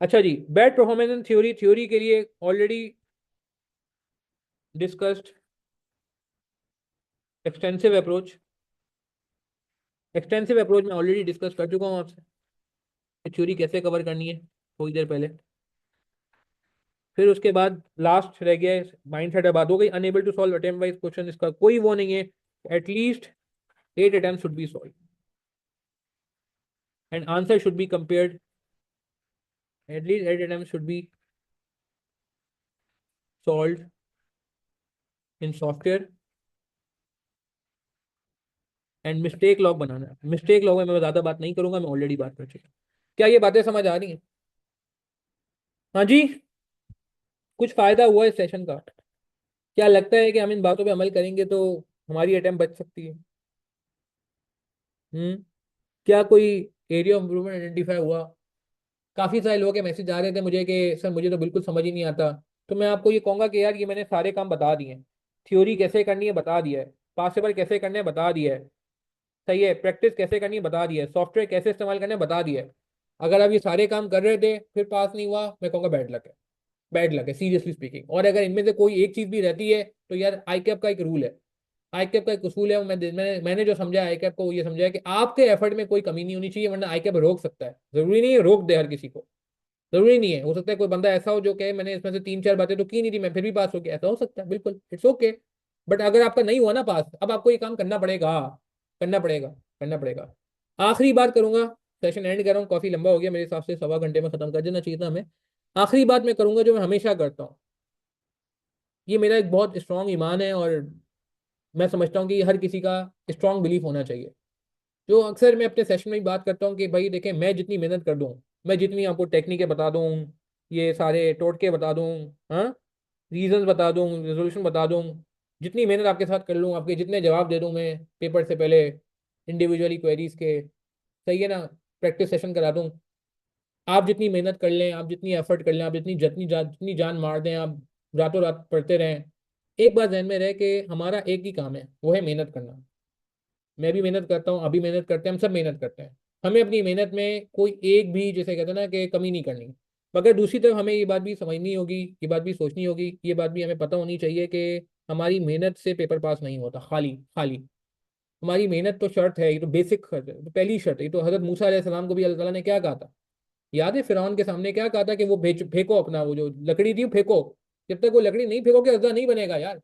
A: अच्छा जी, bad performance in theory, theory के लिए already discussed extensive approach. Extensive approach में ऑलरेडी डिस्कस कर चुका हूँ आपसे, थ्योरी कैसे कवर करनी है थोड़ी देर पहले। फिर उसके बाद लास्ट रह गया माइंड सेट, बात हो गई unable to solve attempt wise question, इसका कोई वो नहीं है, at least 8 attempts should be solved and answer should be compared, at least 8 attempts should be solved in software। And mistake log बनाना है, मिस्टेक लॉग में मैं ज्यादा बात नहीं करूंगा, मैं ऑलरेडी बात कर चुका हूं। क्या ये बातें समझ आ रही हैं? हाँ जी। कुछ फायदा हुआ इस सेशन का? क्या लगता है कि हम इन बातों पे अमल करेंगे तो हमारी अटेम्प्ट बच सकती है? क्या कोई एरिया ऑफ इम्प्रूवमेंट आइडेंटिफाई हुआ? काफी सारे लोगों के मैसेज आ रहे थे मुझे कि सर मुझे तो बिल्कुल समझ ही नहीं आता। तो मैं आपको ये कहूंगा कि यार ये मैंने सारे काम बता दिए हैं। थ्योरी कैसे करनी है बता दिया है, पासेबल कैसे करने हैं बता दिया है, सही है, प्रैक्टिस कैसे करनी है बता दिया है, सॉफ्टवेयर कैसे इस्तेमाल करना है बता दिया है। अगर आप ये सारे काम कर रहे थे फिर पास नहीं हुआ, मैं कहूँगा बैड लक है। बैड लक है सीरियसली स्पीकिंग। और अगर इनमें से कोई एक चीज भी रहती है तो यार आई कैप का एक रूल है, आई कैप का एक उसूल है, मैंने जो समझा आई कैप को वो ये समझा है कि आपके एफर्ट में कोई कमी नहीं होनी चाहिए, वरना आई कैप रोक सकता है। जरूरी नहीं है रोक दे हर किसी को, जरूरी नहीं है। हो सकता है कोई बंदा ऐसा हो जो कहे मैंने इसमें से तीन चार बातें तो की नहीं थी मैं फिर भी पास हो गया, ऐसा हो सकता है, बिल्कुल इट्स ओके। बट अगर आपका नहीं हुआ ना पास, अब आपको ये काम करना पड़ेगा, करना पड़ेगा, करना पड़ेगा। आखिरी बात करूंगा, सेशन एंड कर रहा हूँ, काफी लंबा हो गया मेरे हिसाब से, 1.25 घंटे में खत्म कर देना चाहिए था हमें। आखिरी बात मैं करूंगा जो मैं हमेशा करता हूँ, ये मेरा एक बहुत स्ट्रांग ईमान है और मैं समझता हूँ कि हर किसी का स्ट्रांग बिलीफ होना चाहिए। जो अक्सर मैं अपने सेशन में ही बात करता हूँ कि भाई देखें, मैं जितनी मेहनत कर दूँ, मैं जितनी आपको टेक्निकें बता दूँ, ये सारे टोटके बता दूँ, हाँ, रीजंस बता दूँ, रेजोल्यूशन बता दूँ, जितनी मेहनत आपके साथ कर लूँ, आपके जितने जवाब दे दूँ मैं पेपर से पहले इंडिविजुअली क्वेरीज के, सही है ना, प्रैक्टिस सेशन करा दूँ, आप जितनी मेहनत कर लें, आप जितनी एफर्ट कर लें, आप जितनी जान मार दें, आप रातों रात पढ़ते रहें, एक बात ध्यान में रहे कि हमारा एक ही काम है, वो है मेहनत करना। मैं भी मेहनत करता हूँ, अभी मेहनत करते हैं, हम सब मेहनत करते हैं। हमें अपनी मेहनत में कोई एक भी, जैसे कहते हैं ना, कि कमी नहीं करनी। मगर दूसरी तरफ हमें ये बात भी समझनी होगी, ये बात भी सोचनी होगी, ये बात भी हमें पता होनी चाहिए कि हमारी मेहनत से पेपर पास नहीं होता खाली खाली। हमारी मेहनत तो शर्त है, ये तो बेसिक शर्त है, तो पहली शर्त है। ये तो हजरत मूसा अलैहिस्सलाम को भी अल्लाह ताला ने क्या कहा था, याद है? फिरौन के सामने क्या कहा था कि वो फेंको अपना वो जो लकड़ी थी वो फेंको। जब तक वो लकड़ी नहीं फेंकोगे अज्जा नहीं बनेगा यार।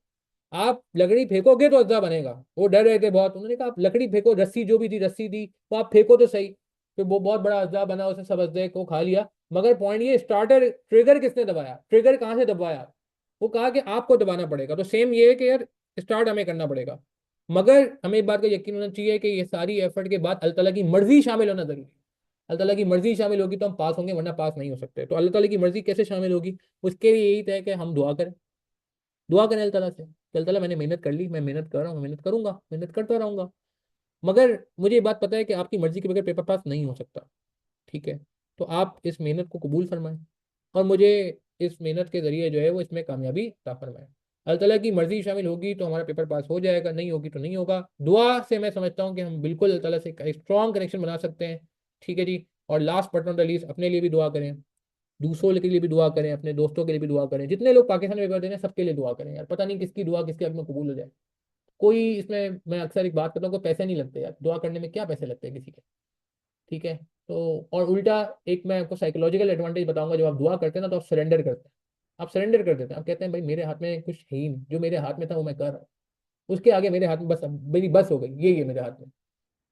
A: आप लकड़ी फेंकोगे तो अज्जा बनेगा। वो डर रहे थे बहुत, उन्होंने कहा आप लकड़ी फेंको, रस्सी जो भी थी रस्सी थी वो आप फेंको तो सही। फिर वो बहुत बड़ा अज्जा बना, उसने सब अज्जे को खा लिया। मगर पॉइंट ये, स्टार्टर ट्रिगर किसने दबाया, ट्रिगर कहाँ से दबाया? वो कहा कि आपको दबाना पड़ेगा। तो सेम ये है कि यार स्टार्ट हमें करना पड़ेगा। मगर हमें इस बात का यकीन होना चाहिए कि ये सारी एफर्ट के बाद अल्लाह ताला की मर्जी शामिल होना जरूरी है। अल्लाह ताला की मर्जी शामिल होगी तो हम पास होंगे, वरना पास नहीं हो सकते। तो अल्लाह ताला की मर्जी कैसे शामिल होगी? उसके लिए यही तय कि हम दुआ करें, दुआ करें अल्लाह ताला से कि अल्लाह ताला मैंने मेहनत कर ली, मैं मेहनत कर रहा हूँ, मेहनत करूंगा, मेहनत करता रहूंगा। मगर मुझे ये बात पता है कि आपकी मर्जी के बगैर पेपर पास नहीं हो सकता, ठीक है? तो आप इस मेहनत को कबूल फरमाएं और मुझे इस मेहनत के जरिए जो है वो इसमें कामयाबी अता फरमाएं। अल्लाह ताला की मर्जी शामिल होगी तो हमारा पेपर पास हो जाएगा, नहीं होगी तो नहीं होगा। दुआ से मैं समझता हूँ कि हम बिल्कुल अल्लाह ताला से एक स्ट्रॉन्ग कनेक्शन बना सकते हैं, ठीक है जी। और last but not the least, अपने लिए भी दुआ करें, दूसरों के लिए भी दुआ करें, अपने दोस्तों के लिए भी दुआ करें, जितने लोग पाकिस्तान में पेपर दे रहे हैं सबके लिए दुआ करें यार। पता नहीं किसकी दुआ किसके हक में कबूल हो जाए। कोई इसमें, मैं अक्सर एक बात करता हूँ, कोई पैसे नहीं लगते यार दुआ करने में, क्या पैसे लगते हैं किसी के, ठीक है? तो और उल्टा, एक मैं आपको साइकोलॉजिकल एडवांटेज बताऊंगा, जब आप दुआ करते हैं ना तो आप सरेंडर करते हैं। आप सरेंडर कर देते हैं, आप कहते हैं भाई मेरे हाथ में कुछ है ही नहीं, जो मेरे हाथ में था वो मैं कर रहा हूँ, उसके आगे मेरे हाथ में बस, अब मेरी बस हो गई, यही है मेरे हाथ में।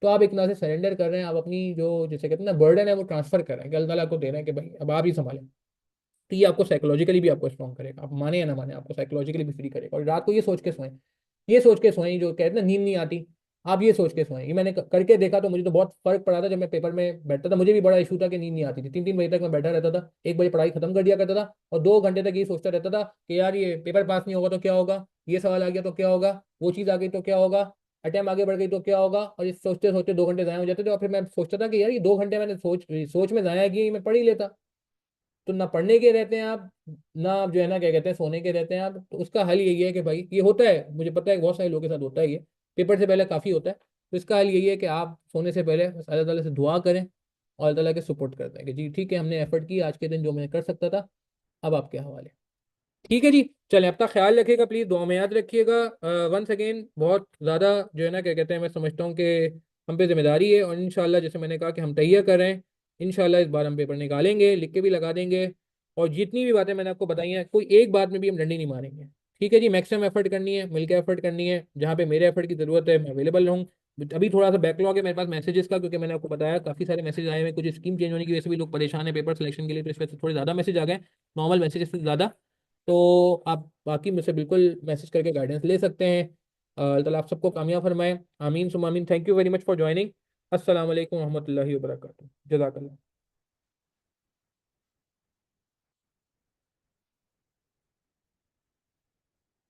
A: तो आप एक तरह से सरेंडर कर रहे हैं, आप अपनी जो जैसे कहते हैं ना बर्डन है वो ट्रांसफर कर रहे हैं कि अल्लाह ताला को दे रहे हैं कि भाई अब आप ही संभालें। तो ये आपको साइकोलॉजिकली भी आपको स्ट्रॉन्ग करेगा, आप माने या ना माने, आपको साइकोलॉजिकली भी फ्री करेगा। और रात को ये सोच के सोएं, ये सोच के सोएं, जो कहते हैं ना नींद नहीं आती, आप ये सोच के सोएं। ये मैंने करके देखा तो मुझे तो बहुत फर्क पड़ा था। जब मैं पेपर में बैठता था मुझे भी बड़ा इशू था कि नींद नहीं आती थी, 3-3 बजे तक मैं बैठा रहता था, 1 बजे पढ़ाई खत्म कर दिया करता था और 2 घंटे तक ये सोचता रहता था कि यार ये पेपर पास नहीं होगा तो क्या होगा, ये सवाल आ गया तो क्या होगा, वो चीज़ आ गई तो क्या होगा, अटेम्प आगे बढ़ गई तो क्या होगा। और ये सोचते सोचते 2 घंटे ज़ाया हो जाते थे और फिर मैं सोचता था कि यार ये 2 घंटे मैंने सोच सोच में ज़ाया किए, मैं पढ़ ही लेता। तो ना पढ़ने के रहते हैं आप, ना आप जो है ना क्या कहते हैं सोने के रहते हैं आप। तो उसका हल यही है कि भाई, ये होता है मुझे पता है बहुत सारे लोगों के साथ होता है, ये पेपर से पहले काफ़ी होता है। तो इसका हल यही है कि आप सोने से पहले बस अल्लाह ताला से दुआ करें और अल्लाह ताला के सपोर्ट करते हैं कि जी ठीक है, हमने एफर्ट की आज के दिन, जो मैं कर सकता था, अब आपके हवाले। ठीक है जी। चलें, अपना ख्याल रखिएगा प्लीज़, दुआ में याद रखिएगा। वंस अगेन बहुत ज़्यादा जो है ना क्या कहते हैं, मैं समझता हूँ कि हम पे जिम्मेदारी है और इंशाल्लाह जैसे मैंने कहा कि हम तैयार कर रहे हैं, इंशाल्लाह इस बार हम पेपर निकालेंगे, लिख के भी लगा देंगे। और जितनी भी बातें मैंने आपको बताई हैं, कोई एक बात में भी हम डंडी नहीं मारेंगे, ठीक है जी। मैक्सिमम एफर्ट करनी है, मिलकर एफर्ट करनी है, जहाँ पे मेरे एफर्ट की ज़रूरत है मैं अवेलेबल रहूँ। अभी थोड़ा सा बैकलॉग है मेरे पास मैसेजेस का, क्योंकि मैंने आपको बताया काफ़ी सारे मैसेज आए हैं, कुछ स्कीम चेंज होने की वजह से भी लोग परेशान है पेपर सिलेक्शन के लिए, तो इस वजह से थोड़े ज़्यादा मैसेज आ गए, नॉर्मल मैसेजेस से ज़्यादा। तो आप बाकी मुझसे बिल्कुल मैसेज करके गाइडेंस ले सकते हैं। अल्लाह ताला आप सबको कामयाब फरमाए, आमीन सुम आमीन। Thank you very much for joining. अस्सलाम वालेकुम रहमतुल्लाहि व बरकातहू। जज़ाकल्लाह।